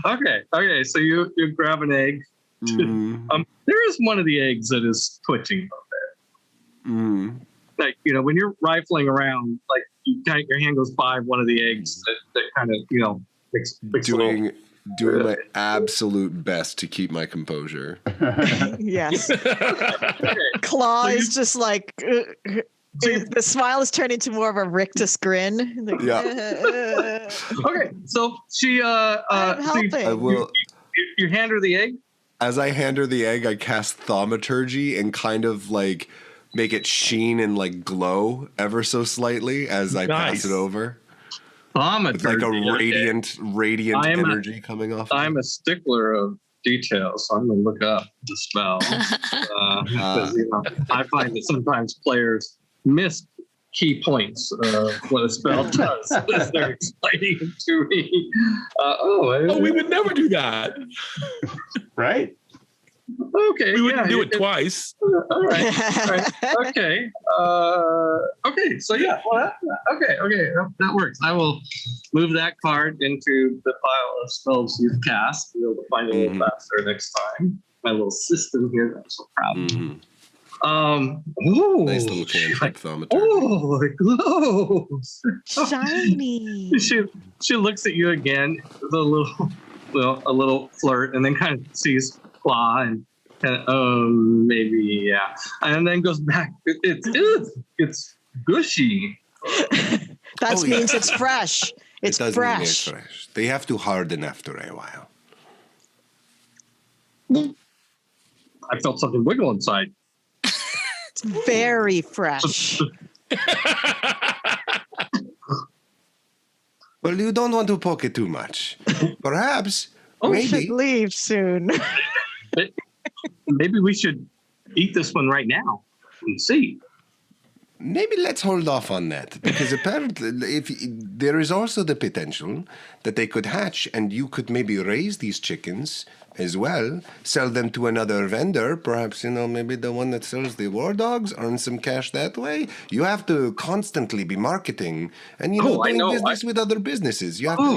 Speaker 1: Okay. So you grab an egg.
Speaker 4: Mm,
Speaker 1: There is one of the eggs that is twitching.
Speaker 4: mm.
Speaker 1: Like when you're rifling around, like your hand goes by one of the eggs that kind of makes a little-
Speaker 4: Doing my absolute best to keep my composure.
Speaker 2: Yes.
Speaker 1: Okay.
Speaker 2: Claw
Speaker 1: So you-
Speaker 2: is just like, the smile is turned into more of a rictus grin. Like,
Speaker 4: Yeah.
Speaker 1: Okay, so she
Speaker 2: I'm
Speaker 1: so
Speaker 2: helping.
Speaker 4: I will.
Speaker 1: you hand her the egg.
Speaker 4: As I hand her the egg, I cast thaumaturgy and kind of like make it sheen and like glow ever so slightly as I pass
Speaker 3: Nice.
Speaker 4: it over.
Speaker 1: It's
Speaker 4: It's like a radiant
Speaker 1: I am a-
Speaker 4: energy coming off.
Speaker 1: I'm a stickler of details, so I'm going to look up the spell. Because, I find that sometimes players miss key points of what a spell does as they're explaining it to me.
Speaker 3: Oh, we would never do that.
Speaker 5: Right?
Speaker 1: Okay.
Speaker 3: We wouldn't
Speaker 1: yeah,
Speaker 3: do it twice.
Speaker 1: All right. Okay. Okay. So yeah. Well, okay. That works. I will move that card into the pile of spells you've cast. You'll be able to find it a little faster next time. My little system here. I'm so proud.
Speaker 4: Mhm.
Speaker 1: Ooh,
Speaker 4: Nice little cantrip thaumaturgy.
Speaker 1: Oh, it glows.
Speaker 2: Shiny.
Speaker 1: She looks at you again with a little flirt, and then kind of sees Claw and maybe yeah, and then goes back. It's gushy.
Speaker 2: That
Speaker 4: Oh, yeah.
Speaker 2: means it's fresh. It's
Speaker 4: It does mean
Speaker 2: fresh.
Speaker 4: it's fresh. They have to harden after a while.
Speaker 1: I felt something wiggle inside.
Speaker 2: It's very fresh.
Speaker 4: Well, you don't want to poke it too much. Perhaps,
Speaker 2: We
Speaker 4: maybe.
Speaker 2: should leave soon.
Speaker 1: maybe we should eat this one right now and see.
Speaker 4: Maybe let's hold off on that, because apparently if there is also the potential that they could hatch and you could maybe raise these chickens as well, sell them to another vendor, perhaps, maybe the one that sells the war dogs, earn some cash that way. You have to constantly be marketing and, doing business with other businesses. You have to,
Speaker 1: I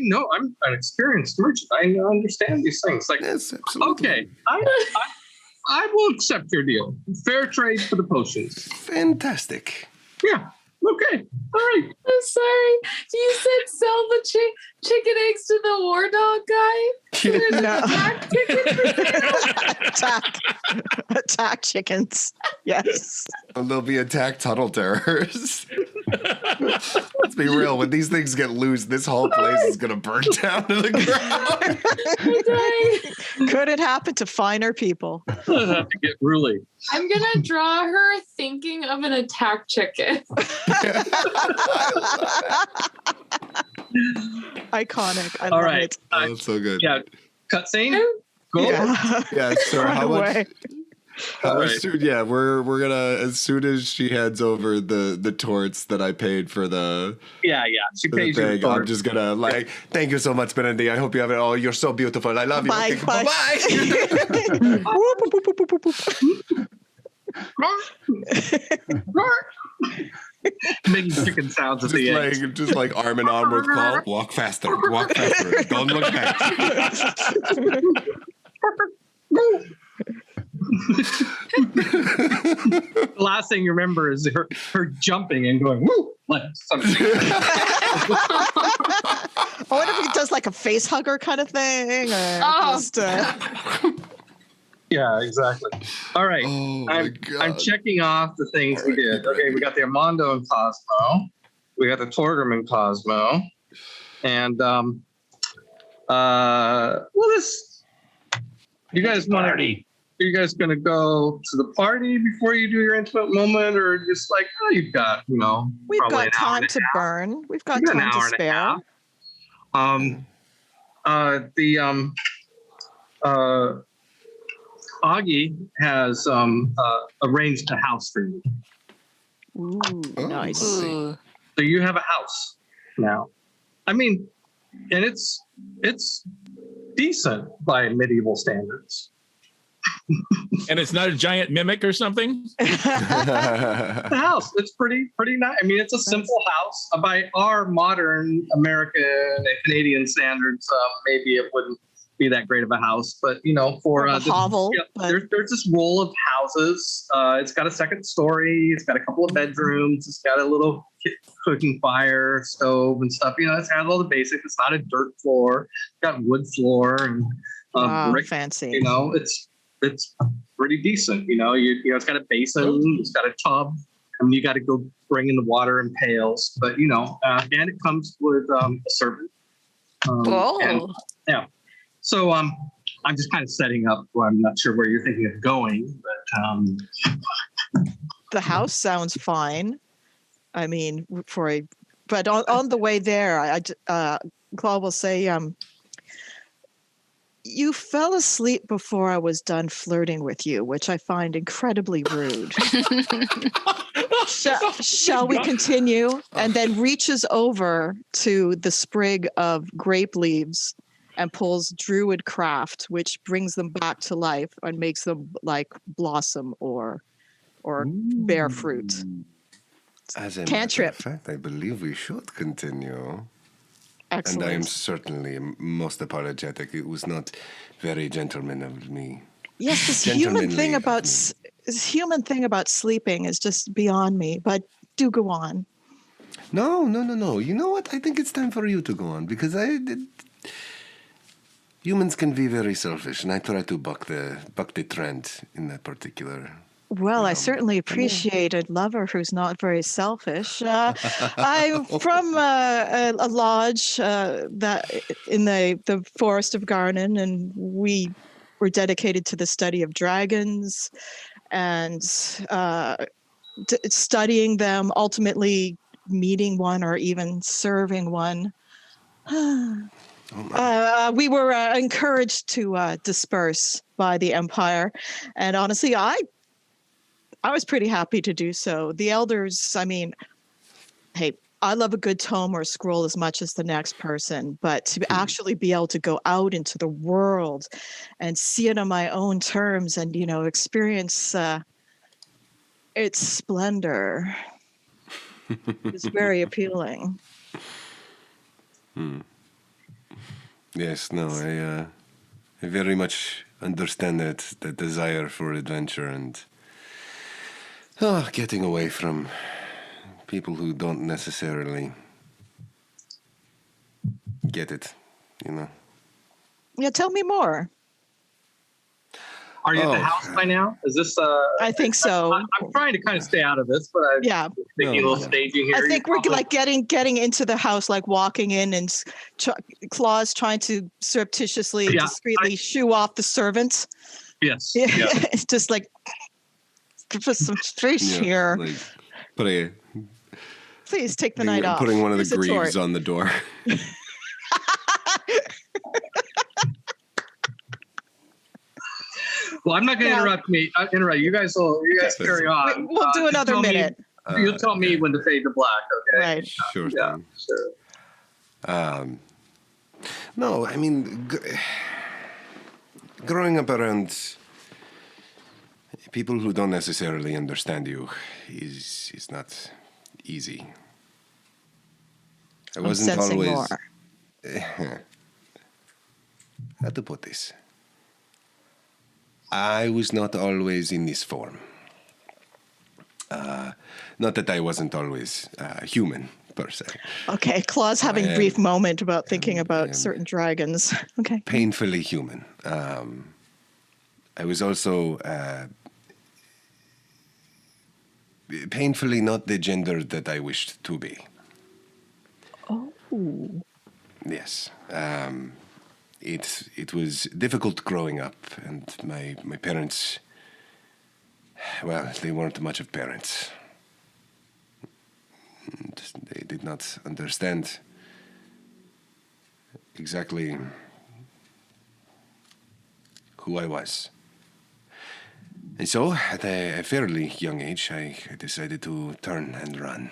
Speaker 1: know. I'm an experienced merchant. I understand these things. Like,
Speaker 4: yes, absolutely.
Speaker 1: Okay, I will accept your deal. Fair trade for the potions.
Speaker 4: Fantastic.
Speaker 1: Yeah. Okay. All right.
Speaker 7: I'm sorry. You said sell the chicken eggs to the war dog guy?
Speaker 2: Attack chickens. Yes.
Speaker 4: They'll be attacked tunnel terrors. Let's be real. When these things get loose, this whole place is going to burn down to the ground.
Speaker 2: Could it happen to finer people?
Speaker 1: I'll have to get really.
Speaker 7: I'm going to draw her thinking of an attack chicken.
Speaker 2: Iconic. I
Speaker 1: All
Speaker 2: love
Speaker 1: right.
Speaker 2: it.
Speaker 4: That's so good.
Speaker 1: Yeah. Cutscene? Go.
Speaker 2: Yeah.
Speaker 4: So how much?
Speaker 1: Right.
Speaker 4: Yeah, we're gonna, as soon as she hands over the torts that I paid for the
Speaker 1: She pays you
Speaker 4: thing, I'm just gonna thank you so much, Benedict. I hope you have it. Oh, you're so beautiful. I love you.
Speaker 2: Bye.
Speaker 4: Okay,
Speaker 2: Bye.
Speaker 1: Making chicken sounds at the end.
Speaker 4: Just like arm in arm with Paul. Walk faster. Walk faster. Don't look back.
Speaker 1: The last thing you remember is her jumping and going woo like something.
Speaker 2: I wonder if he does like a face hugger kind of thing. Or
Speaker 1: Yeah, exactly. All right.
Speaker 4: Oh
Speaker 1: I'm checking off the things we did. Okay, we got the Armando and Cosmo. We got the Torgrim and Cosmo. And you guys want to? Are you guys gonna go to the party before you do your intimate moment, or just like, you've got,
Speaker 2: we've got time to burn. We've got time to spare.
Speaker 1: Augie has arranged a house for you.
Speaker 2: Ooh, nice.
Speaker 6: Ooh.
Speaker 1: So you have a house now. I mean, and it's decent by medieval standards.
Speaker 3: And it's not a giant mimic or something?
Speaker 1: The house, it's pretty nice. I mean, it's a simple house by our modern American and Canadian standards. Maybe it wouldn't be that great of a house, but for
Speaker 2: a hovel.
Speaker 1: There's this roll of houses. It's got a second story. It's got a couple of bedrooms. It's got a little cooking fire, stove, and stuff. It's got all the basics. It's not a dirt floor. It's got wood floor and brick.
Speaker 2: Fancy.
Speaker 1: It's pretty decent. It's got a basin. It's got a tub. I mean, you got to go bring in the water in pails, but and it comes with a servant. So I'm just kind of setting up. I'm not sure where you're thinking of going, but
Speaker 2: the house sounds fine. I mean, but on the way there, Claude will say, you fell asleep before I was done flirting with you, which I find incredibly rude. Shall we continue? And then reaches over to the sprig of grape leaves and pulls druid craft, which brings them back to life and makes them like blossom or bear fruit.
Speaker 4: As a
Speaker 2: Cantrip.
Speaker 4: matter of fact, I believe we should continue.
Speaker 2: Excellent.
Speaker 4: And I am certainly most apologetic. It was not very gentleman of me.
Speaker 2: Yes, this human thing about sleeping is just beyond me. But do go on.
Speaker 4: No. You know what? I think it's time for you to go on because humans can be very selfish, and I try to buck the trend in that particular.
Speaker 2: Well, I certainly appreciate a lover who's not very selfish. I'm from a lodge that in the forest of Garnon, and we were dedicated to the study of dragons and studying them, ultimately meeting one or even serving one. We were encouraged to disperse by the Empire. And honestly, I was pretty happy to do so. The elders, I mean, hey, I love a good tome or a scroll as much as the next person, but to actually be able to go out into the world and see it on my own terms and, experience its splendor is very appealing.
Speaker 4: Yes, no, I very much understand that desire for adventure and getting away from people who don't necessarily get it,
Speaker 2: Yeah, tell me more.
Speaker 1: Are you at the house by now? Is this?
Speaker 2: I think so.
Speaker 1: I'm trying to kind of stay out of this, but I'm thinking a little staging here.
Speaker 2: I think we're like getting into the house, like walking in, and Claus trying to surreptitiously, discreetly shoo off the servants.
Speaker 1: Yes.
Speaker 2: Yeah. It's just like put some space here.
Speaker 4: Like,
Speaker 2: please take the night off.
Speaker 4: Putting one of the greaves on the door.
Speaker 1: Well, I'm not going to interrupt you guys carry on.
Speaker 2: We'll do another minute.
Speaker 1: You'll tell me when to fade to black, okay?
Speaker 2: Right.
Speaker 4: Sure.
Speaker 1: Yeah,
Speaker 4: sure. No, I mean, growing up around people who don't necessarily understand you is not easy. I wasn't always.
Speaker 2: More.
Speaker 4: How to put this? I was not always in this form. Not that I wasn't always human, per se.
Speaker 2: Okay, Claus having a brief moment about thinking about certain dragons. Okay.
Speaker 4: Painfully human. I was also painfully not the gender that I wished to be.
Speaker 2: Oh.
Speaker 4: Yes. It was difficult growing up, and my parents, well, they weren't much of parents. And they did not understand exactly who I was. And so, at a fairly young age, I decided to turn and run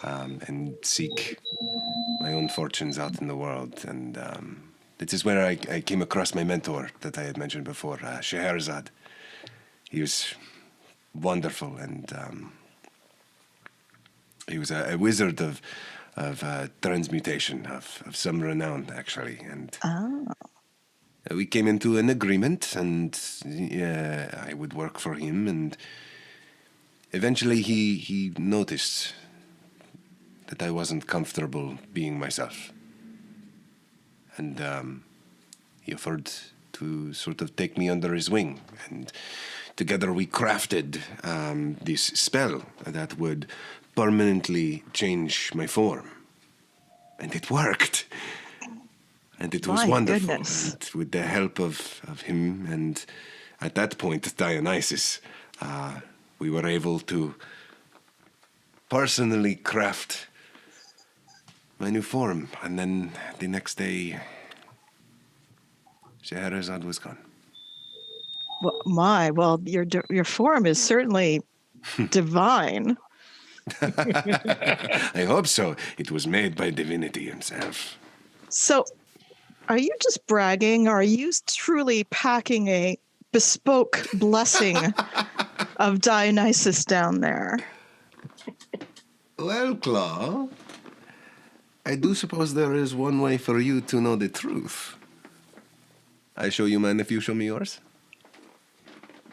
Speaker 4: and seek my own fortunes out in the world. And this is where I came across my mentor that I had mentioned before, Scheherazade. He was wonderful, and he was a wizard of transmutation, of some renown, actually. And we came into an agreement, and I would work for him. And eventually he noticed that I wasn't comfortable being myself. And he offered to sort of take me under his wing. And together we crafted this spell that would permanently change my form. And it worked. And it was wonderful. And with the help of him and, at that point, Dionysus, we were able to personally craft my new form. And then the next day, Scheherazade was gone.
Speaker 2: Well, your form is certainly divine.
Speaker 4: I hope so. It was made by divinity himself.
Speaker 2: So, are you just bragging, or are you truly packing a bespoke blessing of Dionysus down there?
Speaker 4: Well, Claw, I do suppose there is one way for you to know the truth. I show you mine if you show me yours.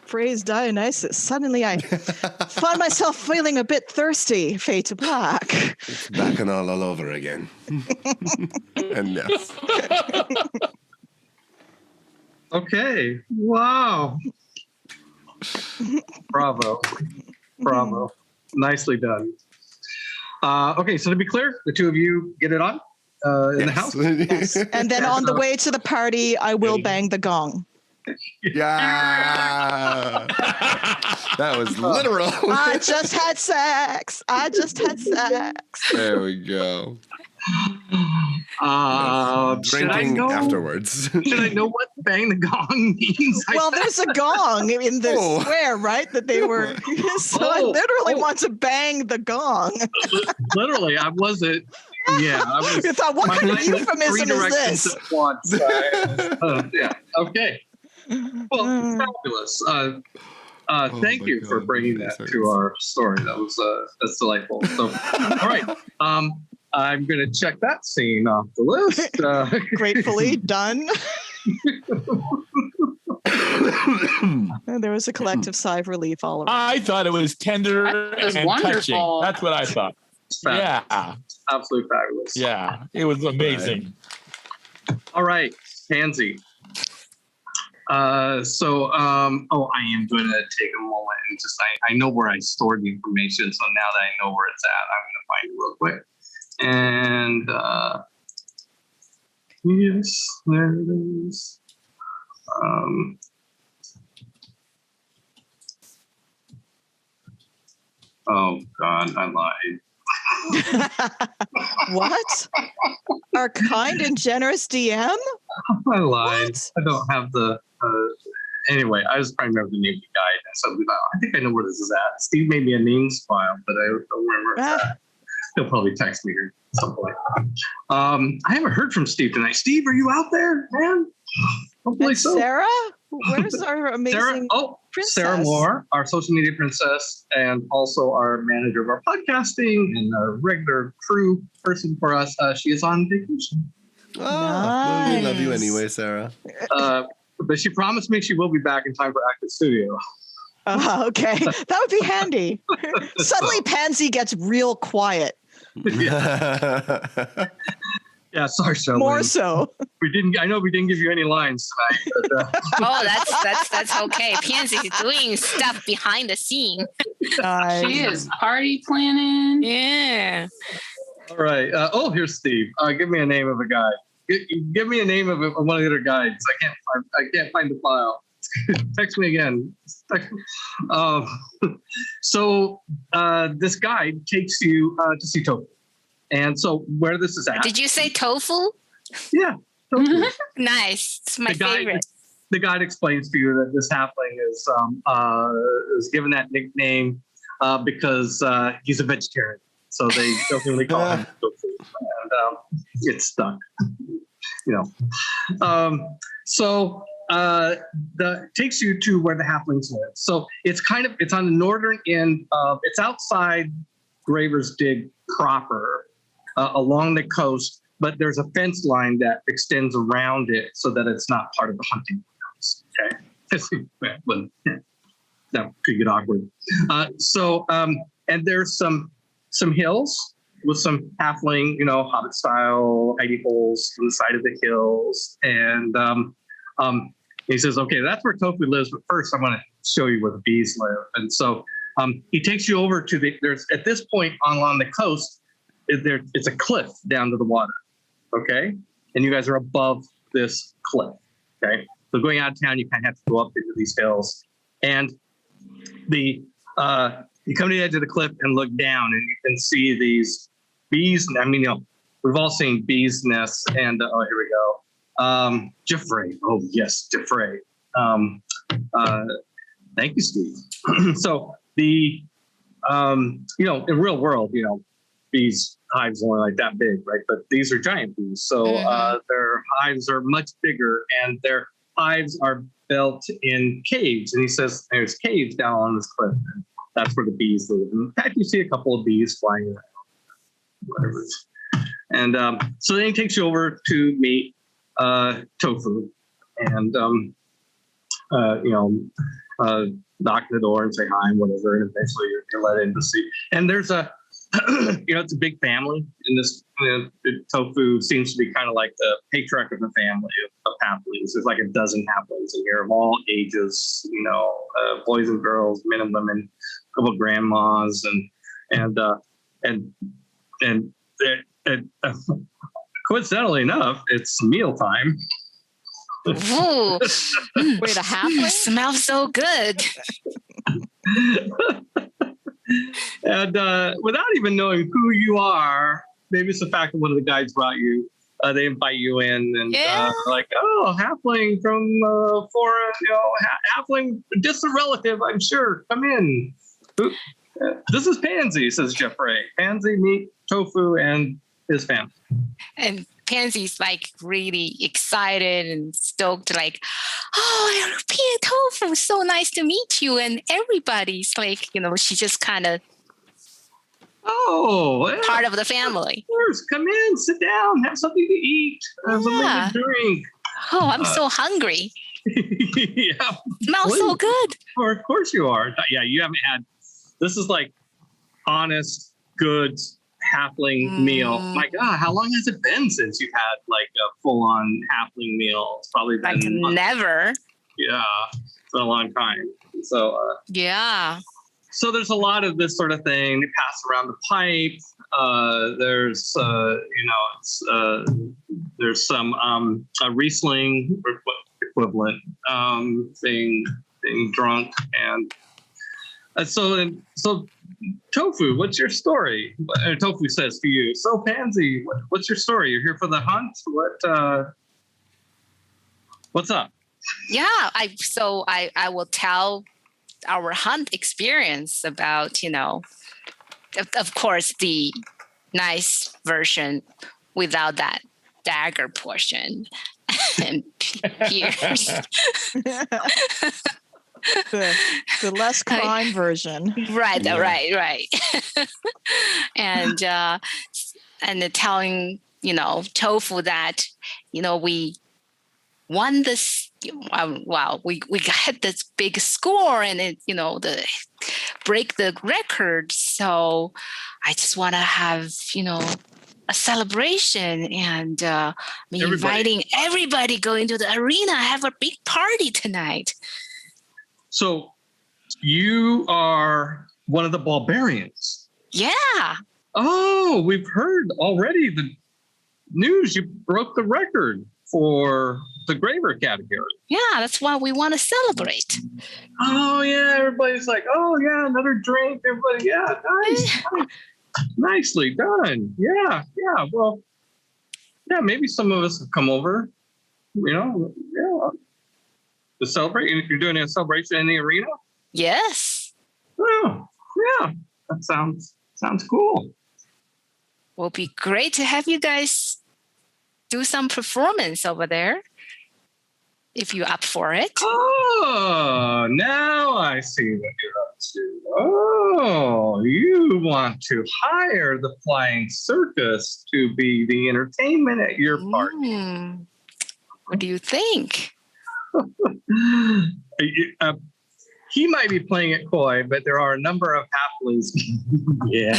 Speaker 2: Praise Dionysus. Suddenly I find myself feeling a bit thirsty, fade to black.
Speaker 4: It's back and all over again. And yes.
Speaker 1: Okay. Wow. Bravo. Nicely done. Okay, so to be clear, the two of you get it on in the house?
Speaker 2: Yes. And then on the way to the party, I will bang the gong.
Speaker 4: Yeah. That was literal.
Speaker 2: I just had sex.
Speaker 4: There we go. Drinking afterwards.
Speaker 1: Should I know what bang the gong means?
Speaker 2: Well, there's a gong in the square, right? That they were. So I literally want to bang the gong.
Speaker 1: Literally, I wasn't. Yeah, I was.
Speaker 2: You thought, what kind of euphemism is this?
Speaker 1: At once. Yeah. Okay. Well, fabulous. Thank you for bringing that to our story. That's delightful. So, all right. I'm going to check that scene off the list.
Speaker 2: Gratefully done. There was a collective sigh of relief all around.
Speaker 3: I thought it was tender and touching. That's what I thought. Yeah.
Speaker 1: Absolutely fabulous.
Speaker 3: Yeah. It was amazing.
Speaker 1: All right. Pansy. I am going to take a moment and just, I know where I stored the information. So now that I know where it's at, I'm going to find it real quick. And yes, there it is. Oh God, I lied.
Speaker 2: What? Our kind and generous DM?
Speaker 1: I lied. What? I don't have the. Anyway, I just probably remember the name of the guy. So I think I know where this is at. Steve made me a names file, but I don't remember where it's at. He'll probably text me here at some point. I haven't heard from Steve tonight. Steve, are you out there, man? Hopefully so.
Speaker 2: Sarah? Where's our amazing princess?
Speaker 1: Sarah Moore, our social media princess, and also our manager of our podcasting and our regular crew person for us. She is on vacation.
Speaker 4: Oh, nice. Well, we love you anyway, Sarah.
Speaker 1: But she promised me she will be back in time for Active Studio.
Speaker 2: Okay. That would be handy. Suddenly Pansy gets real quiet.
Speaker 1: Yeah, sorry, Sheldon.
Speaker 2: More so.
Speaker 1: I know we didn't give you any lines tonight. But,
Speaker 6: that's okay. Pansy's doing stuff behind the scene.
Speaker 7: She is party planning.
Speaker 6: Yeah.
Speaker 1: All right. Here's Steve. Give me a name of a guy. Give me a name of one of the other guides. I can't find the file. Text me again. This guide takes you to see Tofu. And so where this is at.
Speaker 6: Did you say tofu?
Speaker 1: Yeah. Tofu.
Speaker 6: Nice. It's my favorite.
Speaker 1: The guide explains to you that this halfling is given that nickname because he's a vegetarian. So they don't really call him Tofu. And it's stuck. Takes you to where the halflings live. So it's on the northern end of, it's outside Graver's Dig proper, along the coast, but there's a fence line that extends around it so that it's not part of the hunting grounds. Okay. That could get awkward. And there's some hills with some halfling, Hobbit style hidey holes on the side of the hills. And he says, okay, that's where Tofu lives. But first I want to show you where the bees live. And so he takes you over to at this point along the coast, it's a cliff down to the water. Okay. And you guys are above this cliff. Okay. So going out of town, you kind of have to go up into these hills. And you come to the edge of the cliff and look down and you can see these bees. I mean, we've all seen bees' nests and, here we go. Jeffrey. Oh yes, Jeffrey. Thank you, Steve. So in real world, bees hives are only like that big, right? But these are giant bees. So their hives are much bigger and their hives are built in caves. And he says there's caves down on this cliff. And that's where the bees live. And in fact, you see a couple of bees flying around. Whatever. And so then he takes you over to meet Tofu and knock on the door and say hi and whatever, and eventually you're let in to see. And there's it's a big family in this. Tofu seems to be kind of like the patriarch of the family of halflings. There's like a dozen halflings in here of all ages, boys and girls, men and women, a couple of grandmas, and coincidentally enough, it's mealtime.
Speaker 6: Ooh.
Speaker 2: Wait, a halfling?
Speaker 6: Smells so good.
Speaker 1: And without even knowing who you are, maybe it's the fact that one of the guides brought you. They invite you in and
Speaker 6: Yeah.
Speaker 1: like, oh, halfling from foreign, halfling distant relative, I'm sure. Come in. This is Pansy, says Jeffrey. Pansy, meet Tofu and his family.
Speaker 6: And Pansy's like really excited and stoked, like, oh, European Tofu, so nice to meet you. And everybody's like, she just kind of part of the family.
Speaker 1: Of course, come in, sit down, have something to eat, have something to drink.
Speaker 6: Oh, I'm so hungry.
Speaker 1: Yeah.
Speaker 6: Smells so good.
Speaker 1: Or of course you are. Yeah, you haven't had, this is like honest, good halfling meal. My God, how long has it been since you've had like a full-on halfling meal? It's probably been
Speaker 6: like never.
Speaker 1: Yeah, it's been a long time. So
Speaker 6: yeah.
Speaker 1: So there's a lot of this sort of thing. They pass around the pipe. There's there's some Riesling equivalent being drunk, and so Tofu, what's your story? Tofu says to you, so Pansy, what's your story? You're here for the hunt? What's up?
Speaker 6: Yeah, I will tell our hunt experience about, of course, the nice version without that dagger portion and Pierce.
Speaker 2: the less crime version.
Speaker 6: Right. And telling, Tofu that, we won this. Wow, we got this big score, and it, break the record. So I just want to have, a celebration, and inviting everybody going to the arena, have a big party tonight.
Speaker 1: So you are one of the barbarians.
Speaker 6: Yeah.
Speaker 1: Oh, we've heard already the news. You broke the record for the Graver category.
Speaker 6: Yeah, that's why we want to celebrate.
Speaker 1: Oh, yeah. Everybody's like, oh, yeah, another drink. Everybody, yeah, nice. Nicely done. Yeah. Well, yeah, maybe some of us have come over, to celebrate. You're doing a celebration in the arena?
Speaker 6: Yes.
Speaker 1: Oh, yeah. That sounds cool.
Speaker 6: Will be great to have you guys do some performance over there, if you're up for it.
Speaker 1: Oh, now I see what you're up to. Oh, you want to hire the flying circus to be the entertainment at your party.
Speaker 6: What do you think?
Speaker 1: He might be playing it coy, but there are a number of halflings. Yeah.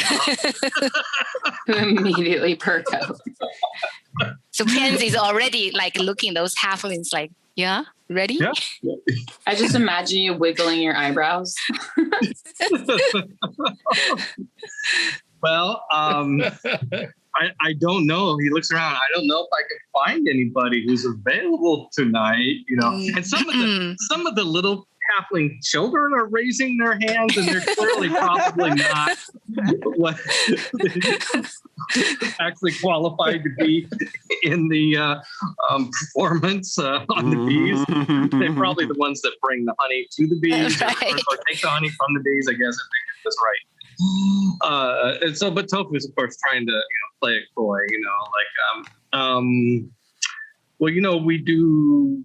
Speaker 7: Immediately perk up.
Speaker 6: So Pansy's already like looking those halflings like, yeah, ready?
Speaker 1: Yeah.
Speaker 7: I just imagine you wiggling your eyebrows.
Speaker 1: Well, I don't know. He looks around. I don't know if I can find anybody who's available tonight, And some of the little halfling children are raising their hands, and they're clearly probably not what actually qualified to be in the performance on the bees. They're probably the ones that bring the honey to the bees, or take the honey from the bees, I guess, if they get this right. And so, but Tofu is, of course, trying to play it coy, we do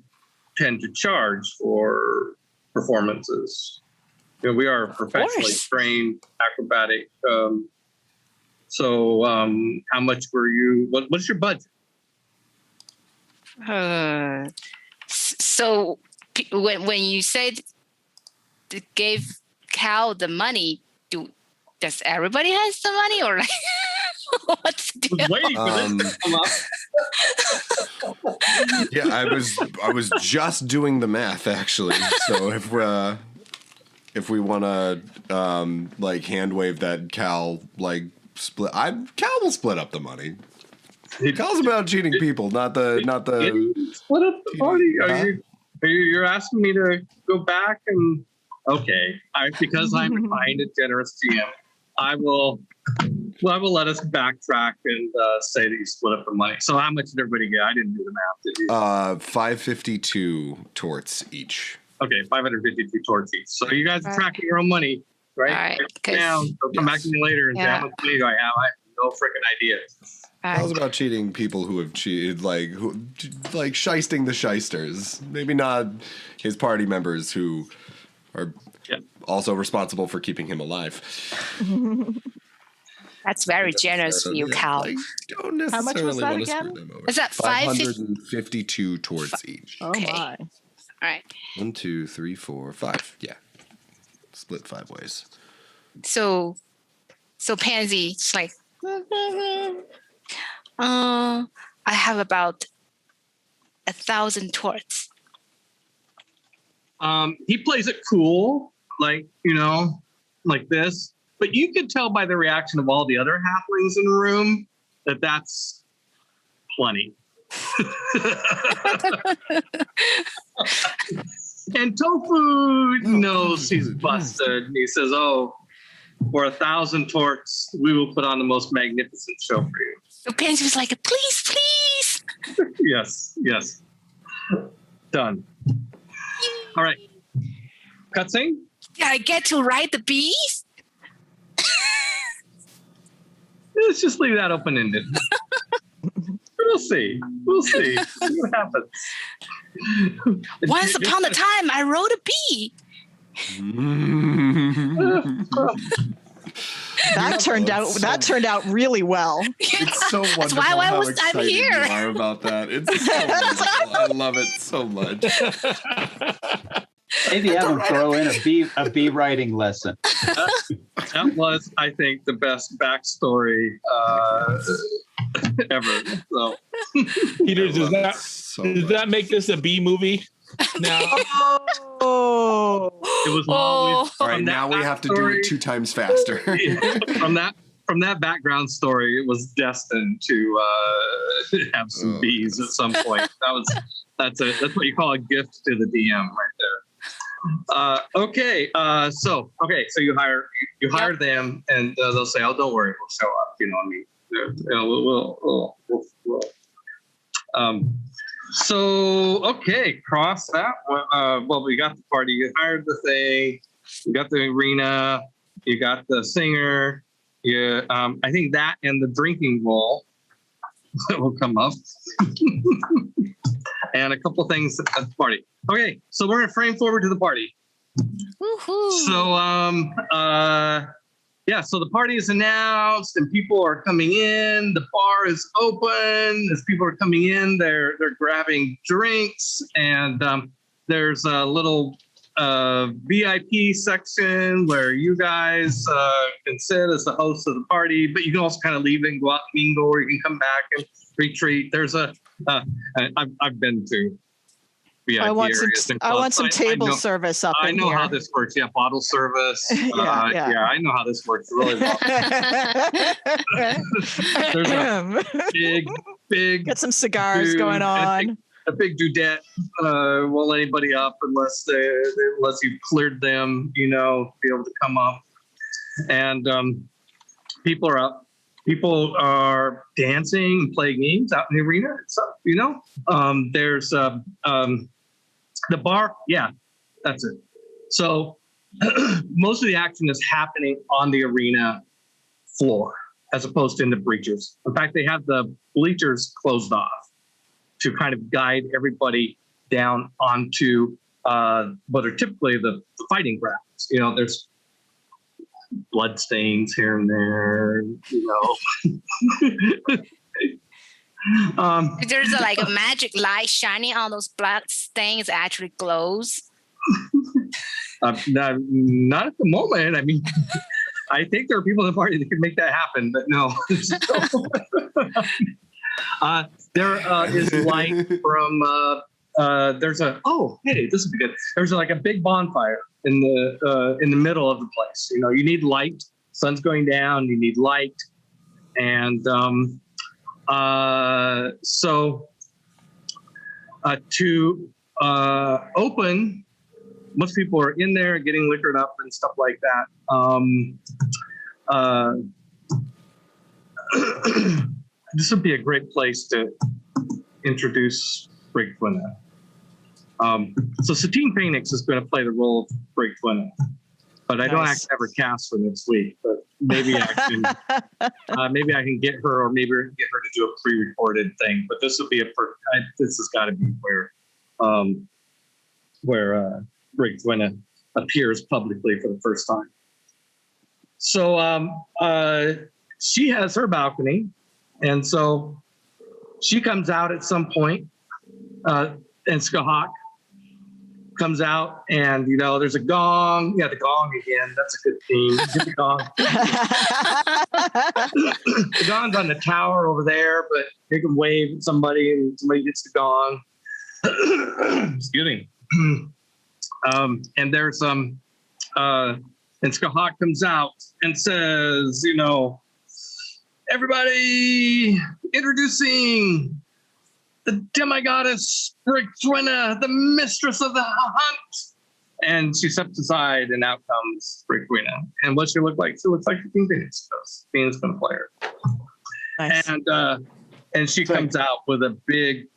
Speaker 1: tend to charge for performances. We are professionally trained acrobatic. So how much were you? What's your budget?
Speaker 6: So when you said gave Cal the money, does everybody has the money, or like what's the deal?
Speaker 1: Waiting for this to come up.
Speaker 4: Yeah, I was just doing the math actually. So if we want to hand wave that, Cal split. Cal will split up the money. Cal's about cheating people, not the.
Speaker 1: Split up the party. You're asking me to go back and because I'm kind and generous GM, I will Well, I will let us backtrack and say that you split up the money. So how much did everybody get? I didn't do the math, did you?
Speaker 4: 552 torts each.
Speaker 1: Okay, 552 torts each. So you guys are tracking your own money, right?
Speaker 6: All right,
Speaker 1: Write it down. So come back to me later and say how much money do I have? I have no freaking idea.
Speaker 4: How's about cheating people who have cheated, like shysting the shysters? Maybe not his party members who are also responsible for keeping him alive.
Speaker 6: That's very generous for you, Cal.
Speaker 4: Don't necessarily
Speaker 2: How much was that
Speaker 4: want to
Speaker 2: again?
Speaker 4: screw them over.
Speaker 6: Is that
Speaker 4: 552 torts each.
Speaker 2: Oh
Speaker 6: Okay.
Speaker 2: my.
Speaker 6: All right.
Speaker 4: 1, 2, 3, 4, 5. Yeah. Split 5 ways.
Speaker 6: So Pansy, it's like, I have about 1,000 torts.
Speaker 1: He plays it cool, like, like this. But you could tell by the reaction of all the other halflings in the room that that's plenty. And Tofu knows he's busted. And he says, "Oh, for 1,000 torts, we will put on the most magnificent show for you."
Speaker 6: So Pansy was like, please.
Speaker 1: Yes. Done. All right. Cutscene?
Speaker 6: Did I get to ride the bees?
Speaker 1: Let's just leave that open-ended. We'll see. See what happens.
Speaker 6: Once upon a time, I rode a bee.
Speaker 2: That turned out really well.
Speaker 4: It's so wonderful
Speaker 6: why
Speaker 4: how
Speaker 6: I'm
Speaker 4: excited
Speaker 6: here.
Speaker 4: you are about that. It's so wonderful. I love it so much.
Speaker 5: Maybe have him throw in a bee writing lesson.
Speaker 1: That was, I think, the best backstory ever. So,
Speaker 3: Peter, does that make this a B movie? No.
Speaker 2: Oh.
Speaker 1: it was always
Speaker 4: All right, now we have to do it 2 times faster.
Speaker 1: from that background story, it was destined to have some bees at some point. That's what you call a gift to the DM right there. Okay, so you hire them, and they'll say, "Oh, don't worry, we'll show up." So okay, cross that. Well, we got the party. You hired the thing. You got the arena. You got the singer. Yeah, I think that and the drinking bowl will come up. And a couple things at the party. Okay, so we're gonna frame forward to the party.
Speaker 6: Woohoo.
Speaker 1: So so the party is announced and people are coming in. The bar is open. As people are coming in, they're grabbing drinks, and there's a little VIP section where you guys can sit as the host of the party, but you can also kind of leave and go out and mingle, or you can come back and retreat. There's I've been to VIP
Speaker 2: I want
Speaker 1: areas.
Speaker 2: some table service up in here.
Speaker 1: I know how this works. Yeah, bottle service.
Speaker 2: Yeah.
Speaker 1: I know how this works really well. There's a big
Speaker 2: Get some cigars
Speaker 1: dude,
Speaker 2: going on.
Speaker 1: A big dudette won't let anybody up unless you cleared them, to be able to come up. And people are up. People are dancing and playing games out in the arena. There's the bar. Yeah, that's it. So most of the action is happening on the arena floor as opposed to in the bleachers. In fact, they have the bleachers closed off to kind of guide everybody down onto what are typically the fighting grounds. There's blood stains here and there,
Speaker 6: There's a magic light shining on those blood stains actually glows.
Speaker 1: Not at the moment. I mean, I think there are people in the party that could make that happen, but no. There is light from this would be good. There's a big bonfire in the middle of the place. You need light. Sun's going down. You need light, and to open. Most people are in there getting liquored up and stuff like that. this would be a great place to introduce Brigtwina. So Satine Phoenix is going to play the role of Brigtwina, but I don't actually have her cast for next week. But maybe I can, get her, or maybe get her to do a pre-recorded thing. But this will be this has got to be where Brigtwina appears publicly for the first time. So she has her balcony, and so she comes out at some point, and Skahawk comes out, and there's a gong. Yeah, the gong again. That's a good theme. Get the gong. The gong's on the tower over there, but they can wave at somebody, and somebody gets the gong. Excuse me. And there's and Skahawk comes out and says, everybody, introducing the demigoddess Brigtwina, the mistress of the hunt. And she steps aside, and out comes Brigtwina. And what she look like? She looks like King Phoenix does. Phoenix going to play her. Nice. And she comes out with a big,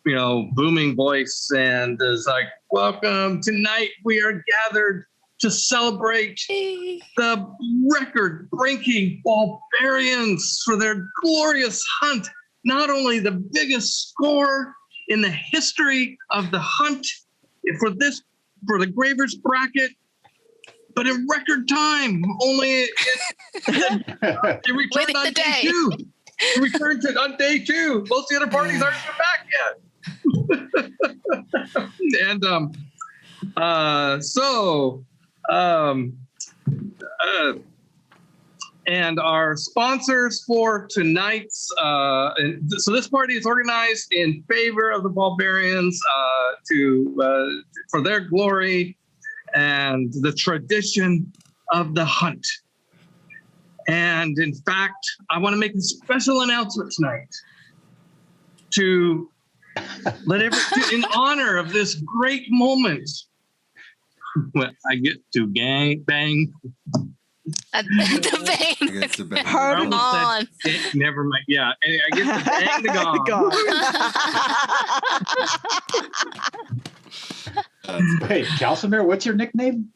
Speaker 1: booming voice, and is like, welcome. Tonight we are gathered to celebrate the record-breaking barbarians for their glorious hunt. Not only the biggest score in the history of the hunt for the Gravers bracket, but in record time. Only they returned on day 2. They returned on day 2. Most of the other parties aren't back yet. And our sponsors for tonight's, so this party is organized in favor of the barbarians for their glory and the tradition of the hunt. And in fact, I want to make a special announcement tonight to in honor of this great moment. I get to bang.
Speaker 6: The bang.
Speaker 2: Pardon
Speaker 6: on.
Speaker 1: Never mind. Yeah, I get to bang the gong.
Speaker 5: Hey, Calcimer, what's your nickname?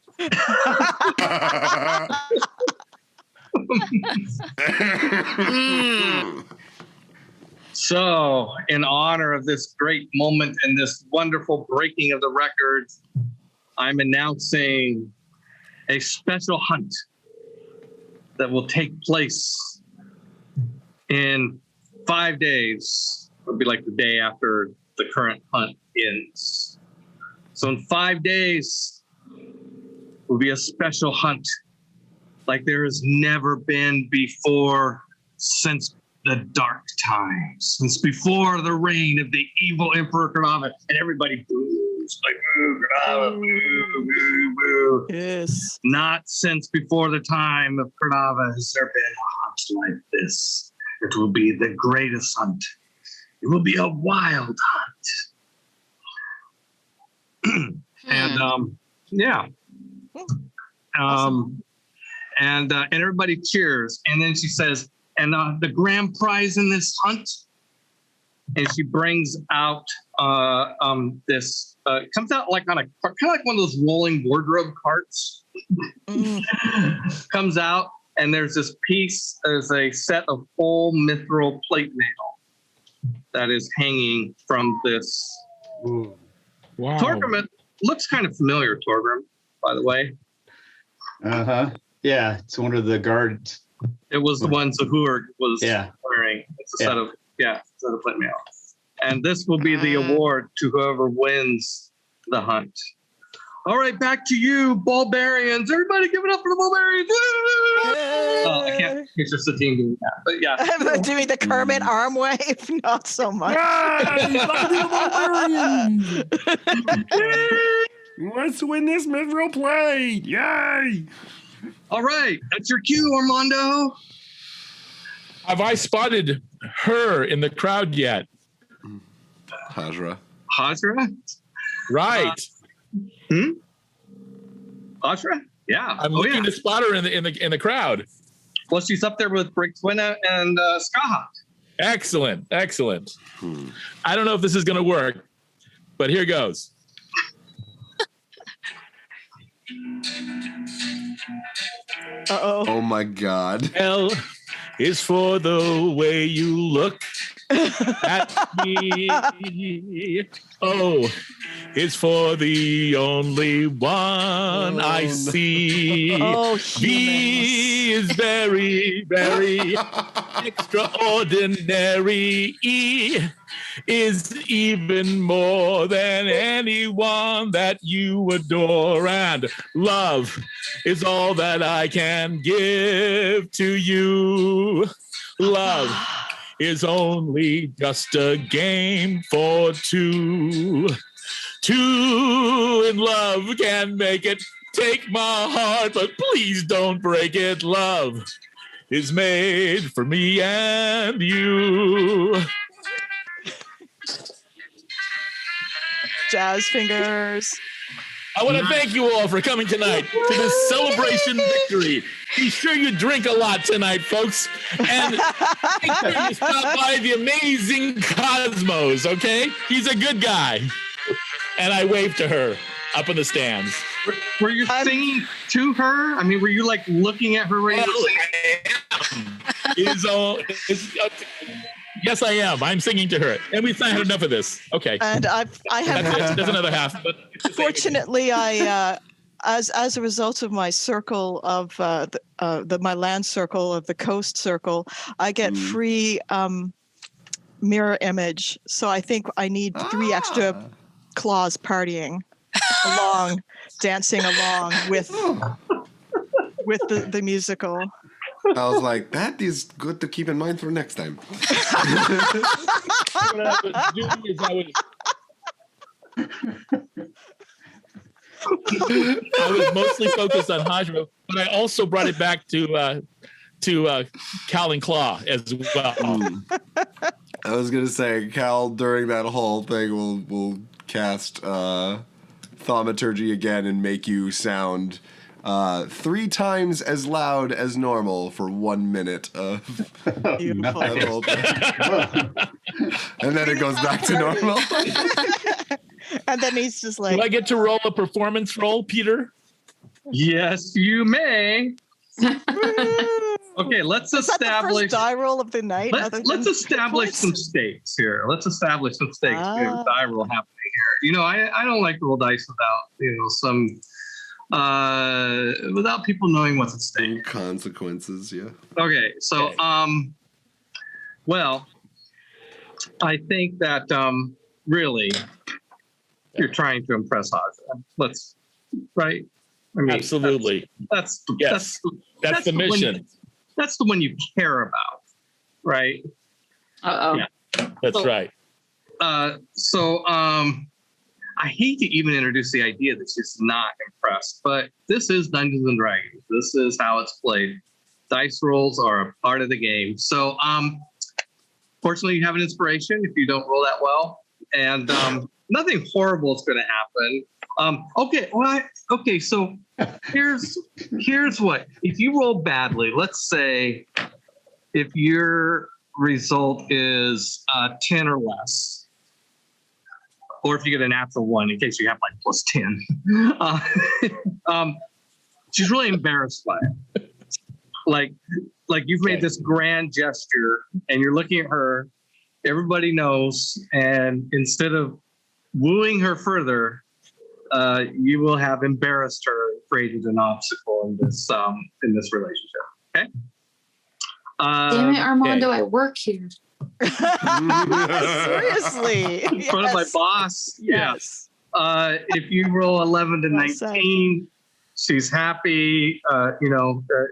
Speaker 1: So, in honor of this great moment and this wonderful breaking of the records, I'm announcing a special hunt that will take place in 5 days. It'll be like the day after the current hunt ends. So in 5 days will be a special hunt like there has never been before since the dark times, since before the reign of the evil Emperor Keeffe, and everybody boos, like boo, Keeffe, boo, boo, boo.
Speaker 2: Yes.
Speaker 1: Not since before the time of Keeffe has there been a hunt like this. It will be the greatest hunt. It will be a wild hunt. And yeah.
Speaker 2: Awesome.
Speaker 1: And everybody cheers. And then she says, and the grand prize in this hunt, and she brings out this. It comes out like on a kind of like one of those rolling wardrobe carts. Comes out, and there's this piece. There's a set of full mithril plate mail that is hanging from this.
Speaker 5: Ooh.
Speaker 3: Wow.
Speaker 1: Torgrim, it looks kind of familiar, Torgrim, by the way.
Speaker 5: Yeah, it's one of the guards.
Speaker 1: It was the one Zahur was wearing. It's a set of plate mail. And this will be the award to whoever wins the hunt. All right, back to you, barbarians. Everybody give it up for the barbarians. Oh, I can't picture Satine doing that, but yeah.
Speaker 2: I'm doing the Kermit arm wave, not so much.
Speaker 8: Let's win this mithril plate. Yay!
Speaker 1: All right, that's your cue, Armando.
Speaker 3: Have I spotted her in the crowd yet?
Speaker 4: Hajra.
Speaker 3: Right.
Speaker 1: Hajra? Yeah.
Speaker 3: I'm looking to spot her in the crowd.
Speaker 1: Well, she's up there with Brixwina and Skaha.
Speaker 3: Excellent. I don't know if this is going to work, but here goes.
Speaker 2: Uh-oh.
Speaker 4: Oh my God.
Speaker 3: L is for the way you look at me. O is for the only one I see.
Speaker 2: Oh,
Speaker 3: V is very, very extraordinary. E is even more than anyone that you adore. And love is all that I can give to you. Love is only just a game for two. Two in love can make it. Take my heart, but please don't break it. Love is made for me and you.
Speaker 2: Jazz fingers.
Speaker 3: I want to thank you all for coming tonight to this celebration victory. Be sure you drink a lot tonight, folks. And make sure you stop by the amazing Cosmos, okay? He's a good guy. And I waved to her up in the stands.
Speaker 1: Were you singing to her? I mean, were you like looking at her?
Speaker 3: Yes, I am. I'm singing to her. And we've not had enough of this. Okay.
Speaker 2: And I have.
Speaker 3: There's another half. But
Speaker 2: Fortunately, I, as a result of my circle of my land circle of the coast circle, I get free mirror image. So I think I need 3 extra claws partying along, dancing along with the musical.
Speaker 4: I was like, that is good to keep in mind for next time.
Speaker 3: what I was doing is I was mostly focused on Hajro, but I also brought it back to Cal and Claw as well.
Speaker 4: I was gonna say, Cal during that whole thing will cast thaumaturgy again and make you sound 3 times as loud as normal for 1 minute of that whole thing. And then it goes back to normal.
Speaker 2: And then he's just like,
Speaker 3: do I get to roll a performance roll, Peter?
Speaker 1: Yes, you may. Okay, let's
Speaker 2: is that the
Speaker 1: establish.
Speaker 2: first die roll of the night?
Speaker 1: Let's establish some stakes here. Let's establish some stakes. We have a die roll happening here. You know, I don't like to roll dice without some without people knowing what's at stake.
Speaker 4: Consequences, yeah.
Speaker 1: Okay, so well, I think that really you're trying to impress Haja. Right? I mean,
Speaker 3: Absolutely.
Speaker 1: That's
Speaker 3: the mission.
Speaker 1: That's the one you care about, right?
Speaker 7: Yeah.
Speaker 3: That's right.
Speaker 1: I hate to even introduce the idea that she's not impressed, but this is Dungeons and Dragons. This is how it's played. Dice rolls are a part of the game. So, fortunately, you have an inspiration if you don't roll that well, and nothing horrible is going to happen. Okay. So here's what: if you roll badly, let's say if your result is 10 or less, or if you get a natural 1, in case you have like plus 10, she's really embarrassed by it. Like you've made this grand gesture, and you're looking at her. Everybody knows, and instead of wooing her further, you will have embarrassed her, created an obstacle in this relationship. Okay.
Speaker 7: Damn it, Armando! Okay. I work here.
Speaker 2: Seriously.
Speaker 1: In front of my boss.
Speaker 2: Yes.
Speaker 1: Yeah. If you roll 11 to 19, she's happy.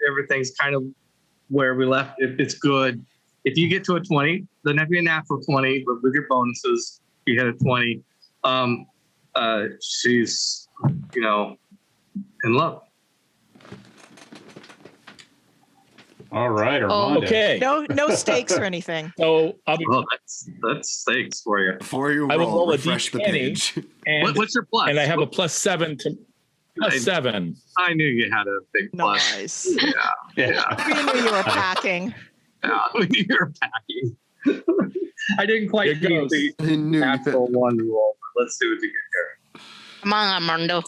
Speaker 1: Everything's kind of where we left. It's good. If you get to a 20, then have you a natural 20, but with your bonuses, you hit a 20. She's, in love.
Speaker 5: All right, Armando.
Speaker 3: Okay.
Speaker 2: No stakes or anything.
Speaker 3: So
Speaker 1: that's stakes for you.
Speaker 4: Before you
Speaker 3: I will roll
Speaker 4: refresh
Speaker 3: a
Speaker 4: the
Speaker 3: D20,
Speaker 4: page.
Speaker 3: And
Speaker 1: what's your plus?
Speaker 3: And I have a +7 to A 7.
Speaker 1: I knew you had a big plus.
Speaker 2: Nice.
Speaker 1: Yeah.
Speaker 2: We knew you were packing.
Speaker 1: Yeah, I knew you were packing. I didn't quite
Speaker 3: Here
Speaker 1: do
Speaker 3: goes.
Speaker 1: the
Speaker 4: I knew
Speaker 1: natural one roll. But let's do it together.
Speaker 6: Come on, Mondo.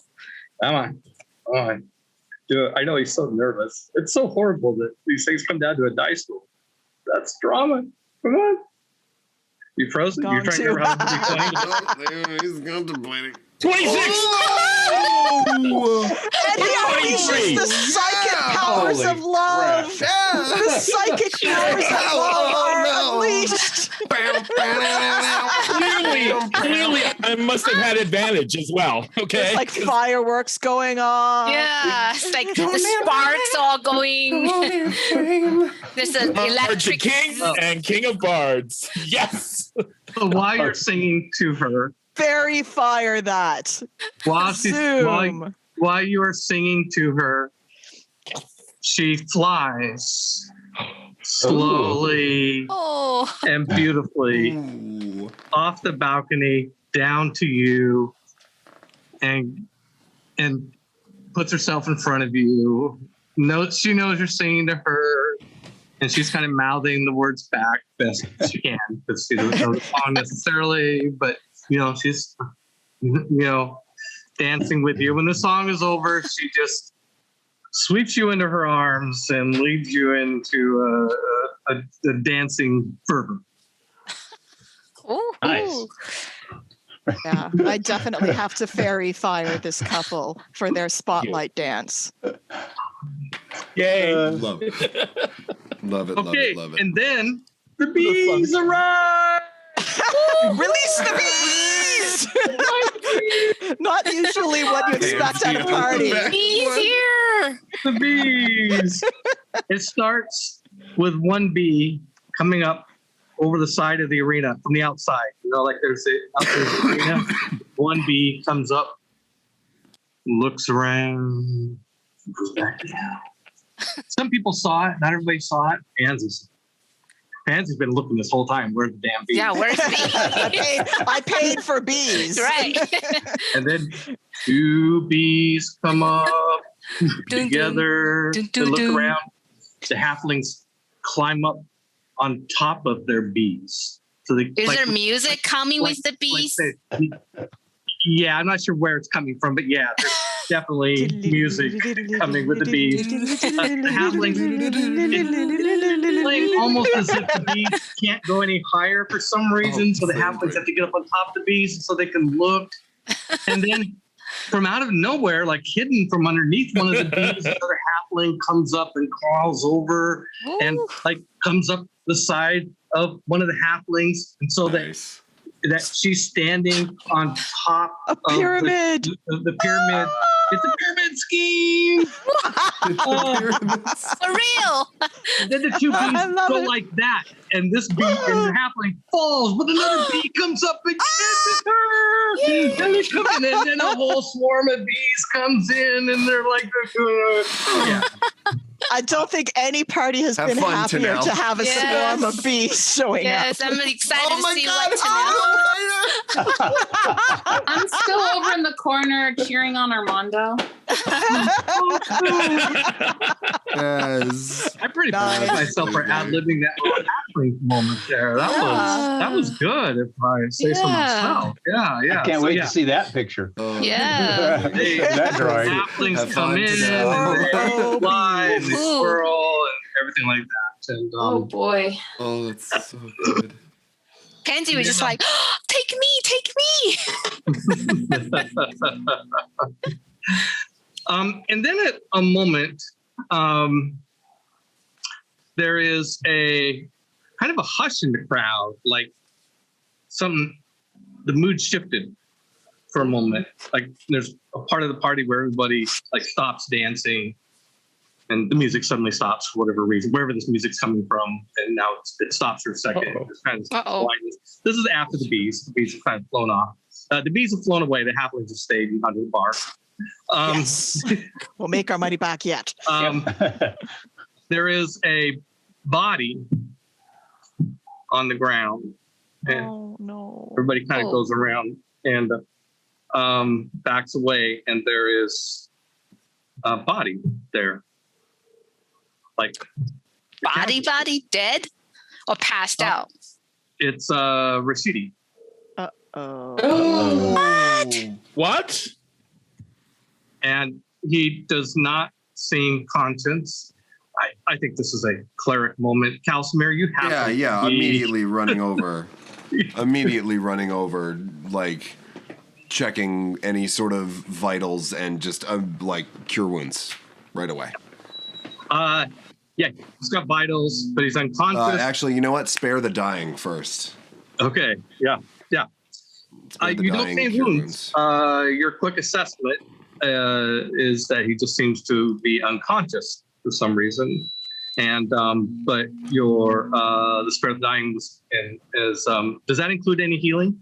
Speaker 1: Come on. Come on. Do it. I know he's so nervous. It's so horrible that these things come down to a dice roll. That's drama. Come on. You frozen? You're trying to remember how to be 20?
Speaker 4: He's contemplating.
Speaker 3: 26!
Speaker 2: And he unleashes the psychic powers
Speaker 4: Holy
Speaker 2: of love. The psychic powers of love are unleashed.
Speaker 3: Clearly, I must have had advantage as well. Okay.
Speaker 2: There's like fireworks going on.
Speaker 6: Yeah, it's like the sparks all going. There's an
Speaker 3: Bards, the
Speaker 6: electric.
Speaker 3: king and king of bards. Yes.
Speaker 1: So while you're singing to her,
Speaker 2: Fairy fire that.
Speaker 1: while
Speaker 2: Zoom.
Speaker 1: while you are singing to her, she flies slowly
Speaker 6: Oh,
Speaker 1: and beautifully
Speaker 4: Ooh.
Speaker 1: off the balcony down to you and puts herself in front of you. She knows you're singing to her, and she's kind of mouthing the words back best she can because she doesn't know the song necessarily, but she's dancing with you. When the song is over, she just sweeps you into her arms and leads you into a dancing fervor.
Speaker 6: ooh,
Speaker 5: Nice.
Speaker 6: ooh.
Speaker 2: Yeah, I definitely have to fairy fire this couple for their spotlight dance.
Speaker 3: Yay.
Speaker 4: Love it. Love it. Love
Speaker 1: Okay,
Speaker 4: it. Love it.
Speaker 1: and then the bees arrive.
Speaker 2: Release the bees! Not usually what you expect at a party.
Speaker 6: He's here.
Speaker 1: The bees. It starts with one bee coming up over the side of the arena from the outside. Like there's the arena. One bee comes up, looks around, goes back down. Some people saw it. Not everybody saw it. Pansy's been looking this whole time. Where's the damn bee?
Speaker 6: Yeah, where's the
Speaker 2: I paid for bees.
Speaker 6: right?
Speaker 1: And then 2 bees come up
Speaker 6: Dun,
Speaker 1: together.
Speaker 6: dun,
Speaker 1: They
Speaker 6: dun,
Speaker 1: look
Speaker 6: dun.
Speaker 1: around. The halflings climb up on top of their bees. So they
Speaker 6: Is there music coming with the bees?
Speaker 1: Yeah, I'm not sure where it's coming from, but yeah, there's definitely music coming with the bees. The halflings playing almost as if the bees can't go any higher for some reason, so the halflings have to get up on top of the bees so they can look. And then from out of nowhere, like hidden from underneath one of the bees, another halfling comes up and crawls over and like comes up the side of one of the halflings, and so
Speaker 4: Nice.
Speaker 1: that she's standing on top
Speaker 2: A pyramid.
Speaker 1: of the pyramid. It's a pyramid scheme.
Speaker 6: For real?
Speaker 1: Then the 2
Speaker 2: I
Speaker 1: bees
Speaker 2: love
Speaker 1: go
Speaker 2: it.
Speaker 1: like that, and this bee and the halfling falls, but another bee comes up and catches her. And they come in, and then a whole swarm of bees comes in, and they're like, yeah.
Speaker 2: I don't think any party has
Speaker 4: Have
Speaker 2: been
Speaker 4: fun,
Speaker 2: happier
Speaker 4: Tanel.
Speaker 2: to have a
Speaker 6: Yes.
Speaker 2: swarm of bees showing
Speaker 6: Yes, I'm excited
Speaker 4: Oh
Speaker 6: to
Speaker 4: my
Speaker 6: see
Speaker 4: God.
Speaker 6: what
Speaker 7: I'm still over in the corner cheering on Armando.
Speaker 4: Yes.
Speaker 1: I'm pretty proud of
Speaker 2: Nice.
Speaker 1: myself for ad-libbing that little halfling moment there. That was good, if I say so myself. Yeah.
Speaker 5: I can't
Speaker 1: So,
Speaker 5: wait
Speaker 1: yeah.
Speaker 5: to see that picture.
Speaker 4: Oh.
Speaker 6: Yeah.
Speaker 5: That drawing.
Speaker 1: Halflings
Speaker 4: Have
Speaker 1: come
Speaker 4: fun,
Speaker 1: in,
Speaker 4: Tanel.
Speaker 1: and they fly, and they
Speaker 6: Ooh.
Speaker 1: swirl, and everything like that. And
Speaker 7: Oh boy.
Speaker 4: Oh, that's so good.
Speaker 6: Pansy was just like, take me.
Speaker 1: And then at a moment, there is a kind of a hush in the crowd, like the mood shifted for a moment. Like there's a part of the party where everybody like stops dancing, and the music suddenly stops for whatever reason, wherever this music's coming from, and now it stops for a second.
Speaker 3: Uh-oh.
Speaker 1: There's kind of
Speaker 6: Uh-oh.
Speaker 1: blindness. This is after the bees. The bees have kind of flown off. The bees have flown away. The halflings have stayed under the bar.
Speaker 2: Yes. We'll make our money back yet.
Speaker 1: There is a body on the ground, and
Speaker 2: Oh no.
Speaker 1: everybody kind of
Speaker 6: Oh.
Speaker 1: goes around and backs away, and there is body there. Like
Speaker 6: Body dead or passed out?
Speaker 1: it's Rashidi.
Speaker 3: What?
Speaker 1: And he does not seem conscious. I think this is a cleric moment. Calcimer, you have to be...
Speaker 4: immediately running over. Like checking any sort of vitals and just like cure wounds right away.
Speaker 1: Yeah, he's got vitals, but he's unconscious.
Speaker 4: Actually, you know what? Spare the dying first.
Speaker 1: Okay, yeah. You don't see wounds. Your quick assessment is that he just seems to be unconscious for some reason. And but your the spare the dying is does that include any healing?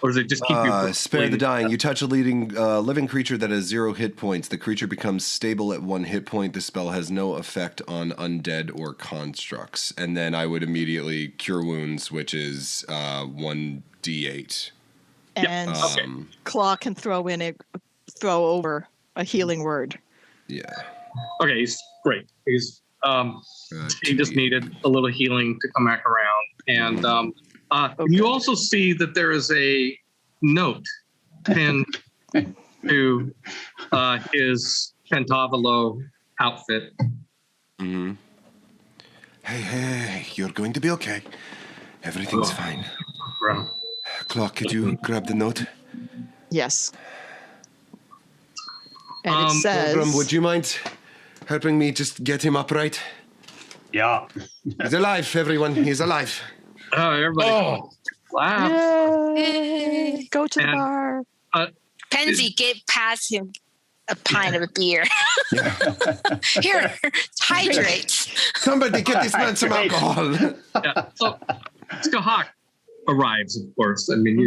Speaker 1: Or does it just keep you
Speaker 4: spare the dying? You touch a living creature that has 0 hit points. The creature becomes stable at 1 hit point. The spell has no effect on undead or constructs. And then I would immediately cure wounds, which is 1d8.
Speaker 2: And Claw can throw over a healing word.
Speaker 4: Yeah.
Speaker 1: Okay, he's great. He's he just needed a little healing to come back around. And you also see that there is a note pinned to his Pentavolo outfit.
Speaker 4: Mm-hmm. Hey, you're going to be okay. Everything's fine.
Speaker 1: Bro.
Speaker 4: Claw, could you grab the note?
Speaker 2: Yes. And it says...
Speaker 4: Pilgrim, would you mind helping me just get him upright?
Speaker 5: Yeah.
Speaker 4: He's alive, everyone. He's alive.
Speaker 1: Oh, everybody. Oh. Wow.
Speaker 2: Yay. Go to the bar.
Speaker 6: Pansy, get past him a pint of beer. Here, hydrate.
Speaker 4: Somebody get this man some alcohol.
Speaker 1: Yeah. So, Skahak arrives, of course. I mean,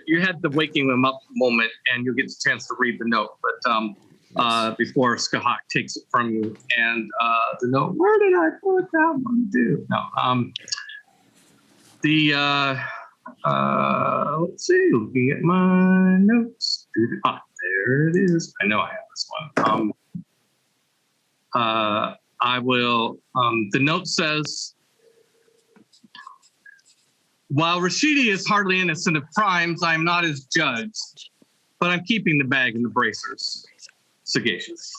Speaker 1: you had the waking them up moment, and you'll get the chance to read the note. But before Skahak takes it from you, and the note, where did I put that one? No. Let's see, looking at my notes. There it is. I know I have this one. I will, the note says, while Rashidi is hardly innocent of crimes, I am not his judge, but I'm keeping the bag and the bracers. Sagacious.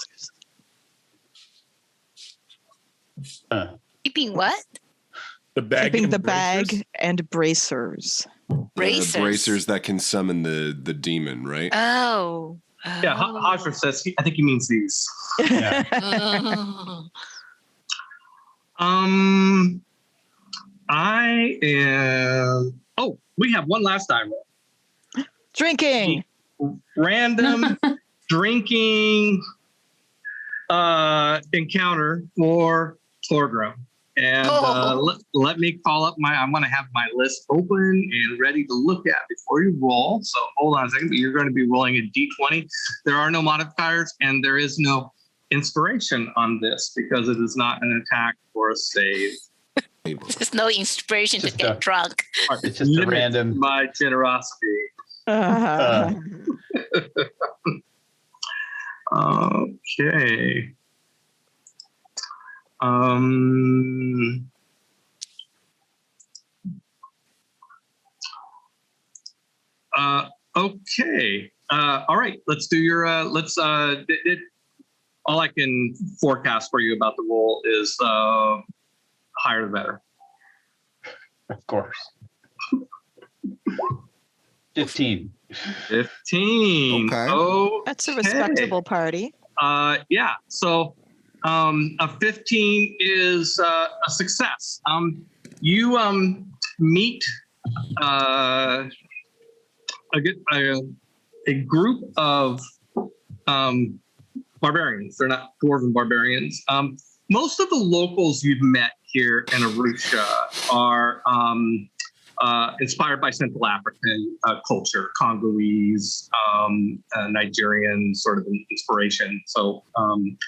Speaker 6: Keeping what?
Speaker 3: The bag.
Speaker 2: Keeping the bag and bracers.
Speaker 6: Bracers.
Speaker 4: The bracers that can summon the demon, right?
Speaker 6: Oh.
Speaker 1: Yeah, Hodger says, I think he means these.
Speaker 5: Yeah.
Speaker 1: I am... Oh, we have one last die roll.
Speaker 2: Drinking.
Speaker 1: Random drinking encounter for Torgrim. And let me call up I'm going to have my list open and ready to look at before you roll. So hold on a second. You're going to be rolling a D20. There are no modifiers and there is no inspiration on this because it is not an attack or a save.
Speaker 6: There's no inspiration to get drunk.
Speaker 5: It's just a random.
Speaker 1: My generosity. Okay. Okay. All right. Let's do your. All I can forecast for you about the roll is higher the better.
Speaker 5: Of course. 15.
Speaker 1: 15.
Speaker 4: Okay.
Speaker 2: That's a respectable party.
Speaker 1: Yeah. So a 15 is a success. You meet a group of barbarians. They're not dwarven barbarians. Most of the locals you've met here in Arusha are inspired by Central African culture, Congolese, Nigerian sort of inspiration. So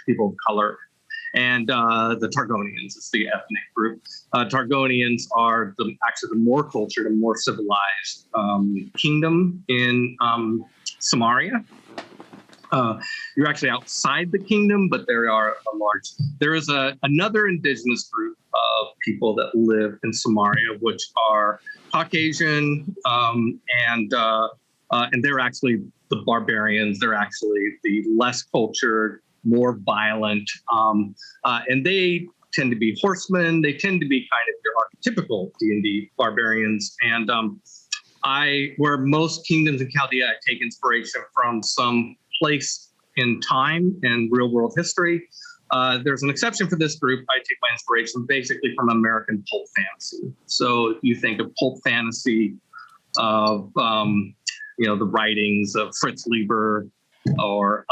Speaker 1: people of color. And the Targonians is the ethnic group. Targonians are actually the more cultured and more civilized kingdom in Somaria. You're actually outside the kingdom, but there is another indigenous group of people that live in Somaria, which are Caucasian, and they're actually the barbarians. They're actually the less cultured, more violent, and they tend to be horsemen. They tend to be kind of your archetypical D&D barbarians. And where most kingdoms in Chaldea, I take inspiration from some place in time and real world history. There's an exception for this group. I take my inspiration basically from American pulp fantasy. So if you think of pulp fantasy of, the writings of Fritz Lieber or,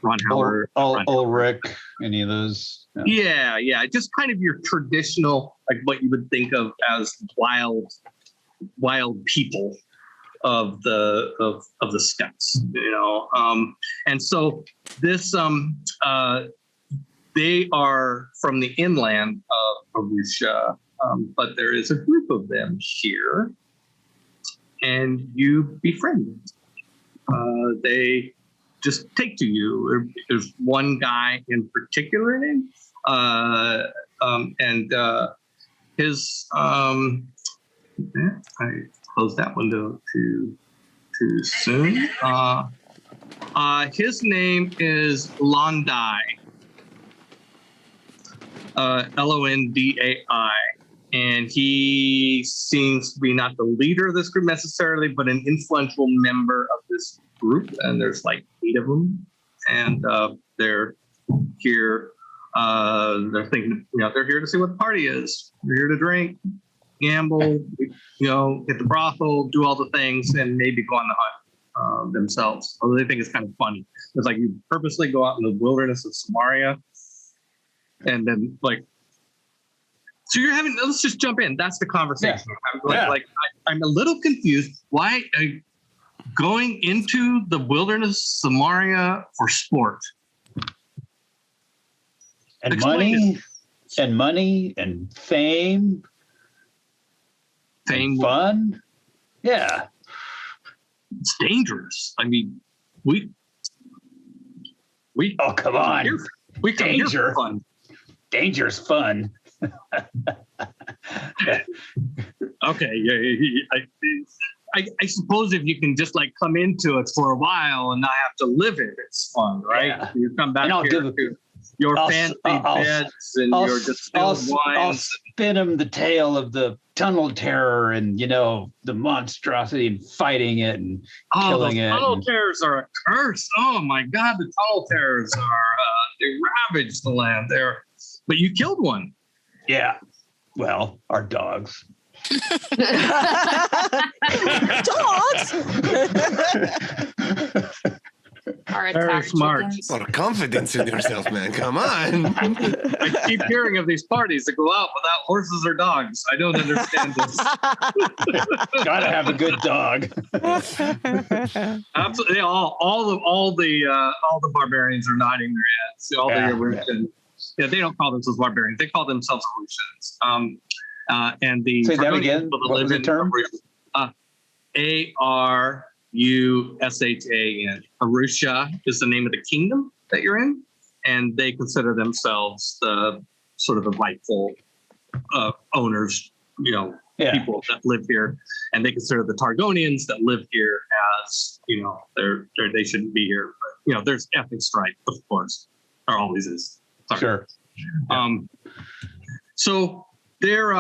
Speaker 1: Ron Howard.
Speaker 5: Ulrich, any of those?
Speaker 1: Yeah, just kind of your traditional, like what you would think of as wild people of the steppes, and so this they are from the inland of Arusha, but there is a group of them here, and you befriend them. They just take to you. There's one guy in particular and his I closed that window too soon. His name is Londai, Londai, and he seems to be not the leader of this group necessarily, but an influential member of this group. And there's like 8 of them, and they're here. They're thinking, they're here to see what the party is. They're here to drink, gamble, hit the brothel, do all the things, and maybe go on the hunt themselves. Although they think it's kind of funny. It's like you purposely go out in the wilderness of Somaria, and then so you're having. Let's just jump in. That's the conversation. Yeah. I'm a little confused. Why are you going into the wilderness Somaria for sport?
Speaker 5: And
Speaker 1: Explain
Speaker 5: money,
Speaker 1: it.
Speaker 5: and fame, and fun. Yeah,
Speaker 1: it's dangerous. I mean, we.
Speaker 5: Oh, come on!
Speaker 1: We come here for fun.
Speaker 5: Danger's fun.
Speaker 1: Okay, yeah. I suppose if you can just come into it for a while and not have to live it, it's fun, right? Yeah. You come back here to your fancy beds and your distilled wines.
Speaker 5: I'll spin him the tale of the tunnel terror and the monstrosity and fighting it and killing it.
Speaker 1: Tunnel terrors are a curse. Oh my God, the tunnel terrors they ravaged the land there. But you killed one.
Speaker 5: Yeah. Well, our dogs.
Speaker 2: Dogs?
Speaker 1: Very smart.
Speaker 4: A lot of confidence in yourself, man. Come on.
Speaker 1: I keep hearing of these parties that go out without horses or dogs. I don't understand this.
Speaker 5: Gotta have a good dog.
Speaker 1: Absolutely. All the barbarians are nodding their heads. All the Aleutians. Yeah, they don't call themselves barbarians. They call themselves Aleutians. And the
Speaker 5: say that again. What was the term?
Speaker 1: Arushan. Arusha is the name of the kingdom that you're in, and they consider themselves the sort of the rightful owners, people that live here, and they consider the Targonians that live here as, they shouldn't be here. But, there's ethnic strife, of course. There always is. Sorry.
Speaker 5: Sure.
Speaker 1: So they're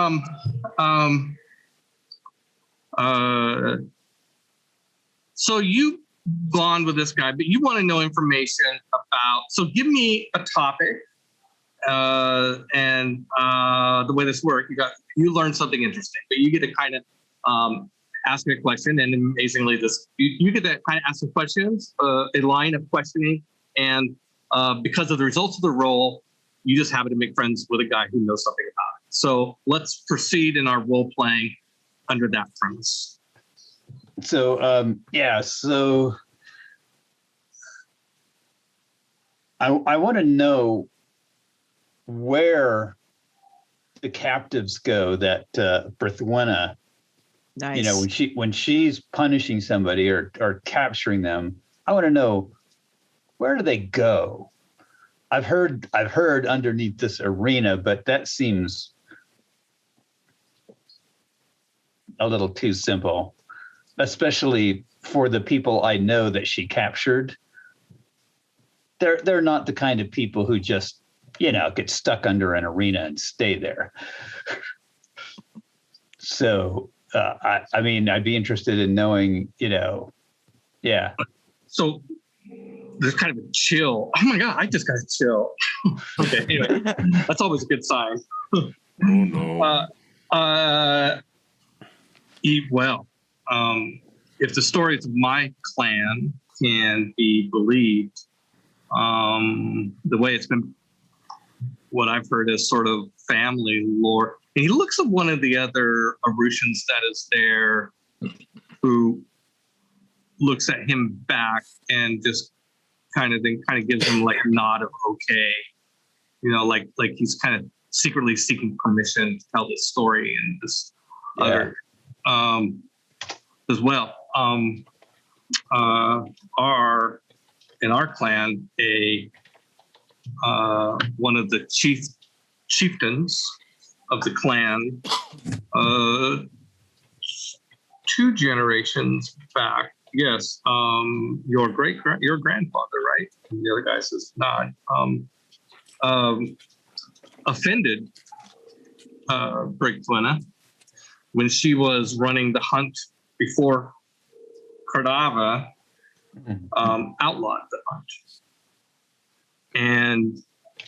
Speaker 1: so you bond with this guy, but you want to know information about. So give me a topic, and the way this works, you learn something interesting, but you get to kind of ask me a question, and amazingly, you get to kind of ask some questions, a line of questioning, and because of the results of the roll, you just happen to make friends with a guy who knows something about it. So let's proceed in our role playing under that premise.
Speaker 5: So, so I want to know where the captives go that Berthwena
Speaker 2: Nice.
Speaker 5: You know, when she's punishing somebody or capturing them, I want to know, where do they go? I've heard underneath this arena, but that seems a little too simple, especially for the people I know that she captured. They're not the kind of people who just, you know, get stuck under an arena and stay there. So, I mean, I'd be interested in knowing, you know, yeah.
Speaker 1: So there's kind of a chill. Oh my God, I just got a chill. Okay, anyway, that's always a good sign.
Speaker 4: Oh no.
Speaker 1: Eat well. If the stories of my clan can be believed, the way it's been, what I've heard is sort of family lore. And he looks at one of the other Arushans that is there, who looks at him back and just kind of gives him like a nod of okay, you know, like he's kind of secretly seeking permission to tell this story and this other as well. In our clan, one of the chieftains of the clan, 2 generations back, yes, your grandfather, right? And the other guy says not. Offended Brigtwina when she was running the hunt before Cordava outlawed the hunt. And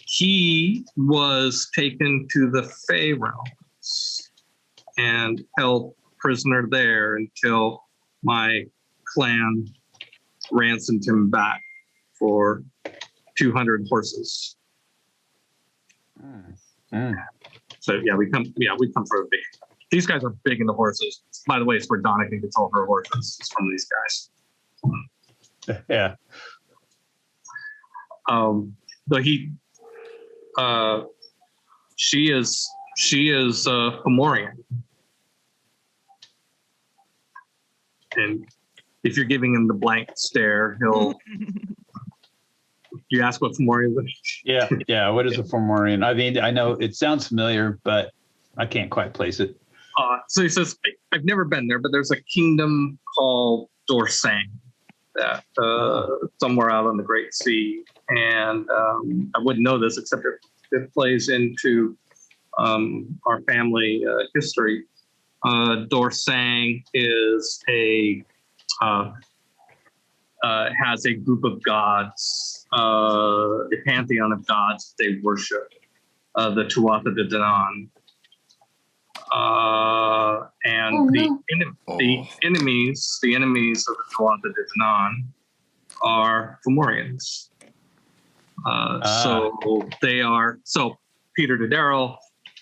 Speaker 1: he was taken to the Fey realms and held prisoner there until my clan ransomed him back for 200 horses. So we come for a big. These guys are big in the horses. By the way, it's where Donna can control her horses. It's from these guys.
Speaker 5: Yeah.
Speaker 1: But she is Fomorian, and if you're giving him the blank stare, he'll. You ask what Fomorian is?
Speaker 5: Yeah. What is a Fomorian? I mean, I know it sounds familiar, but I can't quite place it.
Speaker 1: So he says, I've never been there, but there's a kingdom called Dorsang that somewhere out on the Great Sea. And I wouldn't know this except it plays into our family history. Dorsang is has a group of gods, a pantheon of gods they worship, the Tuatha De Danann. The enemies of the Tuatha De Danann are Fomorians. So Peter to Darrell,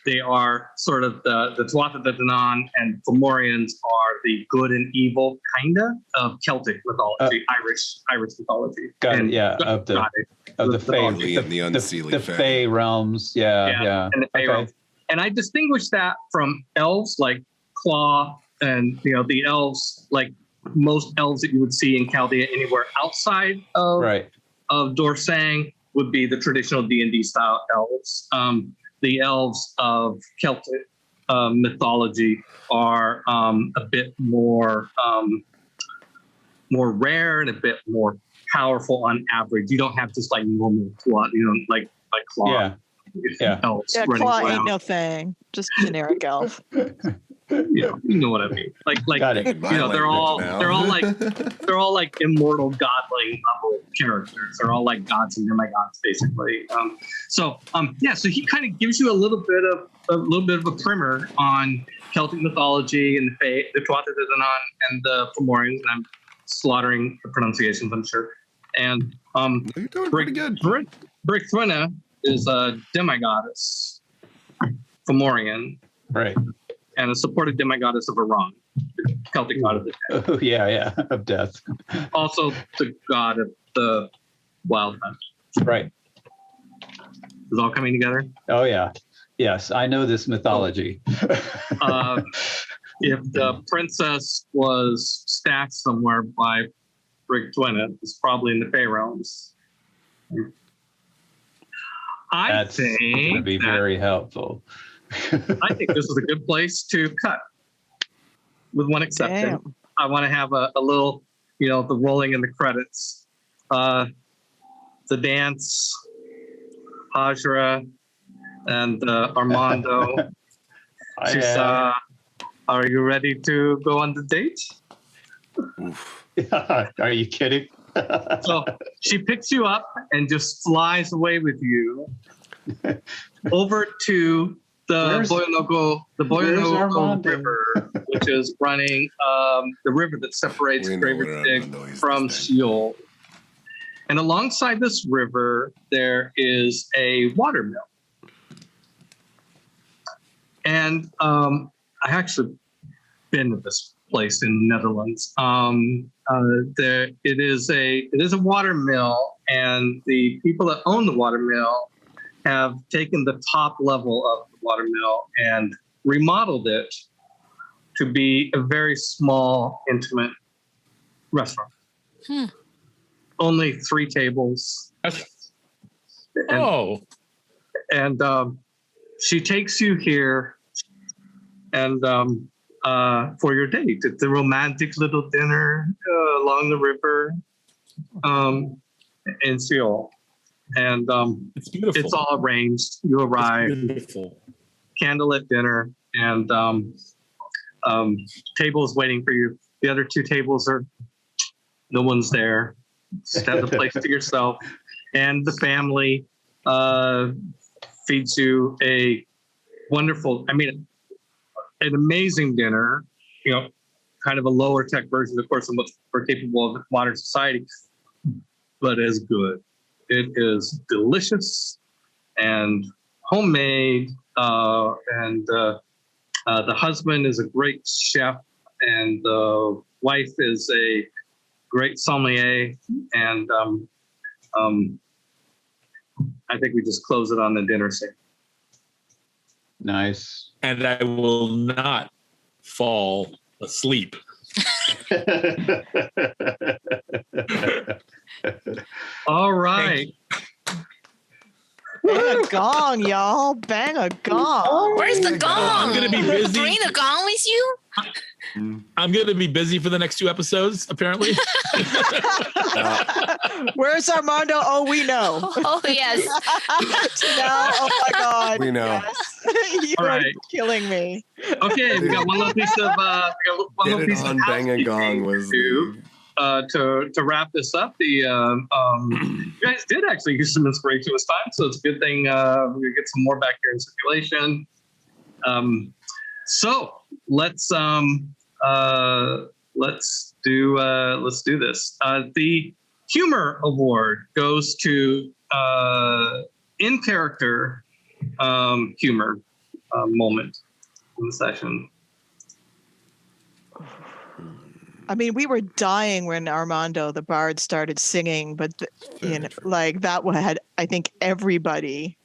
Speaker 1: they are sort of the Tuatha De Danann, and Fomorians are the good and evil kinda of Celtic mythology, Irish mythology.
Speaker 5: Got it. Yeah, of the Fey, the Fey realms. Yeah.
Speaker 1: And the Fey realms. And I distinguish that from elves like Claw, and the elves like most elves that you would see in Chaldea anywhere outside of Dorsang would be the traditional D&D style elves. The elves of Celtic mythology are a bit more rare and a bit more powerful on average. You don't have just like normal Claw, like Claw. Elves
Speaker 2: Claw
Speaker 1: around.
Speaker 2: ain't no thing. Just generic elf.
Speaker 1: You know what I mean. Like they're all like immortal godling level characters. They're all like gods and demigods basically. So he kind of gives you a little bit of a primer on Celtic mythology and the Tuatha De Danann and the Fomorians. And I'm slaughtering the pronunciations, I'm sure. And
Speaker 4: you're doing pretty good.
Speaker 1: Brigtwina is a demigoddess, Fomorian,
Speaker 5: right,
Speaker 1: and a supported demigoddess of Iran, Celtic god of the dead.
Speaker 5: Oh yeah, of death.
Speaker 1: Also, the god of the wild hunt.
Speaker 5: Right.
Speaker 1: Is all coming together?
Speaker 5: Oh yeah, yes, I know this mythology.
Speaker 1: if the princess was stashed somewhere by Rick Twennett, it's probably in the Fey realms.
Speaker 5: That's going to be very helpful.
Speaker 1: I think this is a good place to cut, with one exception.
Speaker 2: Damn.
Speaker 1: I want to have a little, the rolling in the credits. The dance, Hajra and Armando. Are you ready to go on the date?
Speaker 5: Are you kidding?
Speaker 1: So she picks you up and just flies away with you over to the Boyonogo River, which is running the river that separates Greater Stig from Seoul. And alongside this river, there is a watermill. And I actually been to this place in the Netherlands. It is a watermill, and the people that own the watermill have taken the top level of the watermill and remodeled it to be a very small, intimate restaurant. Only 3 tables. And she takes you here and for your date. It's a romantic little dinner along the river in Seoul. And
Speaker 3: it's beautiful.
Speaker 1: It's all arranged. You arrive, candlelit dinner, and tables waiting for you. The other 2 tables no one's there. Just have the place to yourself. And the family feeds you a wonderful, an amazing dinner, kind of a lower tech version, of course, of what we're capable of in modern society, but as good. It is delicious and homemade, and the husband is a great chef, and the wife is a great sommelier, and I think we just close it on the dinner scene.
Speaker 5: Nice.
Speaker 3: And I will not fall asleep.
Speaker 1: All right.
Speaker 2: Bang a gong, y'all. Bang a gong.
Speaker 6: Where's the gong?
Speaker 3: I'm going to be busy.
Speaker 6: Bring the gong with you?
Speaker 3: I'm going to be busy for the next 2 episodes, apparently.
Speaker 2: Where's Armando? Oh, we know.
Speaker 6: Oh, yes.
Speaker 2: Oh, my God.
Speaker 4: We know.
Speaker 2: Yes. You
Speaker 1: All
Speaker 2: are
Speaker 1: right.
Speaker 2: killing me.
Speaker 1: Okay, we got one little piece of
Speaker 4: Bang a Gong was
Speaker 1: to wrap this up. You guys did actually use some inspiration this time, so it's a good thing we get some more back here in circulation. So let's do this. The humor award goes to in character humor moment in the session.
Speaker 2: I mean, we were dying when Armando, the bard, started singing, but that had, I think, everybody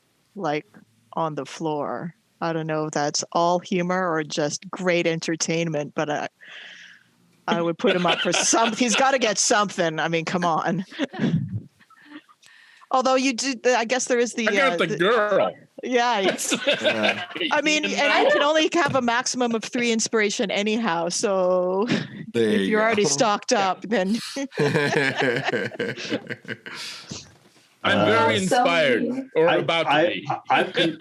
Speaker 2: on the floor. I don't know if that's all humor or just great entertainment, but I would put him up for some. He's got to get something. I mean, come on. Although you do, I guess there is the.
Speaker 3: I got the girl.
Speaker 2: Yeah. I mean, and you can only have a maximum of 3 inspiration anyhow. So if you're already stocked up, then.
Speaker 3: I'm very inspired, or about to be.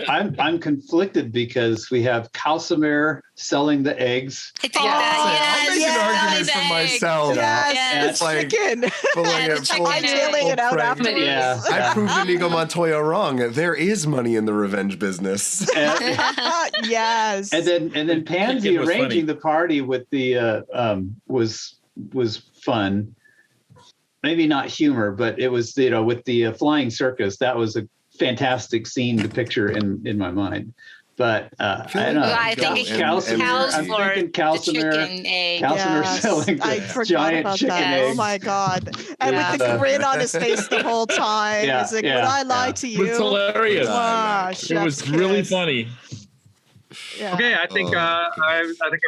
Speaker 5: I'm conflicted because we have Calcimer selling the eggs.
Speaker 4: I'll make an argument for myself.
Speaker 2: Yes,
Speaker 4: it's like
Speaker 2: I'm dealing it out afterwards.
Speaker 5: Yeah.
Speaker 4: I proved Inigo Montoya wrong. There is money in the revenge business.
Speaker 2: Yes.
Speaker 5: And then Pansy arranging the party with the was fun. Maybe not humor, but it was, with the flying circus, that was a fantastic scene to picture in my mind. But I don't know.
Speaker 6: I think Calcimer
Speaker 5: selling giant chicken eggs.
Speaker 2: Oh my God. And with the grin on his face the whole time. He's like, would I lie to you?
Speaker 3: It's hilarious.
Speaker 2: Oh,
Speaker 3: it was really funny.
Speaker 2: Yeah.
Speaker 1: Okay, I think I think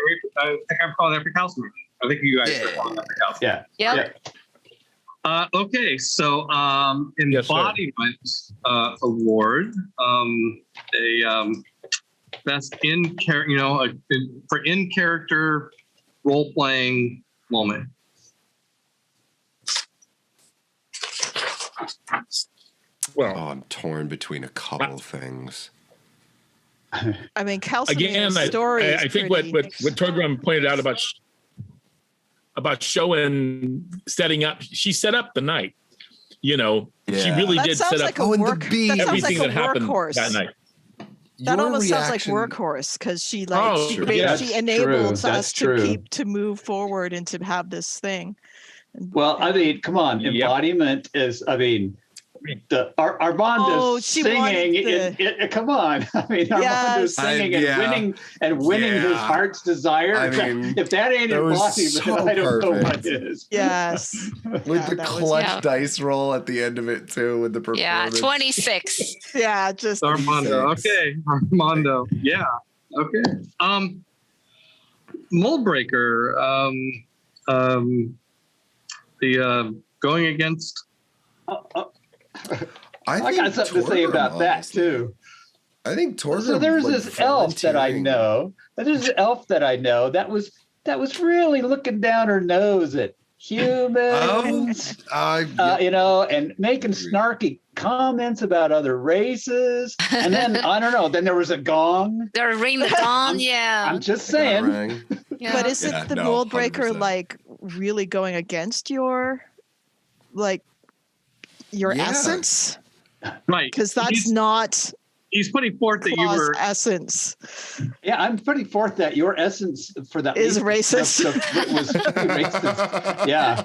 Speaker 1: I'm calling that for Councilman. I think you guys are calling that for Councilman.
Speaker 6: Yep.
Speaker 1: Okay, so
Speaker 3: Yes, sir.
Speaker 1: embodiment award, best in character, for in character role playing moment.
Speaker 3: Well,
Speaker 4: Oh, I'm torn between a couple things.
Speaker 2: I mean, Kelsey
Speaker 3: again,
Speaker 2: story is
Speaker 3: I think
Speaker 2: pretty...
Speaker 3: what Torgrim pointed out about SxiaoWen setting up, she set up the night. She really
Speaker 2: That
Speaker 3: did
Speaker 2: sounds
Speaker 3: set
Speaker 2: like
Speaker 3: up
Speaker 2: a
Speaker 4: and the
Speaker 2: work.
Speaker 4: bee.
Speaker 2: That sounds
Speaker 3: everything
Speaker 2: like
Speaker 3: that
Speaker 2: a
Speaker 3: happened
Speaker 2: workhorse.
Speaker 3: that night.
Speaker 2: That
Speaker 4: Your
Speaker 2: almost sounds like
Speaker 4: reaction-
Speaker 2: workhorse because she
Speaker 3: Oh,
Speaker 2: she,
Speaker 3: sure.
Speaker 2: made-
Speaker 5: Yeah,
Speaker 2: she
Speaker 5: that's
Speaker 2: enabled
Speaker 5: true.
Speaker 2: us
Speaker 5: That's true.
Speaker 2: to move forward and to have this thing.
Speaker 5: Well, I mean, come on.
Speaker 3: Yep.
Speaker 5: Embodiment is, I mean, Armando's
Speaker 2: she
Speaker 5: singing.
Speaker 2: wanted
Speaker 5: Come on. I mean, Armando's
Speaker 2: Yes.
Speaker 5: singing and winning his
Speaker 4: Yeah.
Speaker 5: heart's desire.
Speaker 4: I mean,
Speaker 5: if that ain't
Speaker 4: that was
Speaker 5: embodiment,
Speaker 4: so
Speaker 5: I don't know
Speaker 4: perfect.
Speaker 5: what is.
Speaker 2: Yes.
Speaker 4: With
Speaker 2: Yeah,
Speaker 4: the
Speaker 2: that was-
Speaker 4: clutch
Speaker 6: Yeah.
Speaker 4: dice roll at the end of it too, with the performance.
Speaker 6: Yeah, 26.
Speaker 2: Yeah, just
Speaker 1: Armando. Okay, Armando. Yeah. Okay. Moldbreaker. The going against.
Speaker 4: I
Speaker 5: I got something to say
Speaker 4: Torgrim,
Speaker 5: about that
Speaker 4: honestly.
Speaker 5: too.
Speaker 4: I think Torgrim.
Speaker 5: So there's
Speaker 4: like,
Speaker 5: this elf that I
Speaker 4: volunteering.
Speaker 5: know. There's this elf that I know that was really looking down her nose at humans. And making snarky comments about other races. And then I don't know. Then there was a gong.
Speaker 6: They're ring the gong. Yeah.
Speaker 5: I'm just
Speaker 4: Got
Speaker 5: saying.
Speaker 4: rang.
Speaker 6: Yeah.
Speaker 2: But is
Speaker 4: Yeah,
Speaker 2: it the
Speaker 4: no,
Speaker 2: mold breaker
Speaker 4: 100%.
Speaker 2: like really going against your
Speaker 4: Yeah.
Speaker 2: essence?
Speaker 1: Right.
Speaker 2: Because that's not
Speaker 1: He's putting forth that you
Speaker 2: Claw's
Speaker 1: were.
Speaker 2: essence.
Speaker 5: Yeah, I'm putting forth that your essence for that
Speaker 2: Is
Speaker 5: leaf
Speaker 2: racist.
Speaker 5: was racist. Yeah.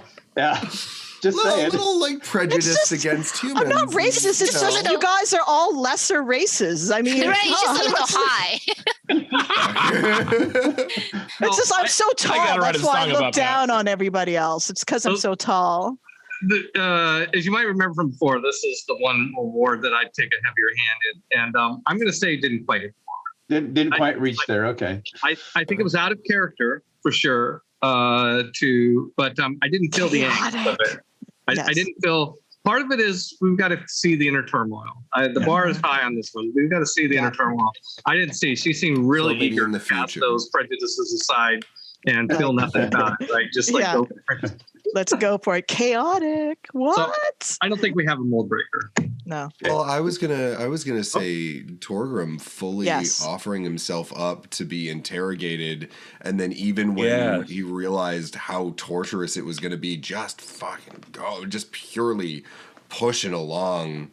Speaker 5: Just saying.
Speaker 4: little like prejudice
Speaker 2: just-
Speaker 4: against humans.
Speaker 2: I'm not racist. It's just you guys are all lesser races. I mean,
Speaker 6: Right, it's just a little high.
Speaker 2: It's just I'm so tall.
Speaker 3: gotta write
Speaker 2: That's
Speaker 3: a
Speaker 2: why I
Speaker 3: song
Speaker 2: look
Speaker 3: about that.
Speaker 2: down on everybody else. It's because I'm so tall.
Speaker 1: As you might remember from before, this is the one award that I'd take a heavier hand in, and I'm going to say it didn't quite hit.
Speaker 5: Didn't quite reach there. Okay.
Speaker 1: I think it was out of character for sure. But I didnn't feel the angst of it. I
Speaker 2: Yes.
Speaker 1: didn't feel. Part of it is we've got to see the inner turmoil. The bar is high on this one. We've got to see the inner turmoil. I didn't see. She seemed really
Speaker 4: So maybe
Speaker 1: eager
Speaker 4: in the
Speaker 1: to cast
Speaker 4: future.
Speaker 1: those prejudices aside and feel nothing about it. Right? Just like
Speaker 2: Yeah.
Speaker 1: go for it.
Speaker 2: Let's go for it. Chaotic. What?
Speaker 1: I don't think we have a mold breaker.
Speaker 2: No.
Speaker 4: Well, I was gonna say Torgrim fully
Speaker 2: Yes.
Speaker 4: offering himself up to be interrogated, and then even when
Speaker 3: Yeah.
Speaker 4: he realized how torturous it was gonna be, just fucking go, just purely pushing along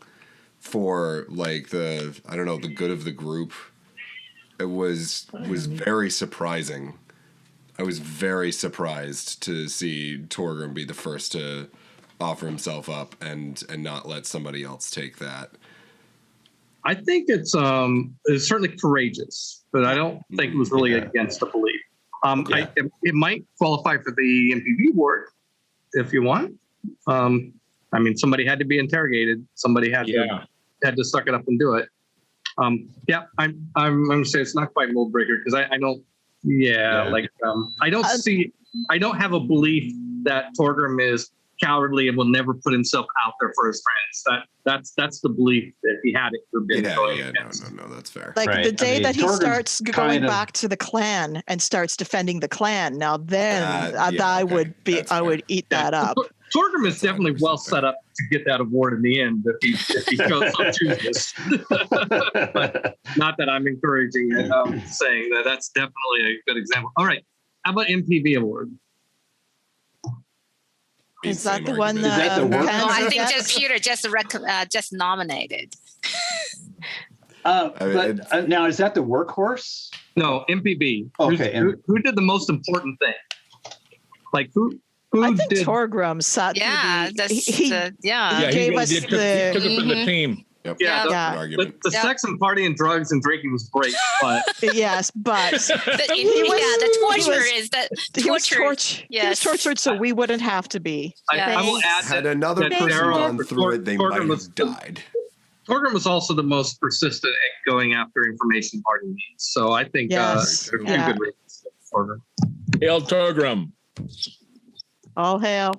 Speaker 4: for like the good of the group. It was very surprising. I was very surprised to see Torgrim be the first to offer himself up and not let somebody else take that.
Speaker 1: I think it's certainly courageous, but I don't think it was really
Speaker 5: Yeah.
Speaker 1: against the belief.
Speaker 5: Yeah.
Speaker 1: It might qualify for the MPV award if you want. I mean, somebody had to be interrogated. Somebody had to suck it up and do it. I'm going to say it's not quite mold breaker because I don't. Yeah, I don't see. I don't have a belief that Torgrim is cowardly and will never put himself out there for his friends. That's the belief that he had it would been going against.
Speaker 4: No, that's fair.
Speaker 2: Like
Speaker 5: Right.
Speaker 2: the day that he
Speaker 5: Torgrim's
Speaker 2: starts going
Speaker 5: kind of-
Speaker 2: back to the clan and starts defending the clan. Now then, I
Speaker 4: okay.
Speaker 2: would be.
Speaker 4: That's
Speaker 2: I would
Speaker 4: fair.
Speaker 2: eat that up.
Speaker 1: Torgrim is definitely
Speaker 4: 100%
Speaker 1: well
Speaker 4: fair.
Speaker 1: set up to get that award in the end if he so chooses. But not that I'm encouraging it. I'm saying that that's definitely a good example. All right, how about MPV award?
Speaker 2: Is that
Speaker 4: Same
Speaker 2: the one
Speaker 4: argument.
Speaker 5: Is that the
Speaker 2: that
Speaker 5: work-
Speaker 6: No, I
Speaker 2: Kansas
Speaker 6: think
Speaker 2: gets?
Speaker 6: just Peter just nominated.
Speaker 5: Now, is that the workhorse?
Speaker 1: No, MPV.
Speaker 5: Okay,
Speaker 1: Who did the most important thing? Like who
Speaker 2: I think
Speaker 1: did?
Speaker 2: Torgrim sat.
Speaker 6: Yeah,
Speaker 2: through the,
Speaker 6: that's
Speaker 2: he
Speaker 3: Yeah,
Speaker 2: gave
Speaker 3: he
Speaker 2: us
Speaker 3: took
Speaker 2: the.
Speaker 3: it for the
Speaker 6: Mhm.
Speaker 3: team.
Speaker 4: Yep.
Speaker 1: Yeah,
Speaker 4: Good
Speaker 2: Yeah.
Speaker 4: argument.
Speaker 1: The
Speaker 6: Yep.
Speaker 1: sex and party and drugs and drinking was great, but
Speaker 2: Yes, but
Speaker 6: The
Speaker 2: was-
Speaker 6: torture
Speaker 2: he
Speaker 6: is that
Speaker 2: he was
Speaker 6: torture.
Speaker 2: tortured. He was
Speaker 6: Yes.
Speaker 2: tortured, so we wouldn't have to be.
Speaker 1: I will add
Speaker 4: Had
Speaker 1: that
Speaker 4: another
Speaker 1: that
Speaker 4: person
Speaker 1: Darrell-
Speaker 4: gone through it, they
Speaker 1: Torgrim
Speaker 4: might
Speaker 1: was-
Speaker 4: have died.
Speaker 1: Torgrim was also the most persistent at going after information party needs. So I think
Speaker 2: Yes.
Speaker 1: there are two good reasons for Torgrim.
Speaker 3: Hail Torgrim.
Speaker 2: All hail.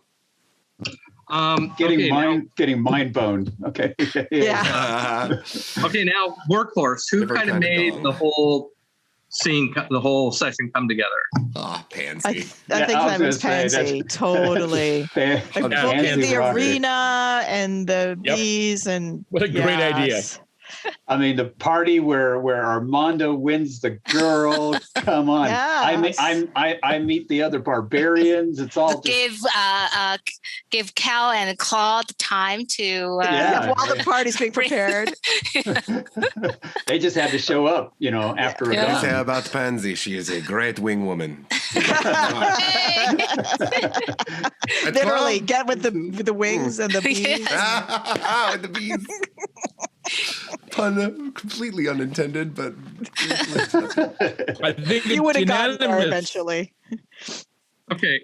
Speaker 5: Getting
Speaker 1: okay,
Speaker 5: getting mind boned. Okay.
Speaker 2: Yeah.
Speaker 1: Okay, now Workhorse, who
Speaker 4: Different
Speaker 1: kind of
Speaker 4: kind of
Speaker 1: made
Speaker 4: dog.
Speaker 1: the whole scene, the whole session come together?
Speaker 2: I
Speaker 4: Pansy.
Speaker 2: think
Speaker 5: Yeah,
Speaker 2: that was
Speaker 5: gonna say,
Speaker 2: Pansy. Totally. Like booking
Speaker 5: Pansy
Speaker 2: the
Speaker 5: rocker.
Speaker 2: arena and the
Speaker 3: Yep.
Speaker 2: bees and
Speaker 3: What a great idea.
Speaker 2: yes.
Speaker 5: I mean, the party where Armando wins the girl. Come on.
Speaker 2: Yes.
Speaker 5: I meet the other barbarians. It's all just,
Speaker 6: Give Cal and Claude time to
Speaker 5: Yeah.
Speaker 2: While the party's being prepared.
Speaker 5: they just had to show up, after a
Speaker 6: Yeah.
Speaker 4: Let me
Speaker 5: dawn.
Speaker 4: say about Pansy, she is a great wing woman.
Speaker 2: Literally, get with the wings and the bees.
Speaker 4: With the bees. Pun completely unintended, but
Speaker 3: I think
Speaker 2: You would have gotten there
Speaker 3: unanimous.
Speaker 2: eventually.
Speaker 1: Okay.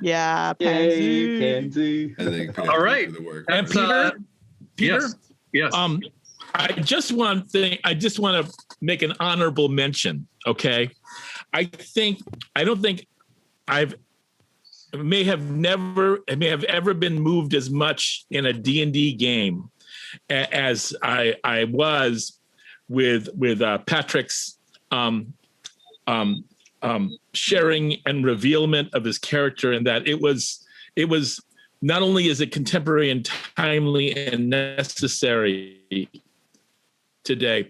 Speaker 2: Yeah,
Speaker 5: Yay,
Speaker 2: Pansy.
Speaker 5: Pansy.
Speaker 4: I think
Speaker 1: All right.
Speaker 4: for the work.
Speaker 3: And
Speaker 1: That's,
Speaker 3: Peter,
Speaker 1: Yes.
Speaker 3: I just want to make an honorable mention. Okay, I don't think I may have ever been moved as much in a D&D game as I was with Patrick's sharing and revealment of his character, and that it was not only is it contemporary and timely and necessary today,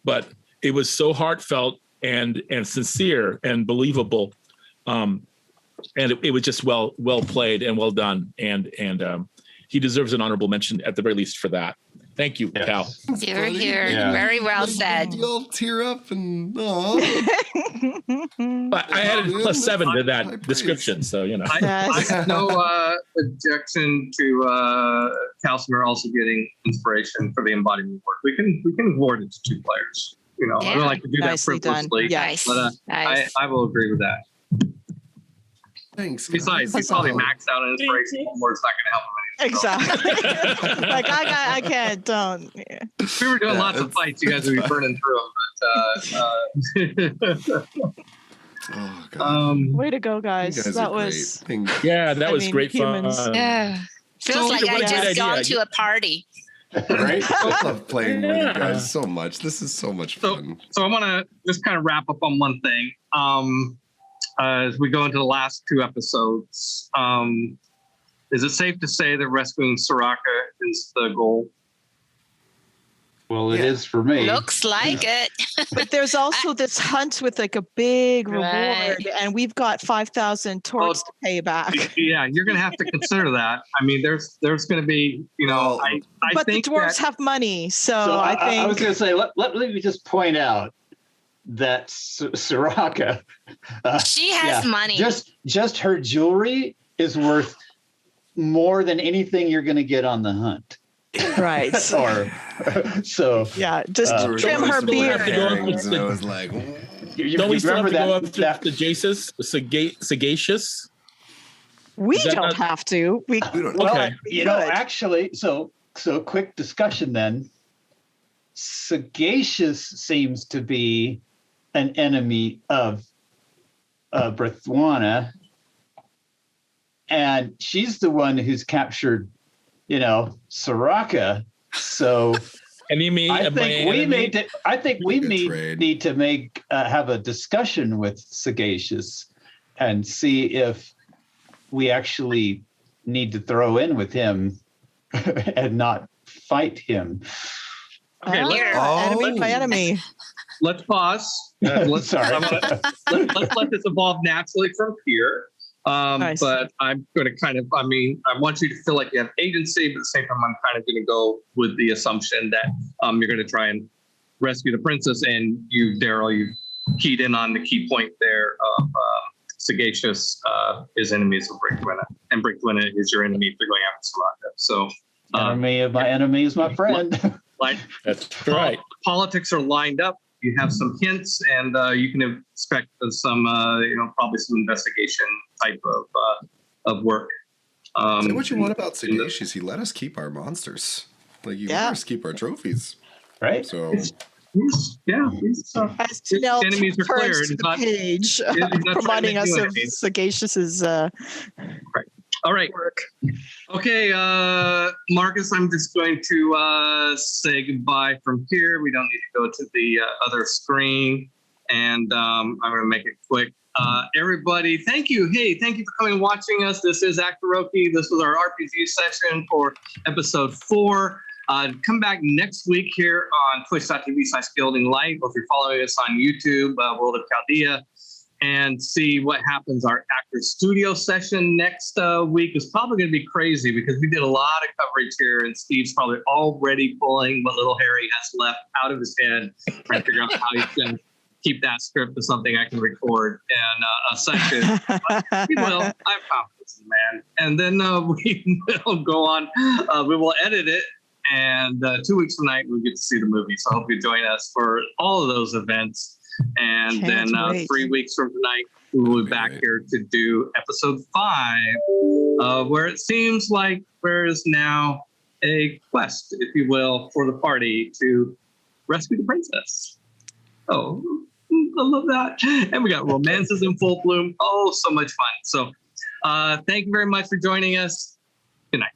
Speaker 3: but it was so heartfelt and sincere and believable, and it was just well played and well done, and he deserves an honorable mention at the very least for that. Thank you, Cal.
Speaker 6: You're here.
Speaker 5: Yeah.
Speaker 6: Very well said.
Speaker 4: You all tear up and
Speaker 3: But I added +7 to that
Speaker 4: praise.
Speaker 3: description, so
Speaker 1: I
Speaker 2: Yes.
Speaker 1: have no objection to Calcimer also getting inspiration for the embodiment work. We can award it to 2 players. I
Speaker 6: Yeah.
Speaker 1: don't like to do that
Speaker 2: Nicely done.
Speaker 1: frivolously,
Speaker 2: Yeah.
Speaker 6: Nice.
Speaker 1: but
Speaker 6: Nice.
Speaker 1: I will agree with that.
Speaker 4: Thanks.
Speaker 1: Besides, he's probably maxed out on inspiration. More, it's not going to help him.
Speaker 2: Exactly. Like I can't. Don't. Yeah.
Speaker 1: If we were doing
Speaker 4: Yeah,
Speaker 1: lots of
Speaker 4: it's-
Speaker 1: fights, you guys would be burning through them.
Speaker 4: Oh god.
Speaker 2: Way to go,
Speaker 4: You
Speaker 2: guys.
Speaker 4: guys
Speaker 2: That
Speaker 4: are great.
Speaker 2: was.
Speaker 4: Thank you.
Speaker 3: yeah, that
Speaker 2: I
Speaker 3: was
Speaker 2: mean,
Speaker 3: great
Speaker 2: humans.
Speaker 3: fun.
Speaker 6: Yeah. Feels
Speaker 1: So,
Speaker 6: like
Speaker 1: what
Speaker 6: I
Speaker 1: a
Speaker 6: just
Speaker 3: great
Speaker 6: gone
Speaker 3: idea.
Speaker 6: to a party.
Speaker 5: Right?
Speaker 4: I love playing with you
Speaker 3: Yeah.
Speaker 4: guys so much. This is so much fun.
Speaker 1: So I want to just kind of wrap up on one thing. As we go into the last 2 episodes, is it safe to say that rescuing Soraka is the goal?
Speaker 5: Well, it
Speaker 4: Yeah.
Speaker 5: is for me.
Speaker 6: Looks like it.
Speaker 2: But there's also this hunt with like a big
Speaker 6: Right.
Speaker 2: reward, and we've got 5,000 torts to pay back.
Speaker 1: Yeah, you're going to have to consider that. I mean, there's going to be,
Speaker 4: Well,
Speaker 1: I
Speaker 2: But the
Speaker 1: think
Speaker 2: dwarves
Speaker 1: that,
Speaker 2: have money, so
Speaker 5: So
Speaker 2: I
Speaker 5: I was
Speaker 2: think.
Speaker 5: going to say, let me just point out that Soraka,
Speaker 6: She has money.
Speaker 5: just her jewelry is worth more than anything you're going to get on the hunt.
Speaker 2: Right.
Speaker 5: Or so
Speaker 2: Yeah, just
Speaker 5: Uh,
Speaker 2: trim
Speaker 3: don't
Speaker 2: her
Speaker 3: we still have to go
Speaker 2: beard.
Speaker 3: up
Speaker 4: Herrings, and I was like,
Speaker 3: Don't we still have
Speaker 5: remember
Speaker 3: to go up
Speaker 5: that
Speaker 3: to Sagacious?
Speaker 2: We
Speaker 3: Is that
Speaker 2: don't
Speaker 3: not-
Speaker 2: have to. We
Speaker 4: we don't
Speaker 5: well,
Speaker 3: Okay.
Speaker 2: we could.
Speaker 5: actually, so quick discussion then. Sagacious seems to be an enemy of Brithwana, and she's the one who's captured, Soraka. So
Speaker 3: Enemy
Speaker 5: I
Speaker 3: of my
Speaker 5: think we
Speaker 3: enemy?
Speaker 4: Good trade.
Speaker 5: need to have a discussion with Sagacious and see if we actually need to throw in with him and not fight him.
Speaker 1: Okay,
Speaker 2: enemy by enemy.
Speaker 1: let's pause. Let's,
Speaker 5: Sorry.
Speaker 1: let's let this evolve naturally from here.
Speaker 2: Nice.
Speaker 1: But I'm going to I want you to feel like you have agency, but at the same time, I'm kind of going to go with the assumption that you're going to try and rescue the princess. And you, Darrell, you keyed in on the key point there of Sagacious is enemies of Brithwana, and Brithwana is your enemy if you're going after Soraka. So,
Speaker 5: Enemy of my enemy is my friend.
Speaker 1: like,
Speaker 3: That's right.
Speaker 1: politics are lined up. You have some hints, and you can expect some, probably some investigation type of work.
Speaker 4: say what you want about Sagacious. He let us keep our monsters. Like, you let us keep our trophies.
Speaker 5: Right.
Speaker 4: So,
Speaker 2: As Janelle
Speaker 1: enemies are
Speaker 2: turns
Speaker 1: cleared.
Speaker 2: to
Speaker 1: It's
Speaker 2: the
Speaker 1: not-
Speaker 2: page,
Speaker 1: not trying to
Speaker 2: reminding
Speaker 1: make
Speaker 2: us
Speaker 1: you
Speaker 2: of
Speaker 1: enemies.
Speaker 2: Sagacious's
Speaker 1: All right.
Speaker 2: work.
Speaker 1: Okay, Marcus, I'm just going to say goodbye from here. We don't need to go to the other screen, and I'm going to make it quick. Everybody, thank you. Hey, thank you for coming and watching us. This is Actoroke. This was our RPG session for episode 4. Come back next week here on twitch.tv/Gilding Light, or if you're following us on YouTube, World of Chaldea, and see what happens. Our Actor Studio session next week is probably going to be crazy because we did a lot of coverage here, and Steve's probably already pulling what little Harry has left out of his head, trying to figure out how he's going to keep that script to something I can record in a session. He will. I have confidence in the man. And then we will go on. We will edit it. And 2 weeks from tonight, we'll get to see the movie. So I hope you join us for all of those events. And
Speaker 2: Can't
Speaker 1: then
Speaker 2: wait.
Speaker 1: 3 weeks from tonight, we will be back here to do episode 5, where it seems like there is now a quest, if you will, for the party to rescue the princess. Oh, I love that. And we got romances in full bloom. Oh, so much fun. So thank you very much for joining us. Good night.